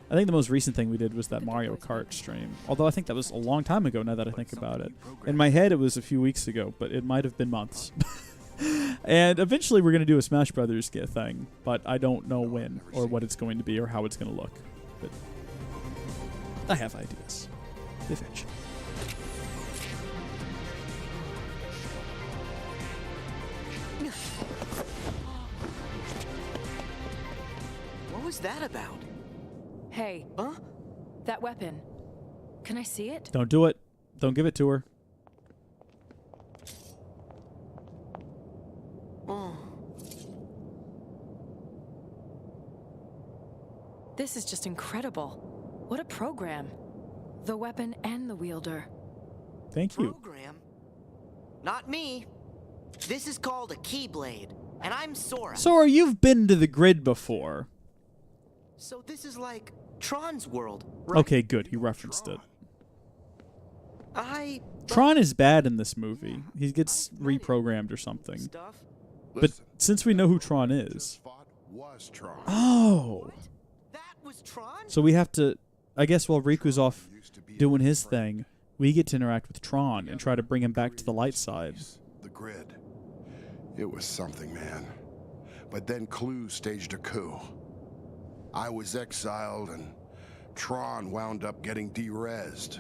I think the most recent thing we did was that Mario Kart stream. Although I think that was a long time ago now that I think about it. In my head it was a few weeks ago, but it might have been months. And eventually we're going to do a Smash Brothers thing, but I don't know when or what it's going to be or how it's going to look. But I have ideas. Eventually. What was that about? Hey. Huh? That weapon. Can I see it? Don't do it. Don't give it to her. Oh. This is just incredible. What a program. The weapon and the wielder. Thank you. Program? Not me. This is called a Keyblade, and I'm Sora. Sora, you've been to the grid before. So this is like Tron's world, right? Okay, good. He referenced it. I... Tron is bad in this movie. He gets reprogrammed or something. Stuff. But since we know who Tron is... Was Tron. Oh! That was Tron? So we have to... I guess while Riku's off doing his thing, we get to interact with Tron and try to bring him back to the light side. The grid. It was something, man. But then Clue staged a coup. I was exiled, and Tron wound up getting de-rezzed.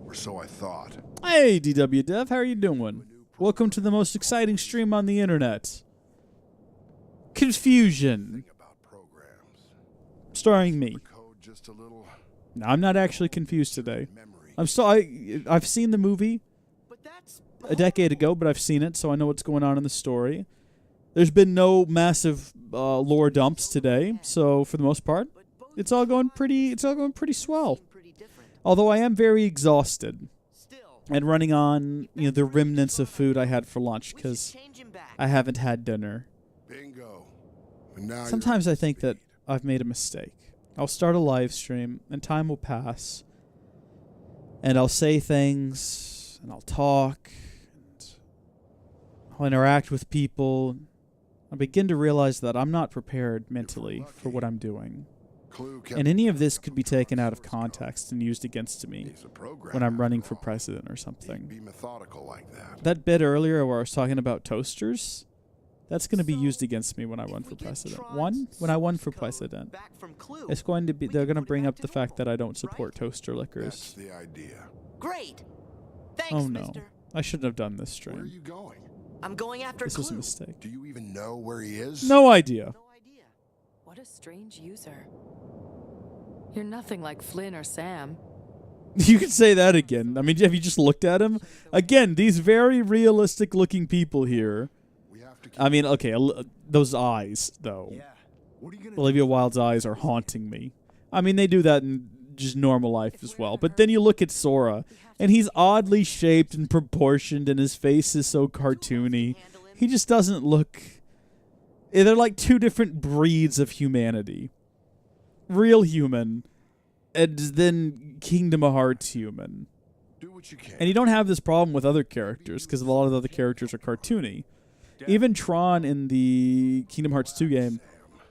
Or so I thought. Hey, DW Dev, how are you doing? Welcome to the most exciting stream on the internet. Confusion. Starring me. No, I'm not actually confused today. I've seen the movie a decade ago, but I've seen it, so I know what's going on in the story. There's been no massive lore dumps today, so for the most part, It's all going pretty swell. Pretty different. Although I am very exhausted Still, and running on, the remnants of food I had for lunch we should because change him back. I haven't had dinner. Bingo. And now Sometimes you're I up to think that speed. I've made a mistake. I'll start a live stream and time will pass. And I'll say things and I'll talk and I'll interact with people. I begin to realize that I'm not prepared mentally for what I'm doing. Clue kept And any of this could be taken out of context and used against me He's a program when I'm running after for all. president or Be something. methodical like that. That bit earlier where I was talking about toasters, that's going to be So, used against me when I if run we for get president. Tron's When I won source for code president. back from Clue, It's going to be, we they're can going to put it bring back up to the fact that normal, I don't support right? toaster That's liquors. the idea. Great. Thanks, Oh no. mister. I shouldn't have done this Where are stream. you going? I'm going after This Clue. was a mistake. Do you even know where he is? No idea. No idea. What a strange user. You're nothing like Flynn or Sam. You could say that again. I mean, have you just looked at him? Again, these very realistic looking people here. We have to keep I mean, okay, those eyes, though. Yeah. What are you gonna Olivia Wilde's eyes are haunting me. I mean, they do that in just normal life as well. But then you look at Sora, and he's oddly shaped and proportioned, and his face is so cartoony. He just doesn't look... They're like two different breeds of humanity. Real human, and then Kingdom Hearts human. do what you can. And you don't have this problem with other characters, because a lot of the other characters are cartoony. Even Tron in the Kingdom Hearts 2 game,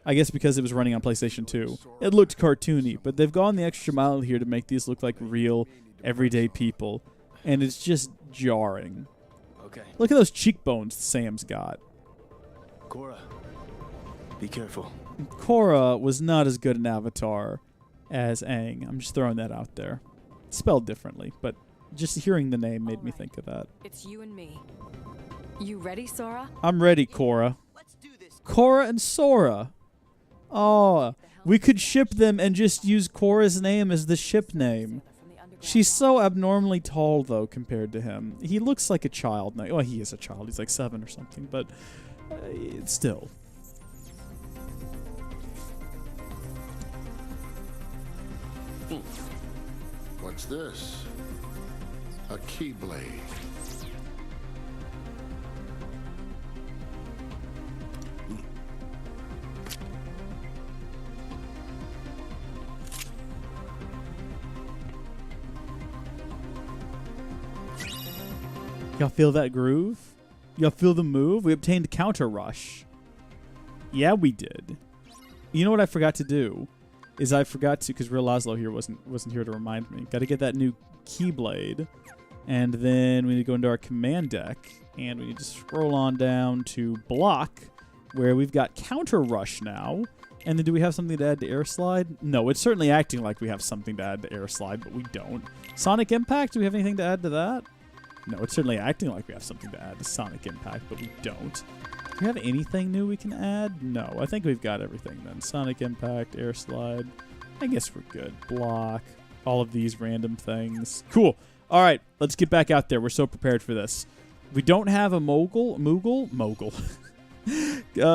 I guess because it was running on PlayStation 2, it looked cartoony, but they've gone the extra mile here to make these look like real, everyday people, and it's just jarring. Okay. Look at those cheekbones Sam's got. Cora, be careful. Korra was not as good an avatar as Aang. I'm just throwing that out there. Spelled differently, but just hearing the name made me think of that. It's you and me. You ready, Sora? I'm ready, Korra. Let's do this. Korra and Sora. Oh, we could ship them and just use Korra's name as the ship name. She's so abnormally tall, though, compared to him. He looks like a child now. Well, he is a child. He's like 7 or something, but still. What's this? A keyblade. Y'all feel that groove? Y'all feel the move? We obtained counter rush. Yeah, we did. You know what I forgot to do? Is I forgot to, because Real Laszlo here wasn't here to remind me. Got to get that new Keyblade, and then we need to go into our command deck, and we need to scroll on down to block, where we've got counter rush now. And then do we have something to add to air slide? No, it's certainly acting like we have something to add to air slide, but we don't. Sonic impact? Do we have anything to add to that? No, it's certainly acting like we have something to add to Sonic Impact, but we don't. Do we have anything new we can add? No, I think we've got everything then. Sonic Impact, Air Slide. I guess we're good. Block. All of these random things. Cool. All right, let's get back out there. We're so prepared for this. We don't have a mogul.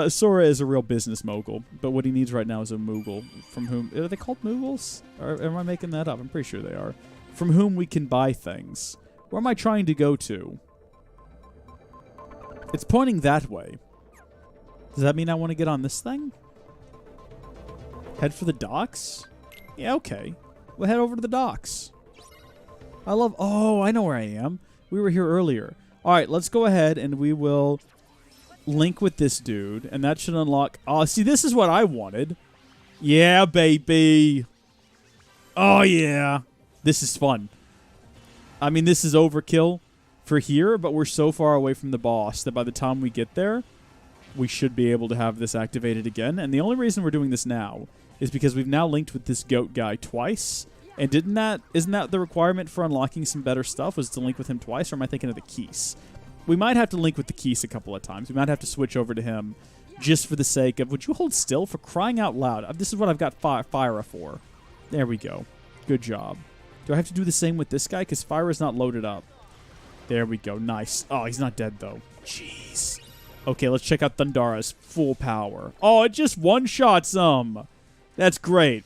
Sora is a real business mogul, but what he needs right now is a Moogle. From whom... Are they called Moogles? Or am I making that up? I'm pretty sure they are. From whom we can buy things. Where am I trying to go to? It's pointing that way. Does that mean I want to get on this thing? Head for the docks? Yeah, okay. We'll head over to the docks. Oh, I know where I am. We were here earlier. All right, let's go ahead and we will link with this dude, and that should unlock... Oh, see, this is what I wanted. Yeah, baby. Oh, yeah. This is fun. I mean, this is overkill for here, but we're so far away from the boss that by the time we get there, we should be able to have this activated again. And the only reason we're doing this now is because we've now linked with this goat guy twice. And isn't that the requirement for unlocking some better stuff, was to link with him twice, or am I thinking of the Keese? We might have to link with the Keese a couple of times. We might have to switch over to him just for the sake of... Would you hold still? For crying out loud. This is what I've got Fyra for. There we go. Good job. Do I have to do the same with this guy? Because Fyra's not loaded up. There we go. Nice. Oh, he's not dead, though. Jeez. Okay, let's check out Thundara's full power. Oh, it just one-shots him. That's great.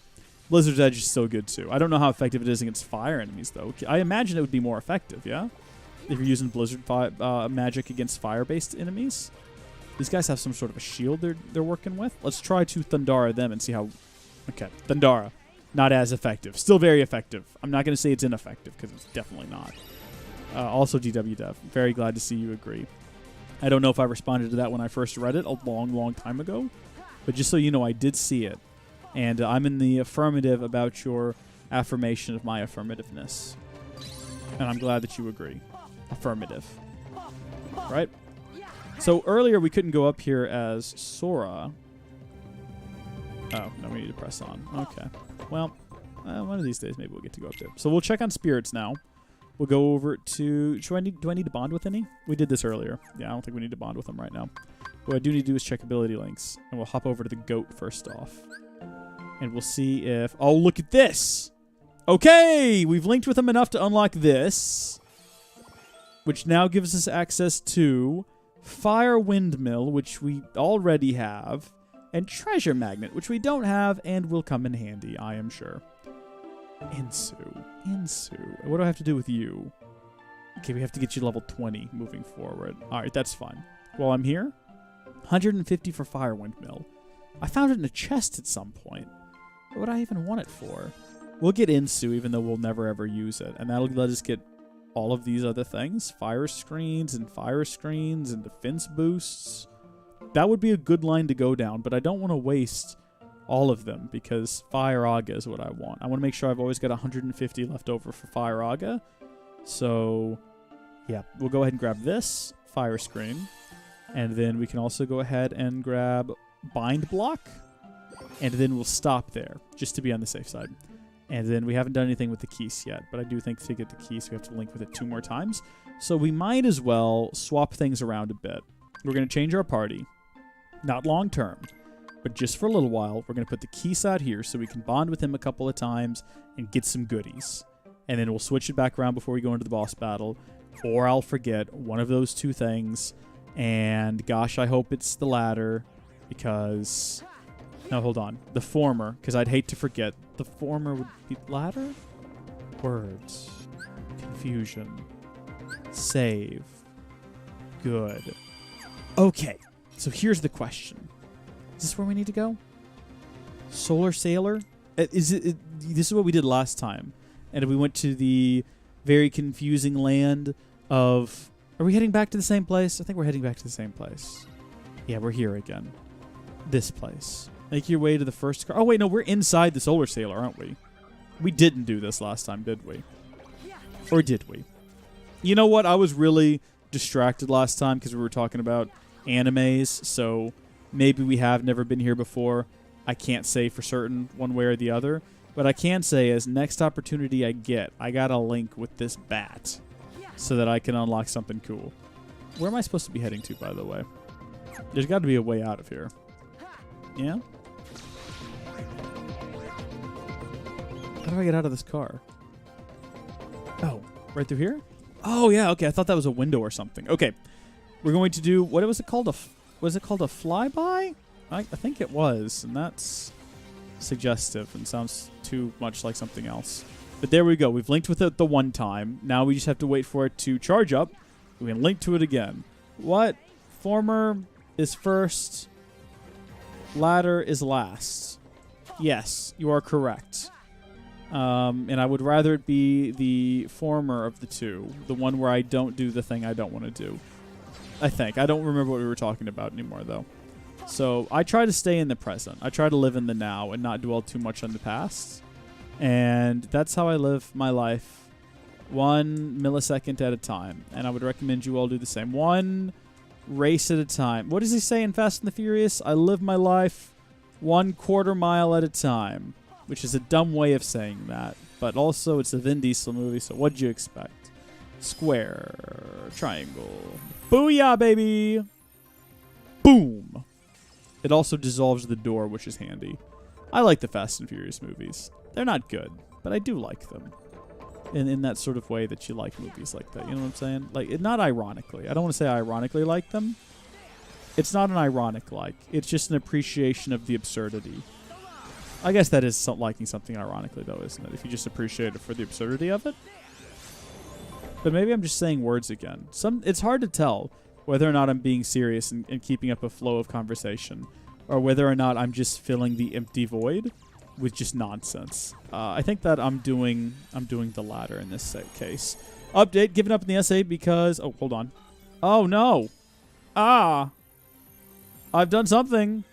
Blizzard's Edge is so good too. I don't know how effective it is against fire enemies though. I imagine it would be more effective, yeah? If you're using Blizzard magic against fire-based enemies. These guys have some sort of a shield they're working with. Let's try to Thundara them and see how... Okay, Thundara. Not as effective. Still very effective. I'm not going to say it's ineffective, because it's definitely not. Also DW Dev. Very glad to see you agree. I don't know if I responded to that when I first read it a long, long time ago. But just so you know, I did see it. And I'm in the affirmative about your affirmation of my affirmativeness. And I'm glad that you agree. Affirmative. Right? So earlier we couldn't go up here as Sora. Oh, no, we need to press on. Okay. Well, one of these days maybe we'll get to go up there. So we'll check on spirits now. We'll go over to... Do I need to bond with any? We did this earlier. Yeah, I don't think we need to bond with them right now. What I do need to do is check ability links. And we'll hop over to the goat first off. And we'll see if... Oh, look at this! Okay! We've linked with them enough to unlock this. Which now gives us access to Fire Windmill, which we already have. And Treasure Magnet, which we don't have and will come in handy, I am sure. Insu. What do I have to do with you? Okay, we have to get you level 20 moving forward. Alright, that's fine. While I'm here, 150 for Fire Windmill. I found it in a chest at some point. What would I even want it for? We'll get Insu, even though we'll never ever use it. And that'll let us get all of these other things. Fire screens and defense boosts. That would be a good line to go down, but I don't want to waste all of them because Fire Aga is what I want. I want to make sure I've always got 150 left over for Fire Aga. So, yeah, we'll go ahead and grab this Fire Screen. And then we can also go ahead and grab Bind Block. And then we'll stop there, just to be on the safe side. And then we haven't done anything with the keys yet, but I do think to get the keys, we have to link with it 2 more times. So we might as well swap things around a bit. We're going to change our party. Not long term, but just for a little while. We're going to put the Keese out here so we can bond with him a couple of times and get some goodies. And then we'll switch it back around before we go into the boss battle. Or I'll forget one of those 2 things. And gosh, I hope it's the latter because... No, hold on. The former, because I'd hate to forget. The former would be latter? Words. Confusion. Save. Good. Okay. So here's the question. Is this where we need to go? Solar Sailor? This is what we did last time. And we went to the very confusing land of... Are we heading back to the same place? I think we're heading back to the same place. Yeah, we're here again. This place. Make your way to the first car. Oh, wait, no, we're inside the Solar Sailor, aren't we? We didn't do this last time, did we? Or did we? You know what? I was really distracted last time because we were talking about animes, so maybe we have never been here before. I can't say for certain one way or the other, but I can say is next opportunity I get, I got a link with this bat so that I can unlock something cool. Where am I supposed to be heading to, by the way? There's got to be a way out of here. Yeah? How do I get out of this car? Oh, right through here? Oh, yeah, okay. I thought that was a window or something. Okay. We're going to do, what was it called? Was it called a flyby? I think it was, and that's suggestive and sounds too much like something else. But there we go. We've linked with it the one time. Now we just have to wait for it to charge up. We can link to it again. What? Former is first. Latter is last. Yes, you are correct. And I would rather it be the former of the 2. The one where I don't do the thing I don't want to do. I think. I don't remember what we were talking about anymore, though. So I try to stay in the present. I try to live in the now and not dwell too much on the past. And that's how I live my life. 1 millisecond at a time. And I would recommend you all do the same. 1 race at a time. What does he say in Fast and the Furious? I live my life 1/4 mile at a time. Which is a dumb way of saying that. But also, it's a Vin Diesel movie, so what'd you expect? Square. Triangle. Booyah, baby! Boom! It also dissolves the door, which is handy. I like the Fast and Furious movies. They're not good, but I do like them. In that sort of way that you like movies like that. You know what I'm saying? Like, not ironically. I don't want to say I ironically like them. It's not an ironic like. It's just an appreciation of the absurdity I guess that is liking something ironically, though, isn't it? If you just appreciate it for the absurdity of it. But maybe I'm just saying words again. It's hard to tell whether or not I'm being serious and keeping up a flow of conversation, or whether or not I'm just filling the empty void with just nonsense. I think that I'm doing the latter in this case. Update, given up in the essay because... Oh, hold on. Oh, no. I've done something.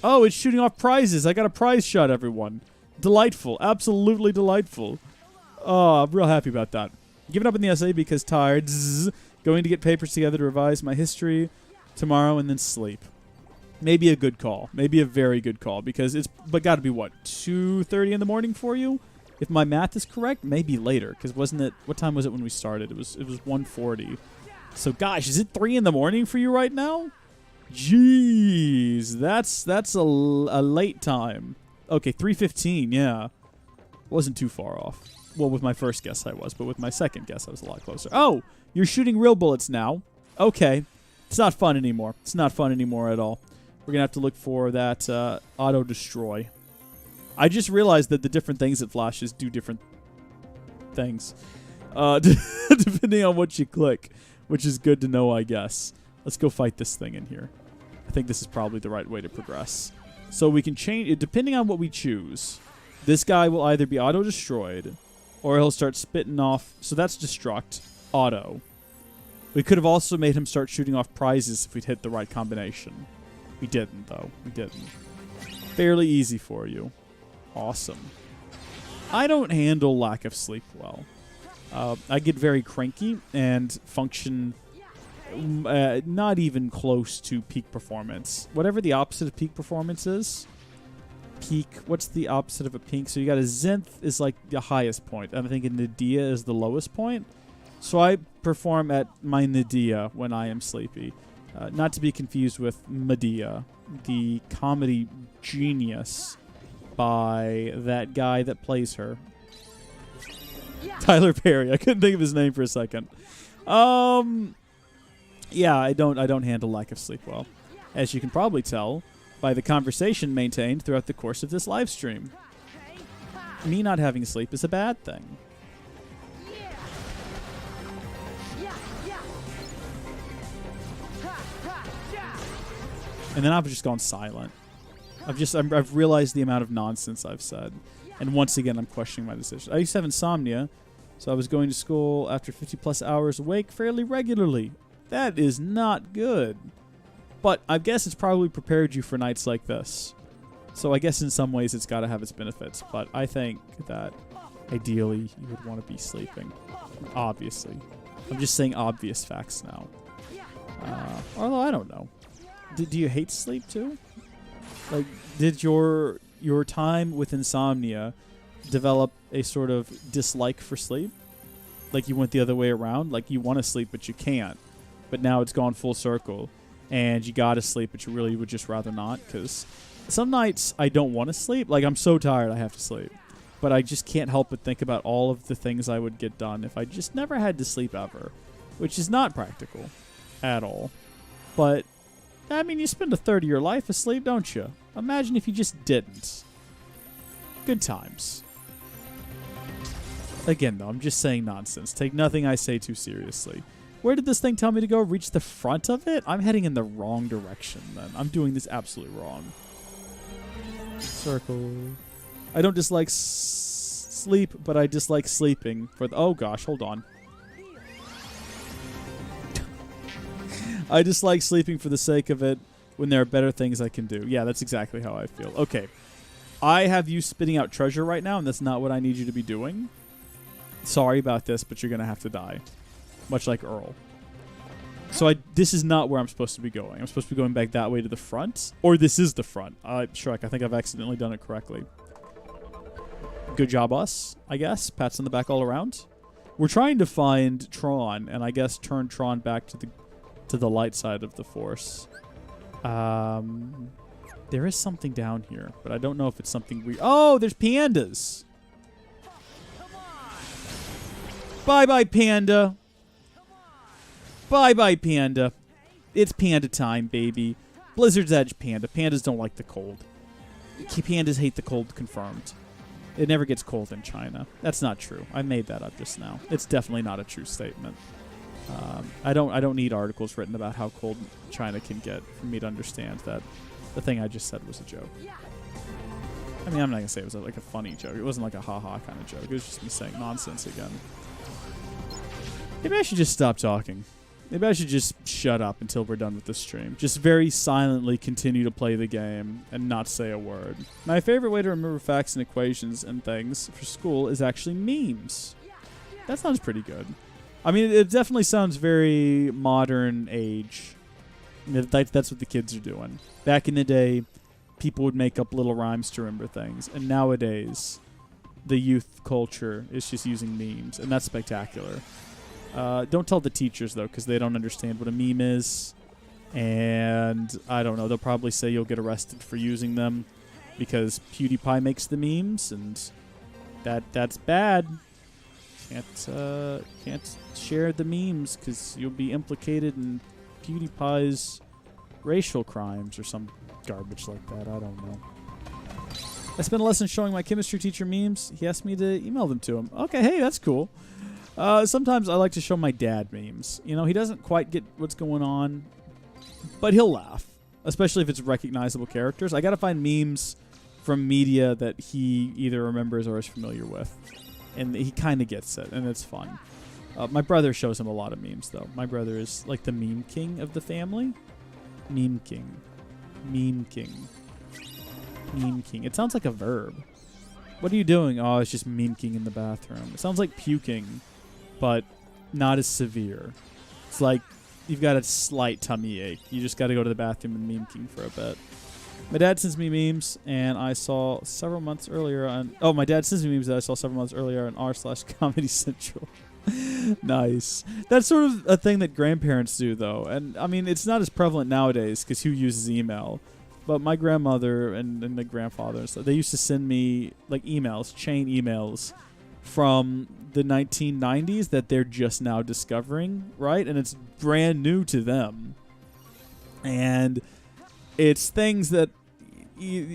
Oh, it's shooting off prizes. I got a prize shot, everyone. Delightful. Absolutely delightful. Oh, I'm real happy about that. Giving up in the essay because tired. Going to get papers together to revise my history tomorrow and then sleep. Maybe a good call. Maybe a very good call because it's got to be, what, 2:30 in the morning for you? If my math is correct, maybe later because wasn't it... What time was it when we started? It was 1:40. So, gosh, is it 3 in the morning for you right now? Jeez, that's a late time. Okay, 3:15, yeah. Wasn't too far off. Well, with my first guess I was, but with my second guess I was a lot closer. Oh, you're shooting real bullets now. Okay. It's not fun anymore. It's not fun anymore at all. We're going to have to look for that auto-destroy. I just realized that the different things it flashes do different things. Depending on what you click, which is good to know, I guess. Let's go fight this thing in here. I think this is probably the right way to progress. So we can change it depending on what we choose. This guy will either be auto-destroyed, or he'll start spitting off. So that's destruct, auto. We could have also made him start shooting off prizes if we'd hit the right combination. We didn't, though. We didn't. Fairly easy for you. Awesome. I don't handle lack of sleep well. I get very cranky and function not even close to peak performance. Whatever the opposite of peak performance is. Peak, what's the opposite of a peak? So you got a zenith is like the highest point. I'm thinking nadia is the lowest point. So I perform at my nadia when I am sleepy. Not to be confused with Medea, the comedy genius by that guy that plays her. Tyler Perry. I couldn't think of his name for a second. Yeah, I don't handle lack of sleep well, as you can probably tell by the conversation maintained throughout the course of this live stream. Me not having sleep is a bad thing. And then I've just gone silent. I've realized the amount of nonsense I've said. And once again, I'm questioning my decision. I used to have insomnia, so I was going to school after 50 plus hours awake fairly regularly. That is not good. But I guess it's probably prepared you for nights like this. So I guess in some ways it's got to have its benefits. But I think that ideally you would want to be sleeping. Obviously. I'm just saying obvious facts now. Although I don't know. Do you hate sleep too? Like, did your time with insomnia develop a sort of dislike for sleep? Like you went the other way around? Like you want to sleep but you can't. But now it's gone full circle. And you got to sleep but you really would just rather not? Because some nights I don't want to sleep. Like I'm so tired I have to sleep. But I just can't help but think about all of the things I would get done if I just never had to sleep ever. Which is not practical at all. But I mean, you spend a third of your life asleep, don't you? Imagine if you just didn't. Good times. Again, though, I'm just saying nonsense. Take nothing I say too seriously. Where did this thing tell me to go? Reach the front of it? I'm heading in the wrong direction, then. I'm doing this absolutely wrong. Circle. I don't dislike sleep, but I dislike sleeping. Oh, gosh, hold on. I dislike sleeping for the sake of it when there are better things I can do. Yeah, that's exactly how I feel. Okay. I have you spitting out treasure right now, and that's not what I need you to be doing. Sorry about this, but you're going to have to die. Much like Earl. So this is not where I'm supposed to be going. I'm supposed to be going back that way to the front. Or this is the front. Shrek, I think I've accidentally done it correctly. Good job, us, I guess. Pats on the back all around. We're trying to find Tron, and I guess turn Tron back to the light side of the Force. There is something down here, but I don't know if it's something we... Oh, there's pandas! Bye-bye, panda. Bye-bye, panda. It's panda time, baby. Blizzard's Edge panda. Pandas don't like the cold. pandas hate the cold confirmed. It never gets cold in China. That's not true. I made that up just now. It's definitely not a true statement. I don't need articles written about how cold China can get for me to understand that the thing I just said was a joke. I mean, I'm not gonna say it was like a funny joke. It wasn't like a ha-ha kind of joke. It was just me saying nonsense again. Maybe I should just stop talking. Maybe I should just shut up until we're done with the stream. Just very silently continue to play the game and not say a word. My favorite way to remember facts and equations and things for school is actually memes. That sounds pretty good. I mean, it definitely sounds very modern age. That's what the kids are doing. Back in the day, people would make up little rhymes to remember things. And nowadays, the youth culture is just using memes. And that's spectacular. Don't tell the teachers, though, because they don't understand what a meme is. And I don't know. They'll probably say you'll get arrested for using them because PewDiePie makes the memes. And that's bad. Can't share the memes because you'll be implicated in PewDiePie's racial crimes or some garbage like that. I don't know. I spent a lesson showing my chemistry teacher memes. He asked me to email them to him. Okay, hey, that's cool. Sometimes I like to show my dad memes. You know, he doesn't quite get what's going on, but he'll laugh, especially if it's recognizable characters. I gotta find memes from media that he either remembers or is familiar with. And he kind of gets it, and it's fun. My brother shows him a lot of memes, though. My brother is like the meme king of the family. Meme king. Meme king. Meme king. It sounds like a verb. What are you doing? Oh, it's just meme king in the bathroom. It sounds like puking, but not as severe. It's like you've got a slight tummy ache. You just got to go to the bathroom and meme king for a bit. My dad sends me memes, and I saw several months earlier on... Oh, my dad sends me memes that I saw several months earlier on r/Comedy Central. Nice. That's sort of a thing that grandparents do, though. And, I mean, it's not as prevalent nowadays, because who uses email? But my grandmother and my grandfather and stuff, they used to send me, like, emails, chain emails, from the 1990s that they're just now discovering, right? And it's brand new to them. And it's things that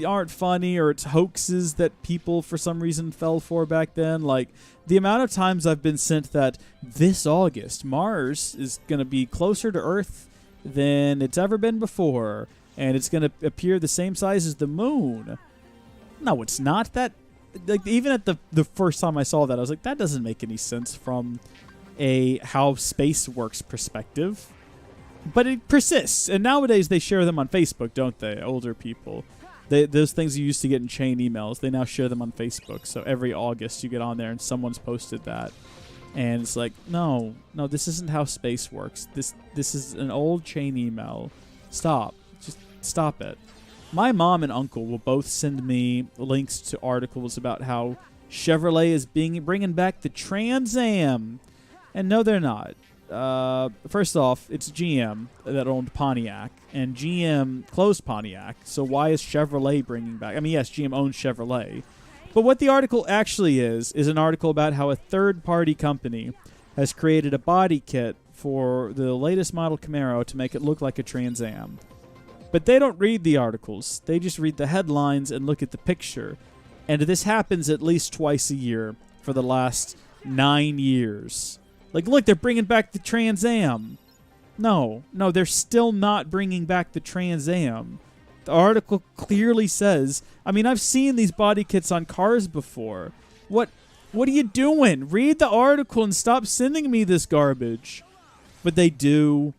aren't funny, or it's hoaxes that people for some reason fell for back then. Like the amount of times I've been sent that this August Mars is going to be closer to Earth than it's ever been before, and it's going to appear the same size as the moon. No, it's not. That, like, even at the first time I saw that, I was like, that doesn't make any sense from a how space works perspective. But it persists, and nowadays they share them on Facebook, don't they? Older people. Those things you used to get in chain emails, they now share them on Facebook. So every August you get on there and someone's posted that. And it's like, no, this isn't how space works. This is an old chain email. Stop. Just stop it. My mom and uncle will both send me links to articles about how Chevrolet is bringing back the Trans Am. And no, they're not. First off, it's GM that owned Pontiac, and GM closed Pontiac, so why is Chevrolet bringing back... I mean, yes, GM owns Chevrolet, but what the article actually is an article about how a third-party company has created a body kit for the latest model Camaro to make it look like a Trans Am. But they don't read the articles. They just read the headlines and look at the picture. And this happens at least twice a year for the last 9 years. Like, look, they're bringing back the Trans Am. No, they're still not bringing back the Trans Am. The article clearly says... I mean, I've seen these body kits on cars before. What are you doing? Read the article and stop sending me this garbage. But they do.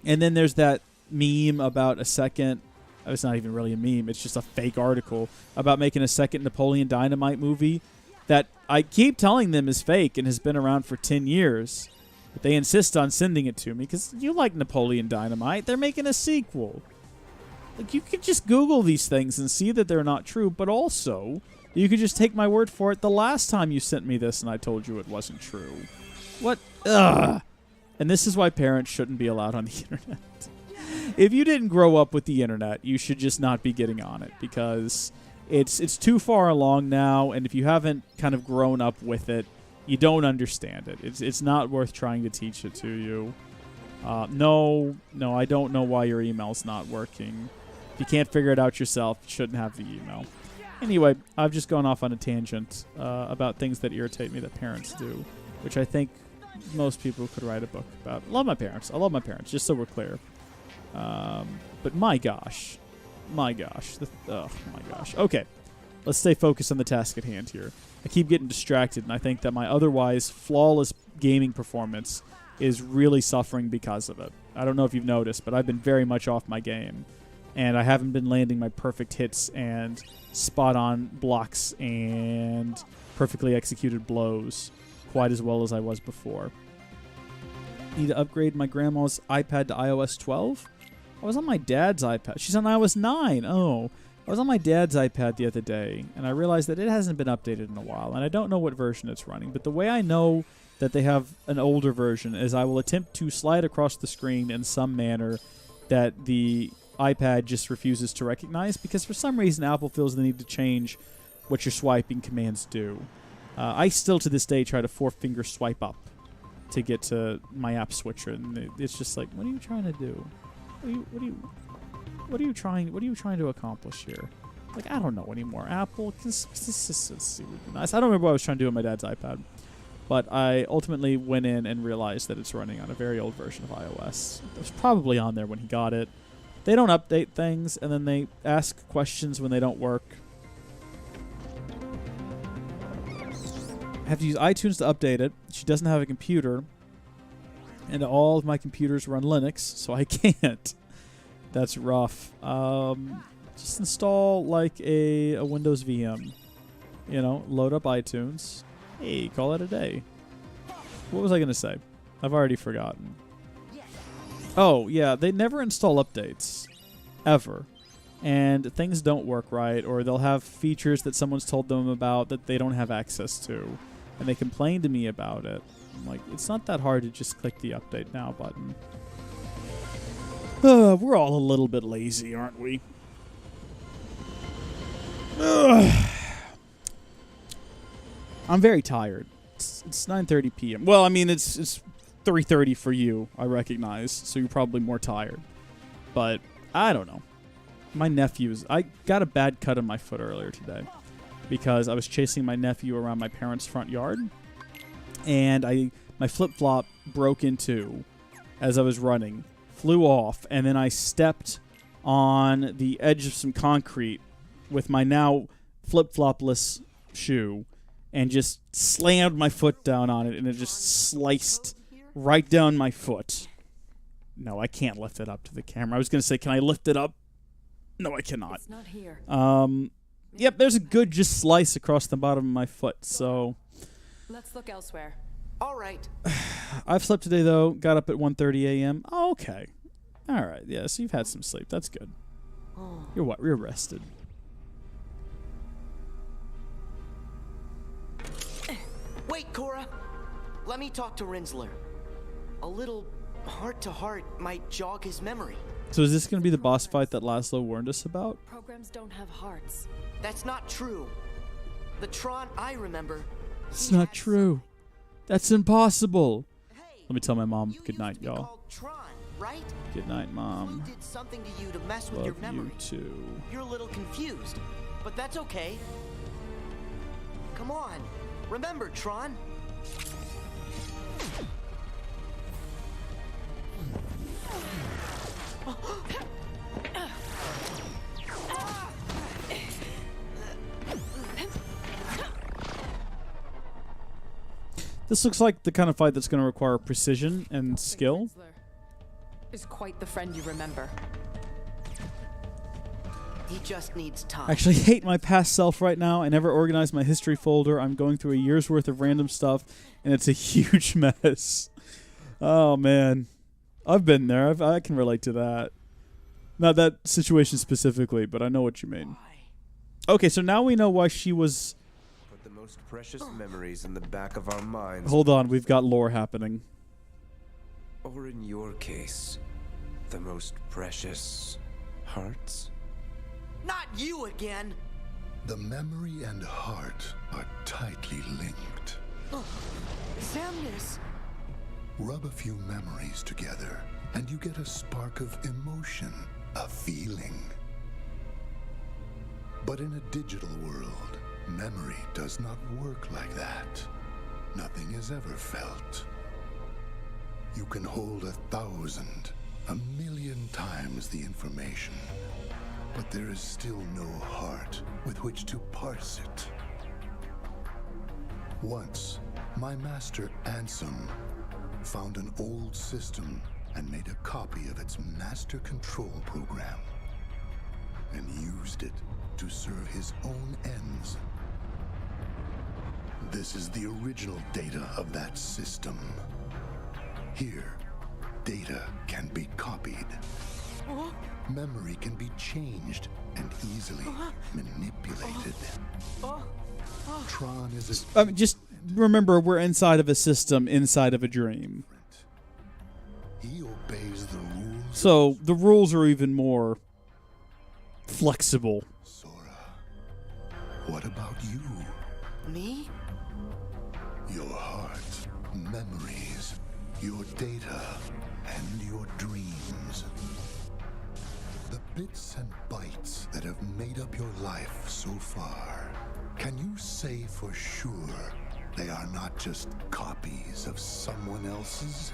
And then there's that meme about a second... It's not even really a meme. It's just a fake article about making a second Napoleon Dynamite movie that I keep telling them is fake and has been around for 10 years. But they insist on sending it to me because you like Napoleon Dynamite. They're making a sequel. Like, you could just Google these things and see that they're not true, but also you could just take my word for it the last time you sent me this and I told you it wasn't true. What? Ugh. And this is why parents shouldn't be allowed on the internet. If you didn't grow up with the internet, you should just not be getting on it because it's too far along now, and if you haven't kind of grown up with it, you don't understand it. It's not worth trying to teach it to you. No, I don't know why your email's not working. If you can't figure it out yourself, you shouldn't have the email. Anyway, I've just gone off on a tangent about things that irritate me that parents do, which I think most people could write a book about. I love my parents, just so we're clear. But my gosh. My gosh. Okay, let's stay focused on the task at hand here. I keep getting distracted, and I think that my otherwise flawless gaming performance is really suffering because of it. I don't know if you've noticed, but I've been very much off my game, and I haven't been landing my perfect hits and spot-on blocks and perfectly executed blows quite as well as I was before. Need to upgrade my grandma's iPad to iOS 12? I was on my dad's iPad. She's on iOS 9. Oh, I was on my dad's iPad the other day, and I realized that it hasn't been updated in a while, and I don't know what version it's running. But the way I know that they have an older version is I will attempt to slide across the screen in some manner that the iPad just refuses to recognize, because for some reason Apple feels the need to change what your swiping commands do. I still to this day try to 4-finger swipe up to get to my app switcher, and it's just like, what are you trying to do? What are you trying to accomplish here? Like, I don't know anymore. Apple, consistency would be nice. I don't remember what I was trying to do on my dad's iPad, but I ultimately went in and realized that it's running on a very old version of iOS. It was probably on there when he got it. They don't update things, and then they ask questions when they don't work. I have to use iTunes to update it. She doesn't have a computer, and all of my computers run Linux, so I can't. That's rough. Just install like a Windows VM. You know, load up iTunes. Hey, call it a day. What was I going to say? I've already forgotten. Oh, yeah, they never install updates. Ever. And things don't work right, or they'll have features that someone's told them about that they don't have access to. And they complain to me about it. I'm like, it's not that hard to just click the Update Now button. We're all a little bit lazy, aren't we? I'm very tired. It's 9:30 p.m. Well, I mean, it's 3:30 for you, I recognize, so you're probably more tired. But I don't know. My nephews, I got a bad cut on my foot earlier today because I was chasing my nephew around my parents' front yard, and my flip-flop broke in two as I was running, flew off, and then I stepped on the edge of some concrete with my now flip-flopless shoe and just slammed my foot down on it, and it just sliced right down my foot. No, I can't lift it up to the camera. I was going to say, can I lift it up? No, I cannot. It's not here. Yep, there's a good just slice across the bottom of my foot, so... Let's look elsewhere. All right. I've slept today, though. Got up at 1:30 a.m. Oh, okay. All right, yeah, so you've had some sleep. That's good. You're what? You're rested. Wait, Cora. Let me talk to Rinsler. A little heart-to-heart might jog his memory. So is this going to be the boss fight that Laszlo warned us about? Programs don't have hearts. That's not true. The Tron I remember... It's not true. That's impossible. Hey, Let me tell my mom good night, you used to be y'all. called Tron, right? Good night, Clue Mom. did something to you to mess with Love your memory. you too. You're a little confused, but that's okay. Come on. Remember, Tron. This looks like the kind of fight that's going to require precision and skill. Is quite the friend you remember. He just needs time. I actually hate my past self right now. I never organized my history folder. I'm going through a year's worth of random stuff, and it's a huge mess. Oh, man. I've been there. I can relate to that. Not that situation specifically, but I know what you mean. Okay, so now we know why she was... Put the most precious memories in the back of our minds. Hold on, we've got lore happening. Or in your case, the most precious hearts? Not you again! The memory and heart are tightly linked. Samus! Rub a few memories together, and you get a spark of emotion, a feeling. But in a digital world, memory does not work like that. Nothing is ever felt. You can hold 1,000, 1,000,000 times the information, but there is still no heart with which to parse it. Once, my master Ansem found an old system and made a copy of its master control program and used it to serve his own ends. This is the original data of that system. Here, data can be copied. Memory can be changed and easily manipulated. Tron is a... Just remember, we're inside of a system, inside of a dream. He obeys the rules. So the rules are even more flexible. Sora, what about you? Me? Your heart, memories, your data, and your dreams. The bits and bytes that have made up your life so far. Can you say for sure they are not just copies of someone else's?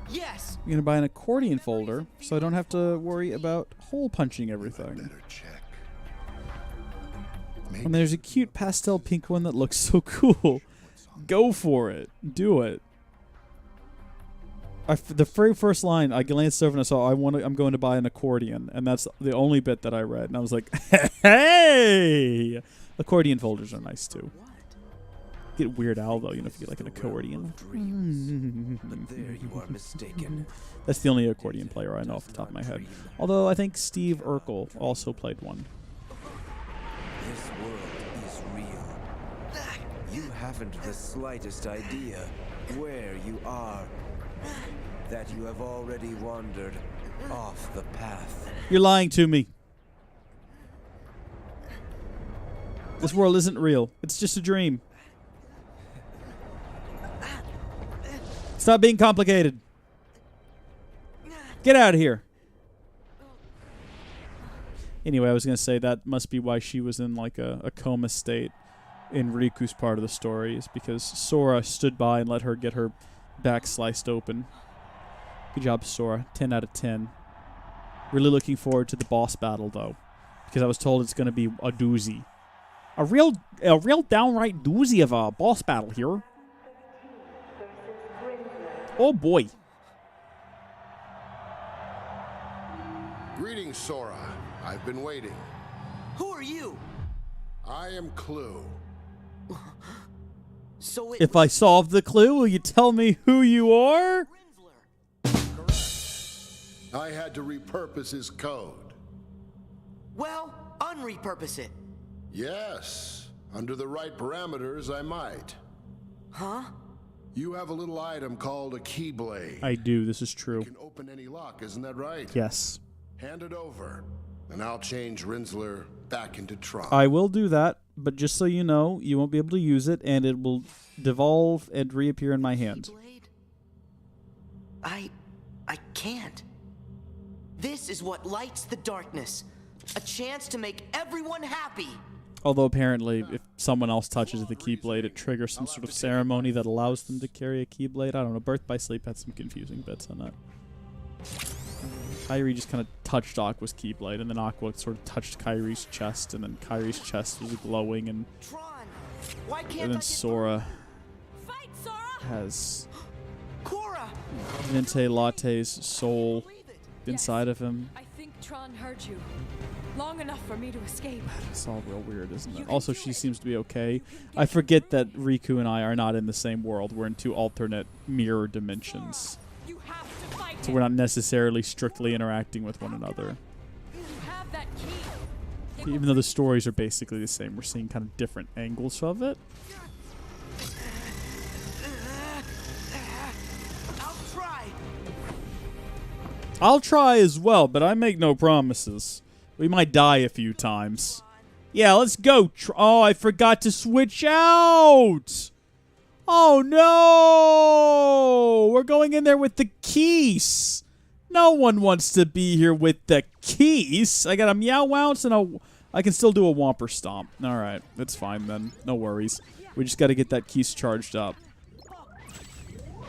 Yes! I'm going to buy an accordion folder so I don't have to worry about hole punching I everything. better check. And there's a cute pastel pink one that looks so cool. Go for it. Do it. The very first line, I glanced over and I saw, I'm going to buy an accordion. And that's the only bit that I read. And I was like, hey! Accordion folders are nice too. Get Weird Al though, you know, if you get like an accordion. But there you are mistaken. That's the only accordion player I know off the top of my head. Although I think Steve Urkel also played one. This world is real. You haven't the slightest idea where you are. That you have already wandered off the path. You're lying to me. This world isn't real. It's just a dream. Stop being complicated. Get out of here. Anyway, I was going to say that must be why she was in like a coma state in Riku's part of the story, is because Sora stood by and let her get her back sliced open. Good job, Sora. 10 out of 10. Really looking forward to the boss battle, though, because I was told it's going to be a doozy. A real downright doozy of a boss battle here. Oh, boy. Greetings, Sora. I've been waiting. Who are you? I am Clue. So it If I solve the clue, will you tell me who you are? Rinsler. I had to repurpose his code. Well, unrepurpose it. Yes, under the right parameters, I might. Huh? You have a little item called a keyblade. I do. This is true. You can open any lock, isn't that right? Yes. Hand it over, and I'll change Rinsler back into Tron. I will do that, but just so you know, you won't be able to use it, and it will devolve and reappear in my hand. Keyblade? I can't. This is what lights the darkness. A chance to make everyone happy. Although apparently, if someone else touches the Keyblade, it triggers some sort of ceremony that allows them to carry a Keyblade. I don't know. Birth by Sleep had some confusing bits on that. Kyrie just kind of touched Aqua's Keyblade, and then Aqua sort of touched Kyrie's chest, and then Kyrie's chest was glowing, and Tron, why can't then I get Sora Fight, Sora! has Cora? Vente Latte's soul Believe it. inside of him. I think Tron heard you. Long enough for me to escape. It's all real weird, isn't it? Also, she seems to be okay. I forget that Riku and I are not in the same world. We're in two alternate mirror dimensions. You have to fight So him. we're not necessarily strictly interacting with one another. You have that key. Even though the stories are basically the same, we're seeing kind of different angles of it. I'll try. I'll try as well, but I make no promises. We might die a few times. Yeah, let's go. Oh, I forgot to switch out. Oh, no. We're going in there with the keys. No one wants to be here with the keys. I got a Meow Wounce and I can still do a Whomper Stomp. All right, that's fine then. No worries. We just got to get that keys charged up.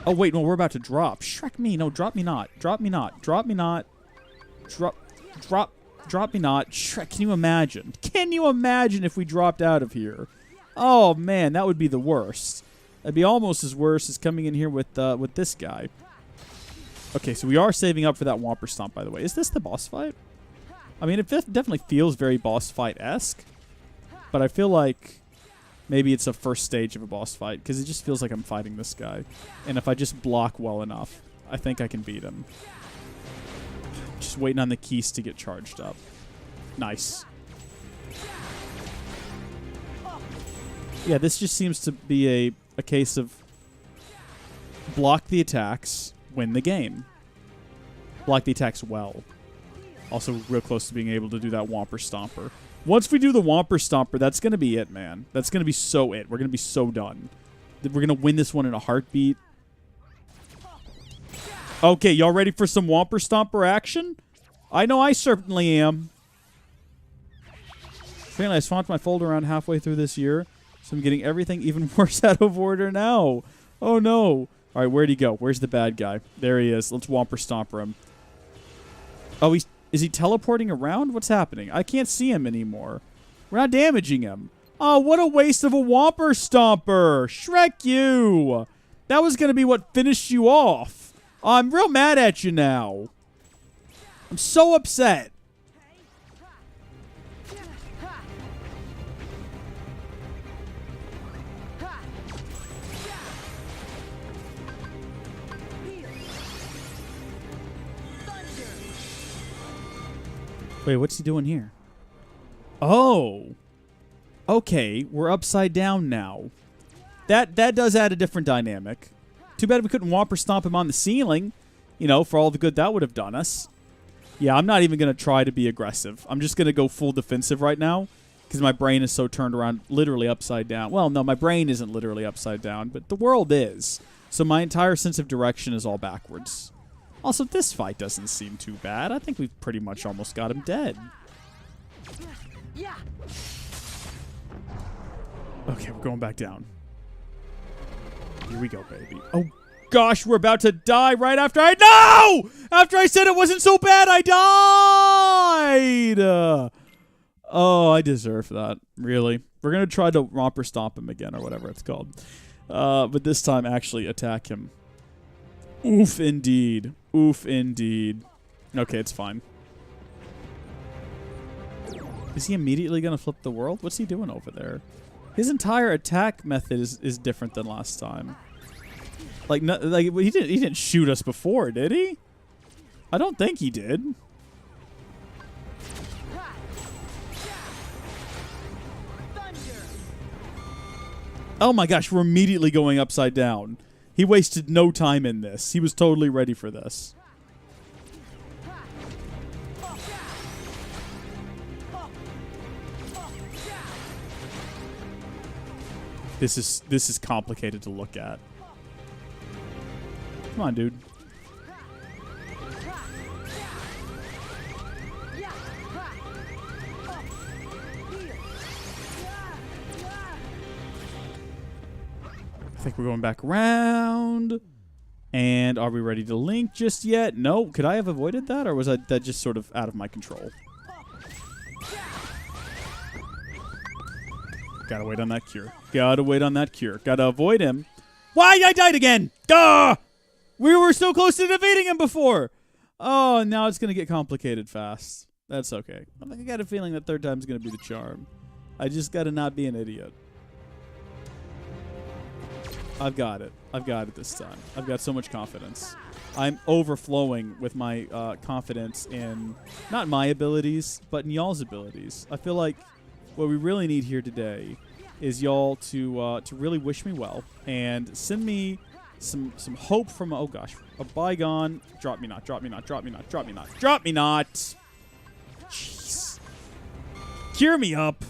Oh, wait, no, we're about to drop. Shrek me. No, drop me not. Drop me not. Drop me not. Drop me not. Shrek, can you imagine? Can you imagine if we dropped out of here? Oh, man, that would be the worst. That'd be almost as worse as coming in here with this guy. Okay, so we are saving up for that Whomper Stomp, by the way. Is this the boss fight? I mean, it definitely feels very boss fight-esque, but I feel like maybe it's a first stage of a boss fight, because it just feels like I'm fighting this guy. And if I just block well enough, I think I can beat him. Just waiting on the keys to get charged up. Nice. Yeah, this just seems to be a case of block the attacks, win the game. Block the attacks well. Also real close to being able to do that Whomper Stomper. Once we do the Whomper Stomper, that's going to be it, man. That's going to be so it. We're going to be so done. We're going to win this one in a heartbeat. Okay, y'all ready for some Whomper Stomper action? I know I certainly am. Apparently I swapped my folder around halfway through this year, so I'm getting everything even worse out of order now. Oh, no. All right, where'd he go? Where's the bad guy? There he is. Let's Whomper Stomper him. Oh, is he teleporting around? What's happening? I can't see him anymore. We're not damaging him. Oh, what a waste of a Whomper Stomper. Shrek you. That was going to be what finished you off. I'm real mad at you now. I'm so upset. Wait, what's he doing here? Oh. Okay, we're upside down now. That does add a different dynamic. Too bad we couldn't Whomper Stomp him on the ceiling, you know, for all the good that would have done us. Yeah, I'm not even going to try to be aggressive. I'm just going to go full defensive right now because my brain is so turned around literally upside down. Well, no, my brain isn't literally upside down, but the world is. So my entire sense of direction is all backwards. Also, this fight doesn't seem too bad. I think we've pretty much almost got him dead. Okay, we're going back down. Here we go, baby. Oh, gosh, we're about to die right after No! After I said it wasn't so bad, I died! Oh, I deserve that. Really. We're going to try to Whomper Stomp him again, or whatever it's called. But this time, actually attack him. Oof, indeed. Oof, indeed. Okay, it's fine. Is he immediately going to flip the world? What's he doing over there? His entire attack method is different than last time. Like he didn't shoot us before, did he? I don't think he did. Oh my gosh, we're immediately going upside down. He wasted no time in this. He was totally ready for this. This is complicated to look at. Come on, dude. I think we're going back around. And are we ready to link just yet? No. Could I have avoided that, or was that just sort of out of my control? Gotta wait on that cure. Gotta wait on that cure. Gotta avoid him. Why? I died again! Duh! We were so close to defeating him before! Oh, now it's gonna get complicated fast. That's okay. I got a feeling that third time's gonna be the charm. I just gotta not be an idiot. I've got it. I've got it this time. I've got so much confidence. I'm overflowing with my confidence in not my abilities, but in y'all's abilities. I feel like what we really need here today is y'all to really wish me well and send me some hope from, oh gosh, a bygone. Drop me not, drop me not, drop me not, drop me not, drop me not. Jeez. Cheer me up.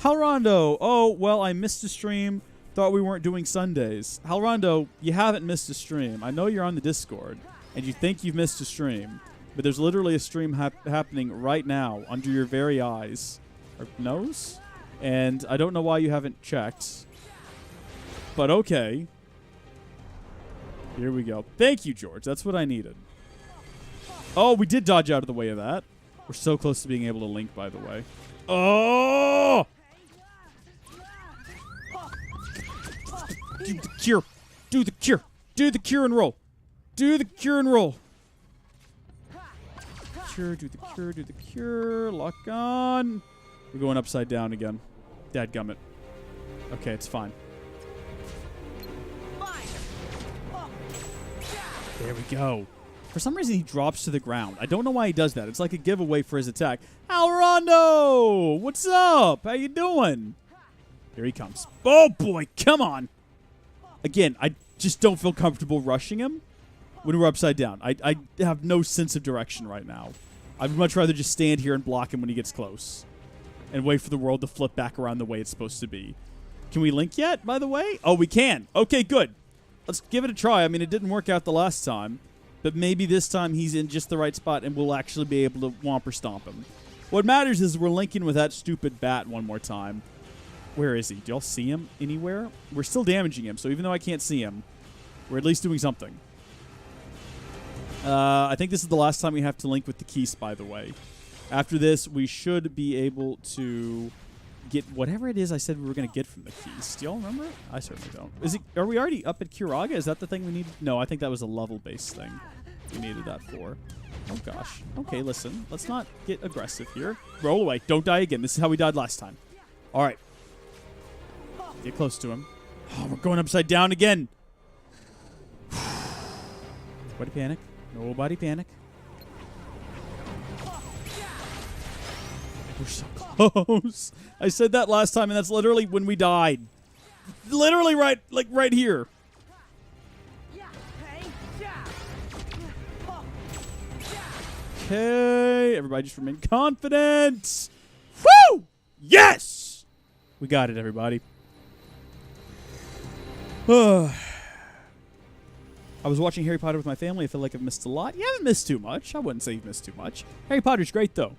Halrondo. Oh, well, I missed a stream. Thought we weren't doing Sundays. Halrondo, you haven't missed a stream. I know you're on the Discord, and you think you've missed a stream, but there's literally a stream happening right now under your very eyes. or nose. And I don't know why you haven't checked. But okay. Here we go. Thank you, George. That's what I needed. Oh, we did dodge out of the way of that. We're so close to being able to link, by the way. Oh! Do the cure. Do the cure. Do the cure and roll. Do the cure and roll. Cure, do the cure, do the cure. Lock on. We're going upside down again. Dadgummit. Okay, it's fine. There we go. For some reason, he drops to the ground. I don't know why he does that. It's like a giveaway for his attack. Alrondo! What's up? How you doing? Here he comes. Oh, boy. Come on. Again, I just don't feel comfortable rushing him when we're upside down. I have no sense of direction right now. I'd much rather just stand here and block him when he gets close and wait for the world to flip back around the way it's supposed to be. Can we link yet, by the way? Oh, we can. Okay, good. Let's give it a try. I mean, it didn't work out the last time, but maybe this time he's in just the right spot and we'll actually be able to Whomper Stomp him. What matters is we're linking with that stupid bat one more time. Where is he? Do y'all see him anywhere? We're still damaging him, so even though I can't see him, we're at least doing something. I think this is the last time we have to link with the Keese, by the way. After this, we should be able to get whatever it is I said we were going to get from the Keese. Do y'all remember? I certainly don't. Is it? Are we already up at Kuraga? Is that the thing we need? No, I think that was a level-based thing we needed that for. Oh, gosh. Okay, listen. Let's not get aggressive here. Roll away. Don't die again. This is how we died last time. All right. Get close to him. Oh, we're going upside down again. Nobody panic. Nobody panic. We're so close. I said that last time, and that's literally when we died. Literally right here. Okay, everybody just remain confident. Woo! Yes! We got it, everybody. I was watching Harry Potter with my family. I feel like I've missed a lot. You haven't missed too much. I wouldn't say you've missed too much. Harry Potter's great, though.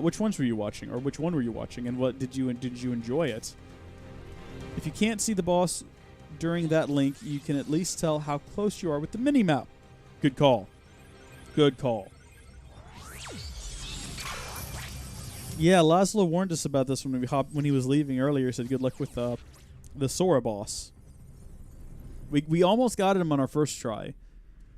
Which ones were you watching, or which one were you watching, and what did you enjoy it? If you can't see the boss during that link, you can at least tell how close you are with the mini-map. Good call. Good call. Yeah, Laszlo warned us about this when he was leaving earlier. He said good luck with the Sora boss. We almost got him on our first try,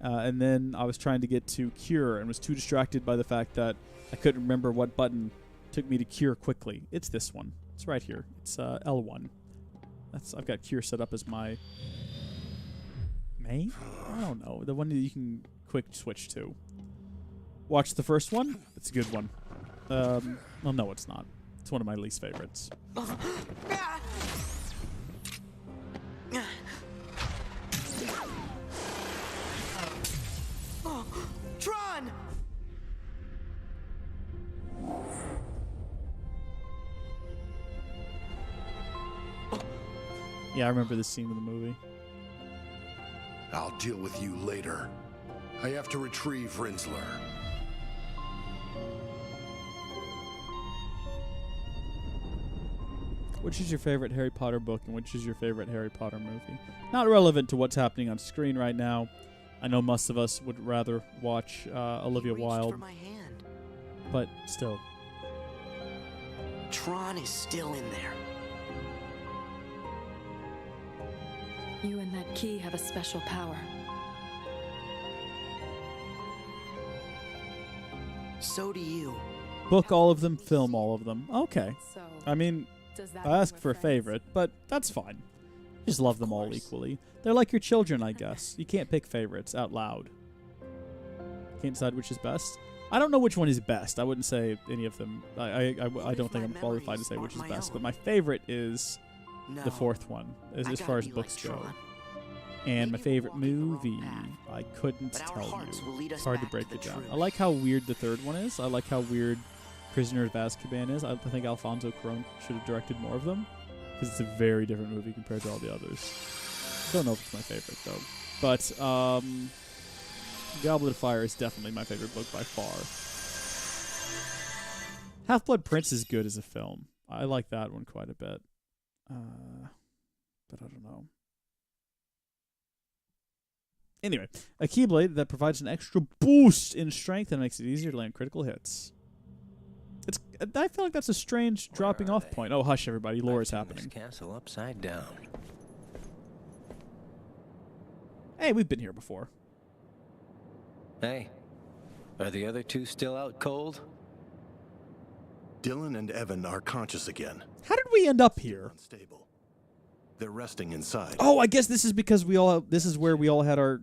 and then I was trying to get to Cure and was too distracted by the fact that I couldn't remember what button took me to Cure quickly. It's this one. It's right here. It's L1. I've got Cure set up as my main? I don't know. The one that you can quick switch to. Watch the first one. It's a good one. Well, no, it's not. It's one of my least favorites. Tron! Yeah, I remember this scene in the movie. I'll deal with you later. I have to retrieve Rinsler. Which is your favorite Harry Potter book, and which is your favorite Harry Potter movie? Not relevant to what's happening on screen right now. I know most of us would rather watch Olivia Wilde, for my hand. but still. Tron is still in there. You and that key have a special power. So do you. Book all of them, film all of them. Okay. So, I mean, does that I mean ask we're for a friends? favorite, but that's fine. Just love them all equally. They're like your children, I guess. You can't pick favorites out loud. Can't decide which is best. I don't know which one is best. I wouldn't say any of them. I don't think I'm qualified to say which is best. But my favorite is the fourth one, as far as books go. And my favorite movie, I couldn't tell you. It's hard to break it down. I like how weird the third one is. I like how weird Prisoner of Azkaban is. I think Alfonso Cuarón should have directed more of them, because it's a very different movie compared to all the others. Don't know if it's my favorite, though. But Goblet of Fire is definitely my favorite book by far. Half-Blood Prince is good as a film. I like that one quite a bit. But I don't know. Anyway, a Keyblade that provides an extra boost in strength and makes it easier to land critical hits. I feel like that's a strange dropping off point. Oh, hush, everybody. Lore is happening. This castle upside down. Hey, we've been here before. Hey, are the other two still out cold? Dylan and Evan are conscious again. How did we end up here? Unstable. They're resting inside. Oh, I guess this is because this is where we all had our...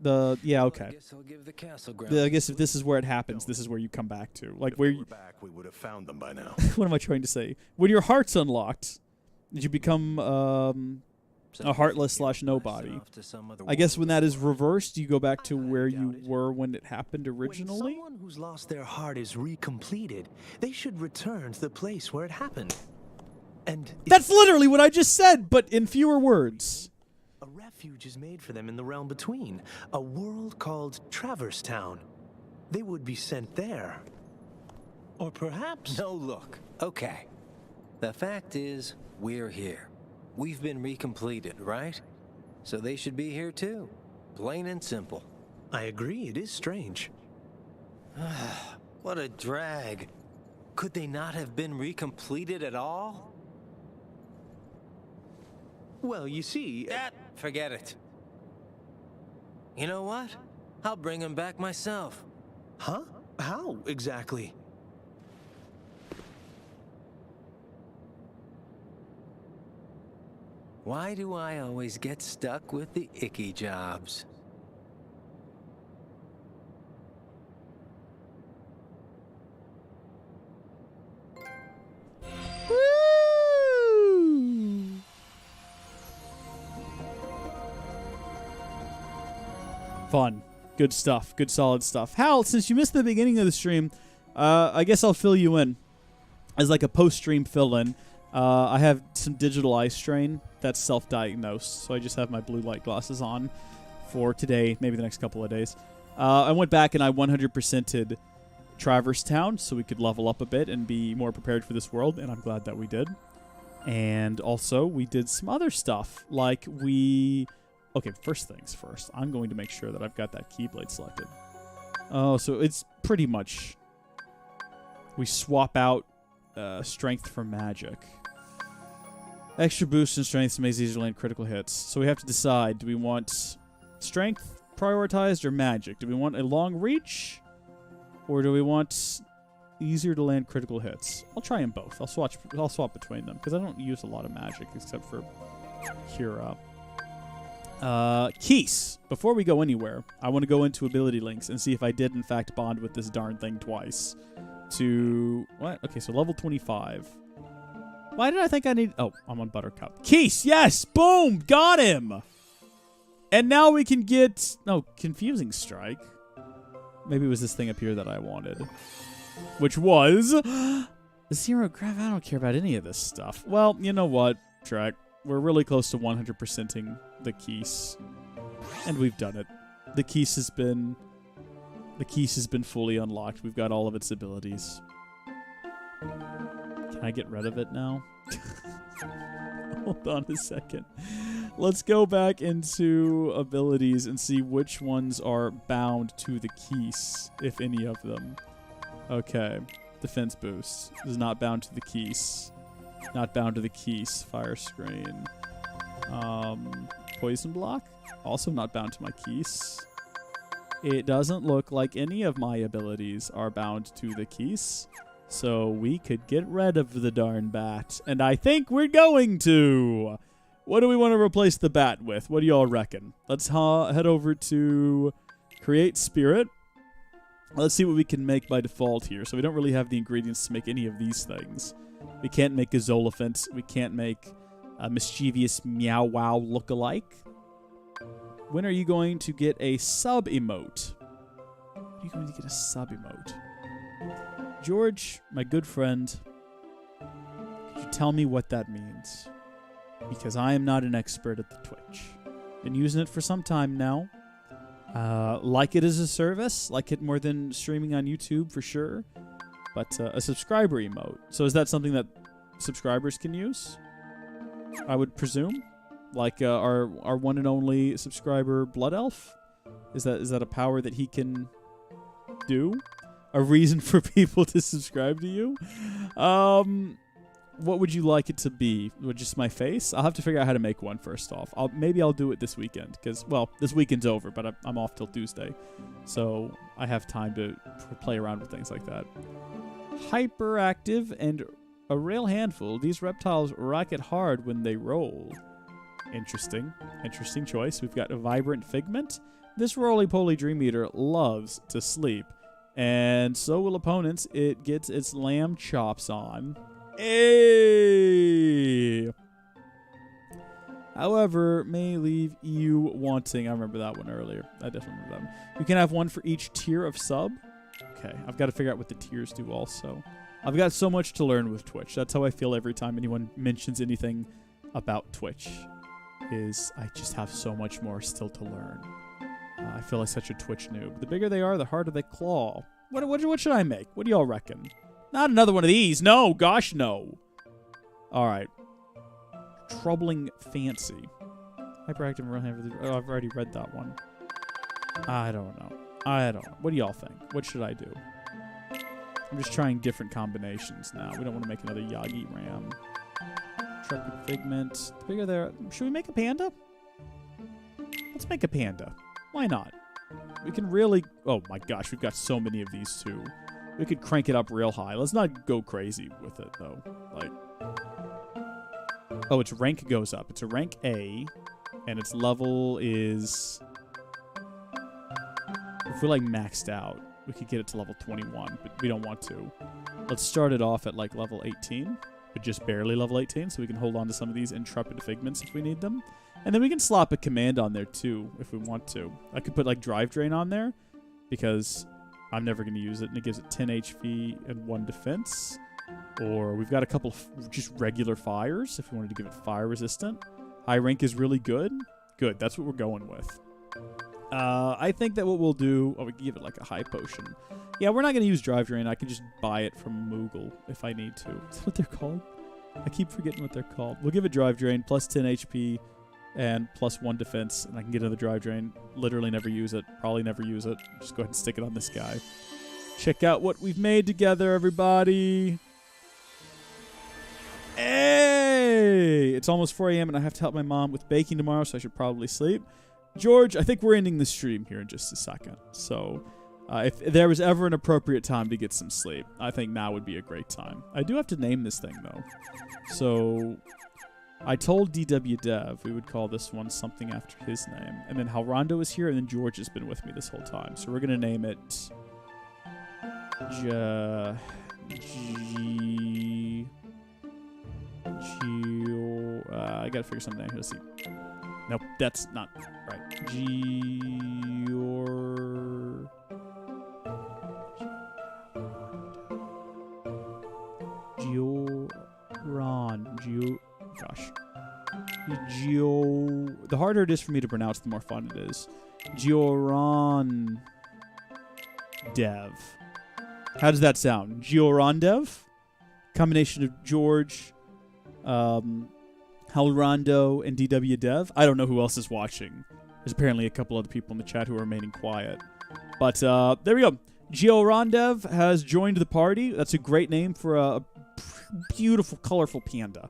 Yeah, okay. I guess I'll give the castle I guess if this is where it happens, this is where you come back to. Like, If where we you... were back, we would have found them by now. What am I trying to say? When your heart's unlocked, did you become a heartless/nobody? I guess when that is reversed, you go back to where you were when it happened originally. When someone who's lost their heart is recompleted, they should return to the place where it happened. And That's literally what I just said, but in fewer words. a refuge is made for them in the realm between, a world called Traverse Town. They would be sent there. Or perhaps... No, look. Okay. The fact is, we're here. We've been recompleted, right? So they should be here too. Plain and simple. I agree, it is strange. What a drag. Could they not have been recompleted at all? Well, you see... Forget it. You know what? I'll bring him back myself. Huh? How, exactly? Why do I always get stuck with the icky jobs? Fun. Good stuff. Good solid stuff. Hal, since you missed the beginning of the stream, I guess I'll fill you in as like a post-stream fill-in. I have some digital eye strain that's self-diagnosed, so I just have my blue light glasses on for today, maybe the next couple of days. I went back and I 100%ed Traverse Town so we could level up a bit and be more prepared for this world, and I'm glad that we did. And also, we did some other stuff, like we... Okay, first things first. I'm going to make sure that I've got that Keyblade selected. Oh, so it's pretty much... We swap out strength for magic. Extra boost in strength makes it easier to land critical hits. So we have to decide, do we want strength prioritized or magic? Do we want a long reach? Or do we want easier to land critical hits? I'll try them both. I'll swap between them, because I don't use a lot of magic except for Cura. Keys. Before we go anywhere, I want to go into ability links and see if I did in fact bond with this darn thing twice. To what? Okay, so level 25. Why did I think I need... Oh, I'm on Buttercup. Keys, yes! Boom! Got him! And now we can get... No, Confusing Strike. Maybe it was this thing up here that I wanted. Which was... Zero Grav. I don't care about any of this stuff. Well, you know what, Trek? We're really close to 100%ing the Keys. And we've done it. The Keys has been fully unlocked. We've got all of its abilities. Can I get rid of it now? Hold on a second. Let's go back into abilities and see which ones are bound to the Keys, if any of them. Okay. Defense boost is not bound to the Keys. Not bound to the Keys. Fire screen. Poison block? Also not bound to my Keys. It doesn't look like any of my abilities are bound to the Keys. So we could get rid of the darn bat. And I think we're going to. What do we want to replace the bat with? What do y'all reckon? Let's head over to Create Spirit. Let's see what we can make by default here. So we don't really have the ingredients to make any of these things. We can't make a Zolophant. We can't make a mischievous Meow Wow lookalike. When are you going to get a sub-emote? When are you going to get a sub-emote? George, my good friend, could you tell me what that means? Because I am not an expert at the Twitch. Been using it for some time now. Like it as a service. Like it more than streaming on YouTube for sure. but a subscriber emote. So is that something that subscribers can use? I would presume, like our one and only subscriber Blood Elf. Is that a power that he can do? A reason for people to subscribe to you? What would you like it to be? Just my face? I'll have to figure out how to make one first off. Maybe I'll do it this weekend, because, well, this weekend's over, but I'm off till Tuesday. So I have time to play around with things like that. Hyperactive and a real handful. These reptiles racket hard when they roll. Interesting. Interesting choice. We've got a vibrant figment. This roly-poly Dream Eater loves to sleep. And so will opponents. It gets its lamb chops on. Hey! However, may leave you wanting. I remember that one earlier. I definitely remember that one. You can have one for each tier of sub. Okay, I've got to figure out what the tiers do also. I've got so much to learn with Twitch. That's how I feel every time anyone mentions anything about Twitch. I just have so much more still to learn. I feel like such a Twitch noob. The bigger they are, the harder they claw. What should I make? What do y'all reckon? Not another one of these. No, gosh, no. All right. Troubling Fancy. Hyperactive. Oh, I've already read that one. I don't know. What do y'all think? What should I do? I'm just trying different combinations now. We don't want to make another Yagi Ram. Intrepid Figment. The bigger there. Should we make a panda? Let's make a panda. Why not? We can really... Oh my gosh, we've got so many of these too. We could crank it up real high. Let's not go crazy with it though. Like... Oh, its rank goes up. It's a rank A. And its level is... If we're like maxed out, we could get it to level 21, but we don't want to. Let's start it off at like level 18, but just barely level 18, so we can hold on to some of these Intrepid Figments if we need them. And then we can slap a command on there too, if we want to. I could put like Drive Drain on there, because I'm never going to use it, and it gives it 10 HP and 1 defense. Or we've got a couple of just regular fires, if we wanted to give it fire resistant. High rank is really good. Good, that's what we're going with. I think that what we'll do... Oh, we can give it like a high potion. Yeah, we're not going to use Drive Drain. I can just buy it from Moogle if I need to. Is that what they're called? I keep forgetting what they're called. We'll give it Drive Drain, plus 10 HP, and plus 1 defense, and I can get another Drive Drain. Literally never use it. Probably never use it. Just go ahead and stick it on this guy. Check out what we've made together, everybody. Hey! It's almost 4 a.m. and I have to help my mom with baking tomorrow, so I should probably sleep. George, I think we're ending the stream here in just a second. So, if there was ever an appropriate time to get some sleep, I think now would be a great time. I do have to name this thing, though. So, I told DW Dev we would call this one something after his name. And then Halrondo is here, and then George has been with me this whole time. So, we're going to name it... I got to figure something out here. Let's see. Nope, that's not right. The harder it is for me to pronounce, the more fun it is. Gioran Dev. How does that sound? Gioran Dev? Combination of George, Halrondo, and DW Dev. I don't know who else is watching. There's apparently a couple other people in the chat who are remaining quiet. But there we go. Giorandev has joined the party. That's a great name for a beautiful, colorful panda.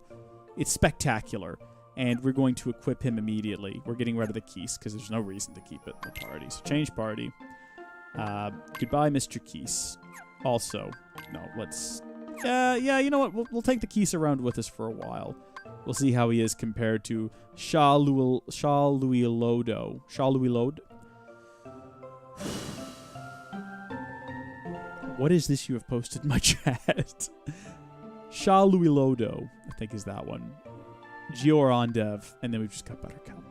It's spectacular. And we're going to equip him immediately. We're getting rid of the keys because there's no reason to keep it in the party. So change party. Goodbye, Mr. Keese. Also, no, let's... yeah, you know what? We'll take the Keese around with us for a while. We'll see how he is compared to Shah Louis Lodo. Shah Louis Lode? What is this you have posted in my chat? Shah Louis Lodo, I think is that one. Giorandev, and then we've just got Buttercup.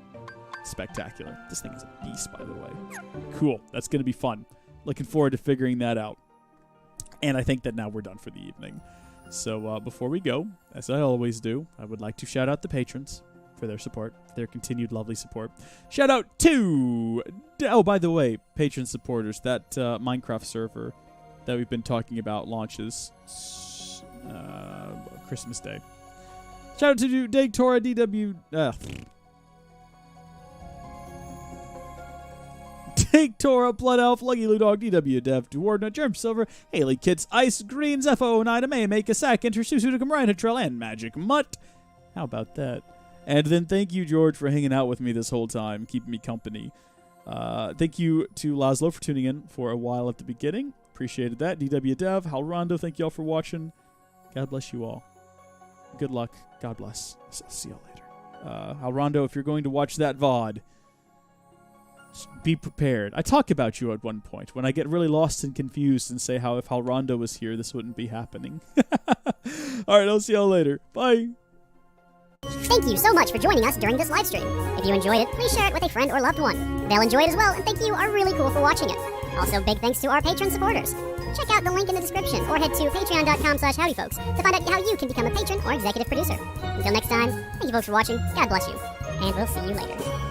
Spectacular. This thing is a beast, by the way. Cool. That's going to be fun. Looking forward to figuring that out. And I think that now we're done for the evening. So before we go, as I always do, I would like to shout out the patrons for their support, for their continued lovely support. Shout out to... Oh, by the way, patron supporters, that Minecraft server that we've been talking about launches Christmas Day. Shout out to Daytora DW. Daytora, Blood Elf, Lucky Lou Dog, DW Dev, Duordna, Germ Silver, Haley Kits, Ice, Greens, FO09, May, Make a Sack, Enter Susudicum, Ryan Trail, and Magic Mutt. How about that? And then thank you, George, for hanging out with me this whole time, keeping me company. Thank you to Laszlo for tuning in for a while at the beginning. Appreciated that. DW Dev, Hal Rondo, thank you all for watching. God bless you all. Good luck. God bless. See you later. Hal Rondo, if you're going to watch that VOD, just be prepared. I talk about you at one point when I get really lost and confused and say how if Hal Rondo was here, this wouldn't be happening. All right, I'll see y'all later. Bye. Thank you so much for joining us during this live stream. If you enjoyed it, please share it with a friend or loved one. They'll enjoy it as well, and thank you are really cool for watching it. Also, big thanks to our patron supporters. Check out the link in the description or head to patreon.com/howdyfolks to find out how you can become a patron or executive producer. Until next time, thank you folks for watching, God bless you, and we'll see you later.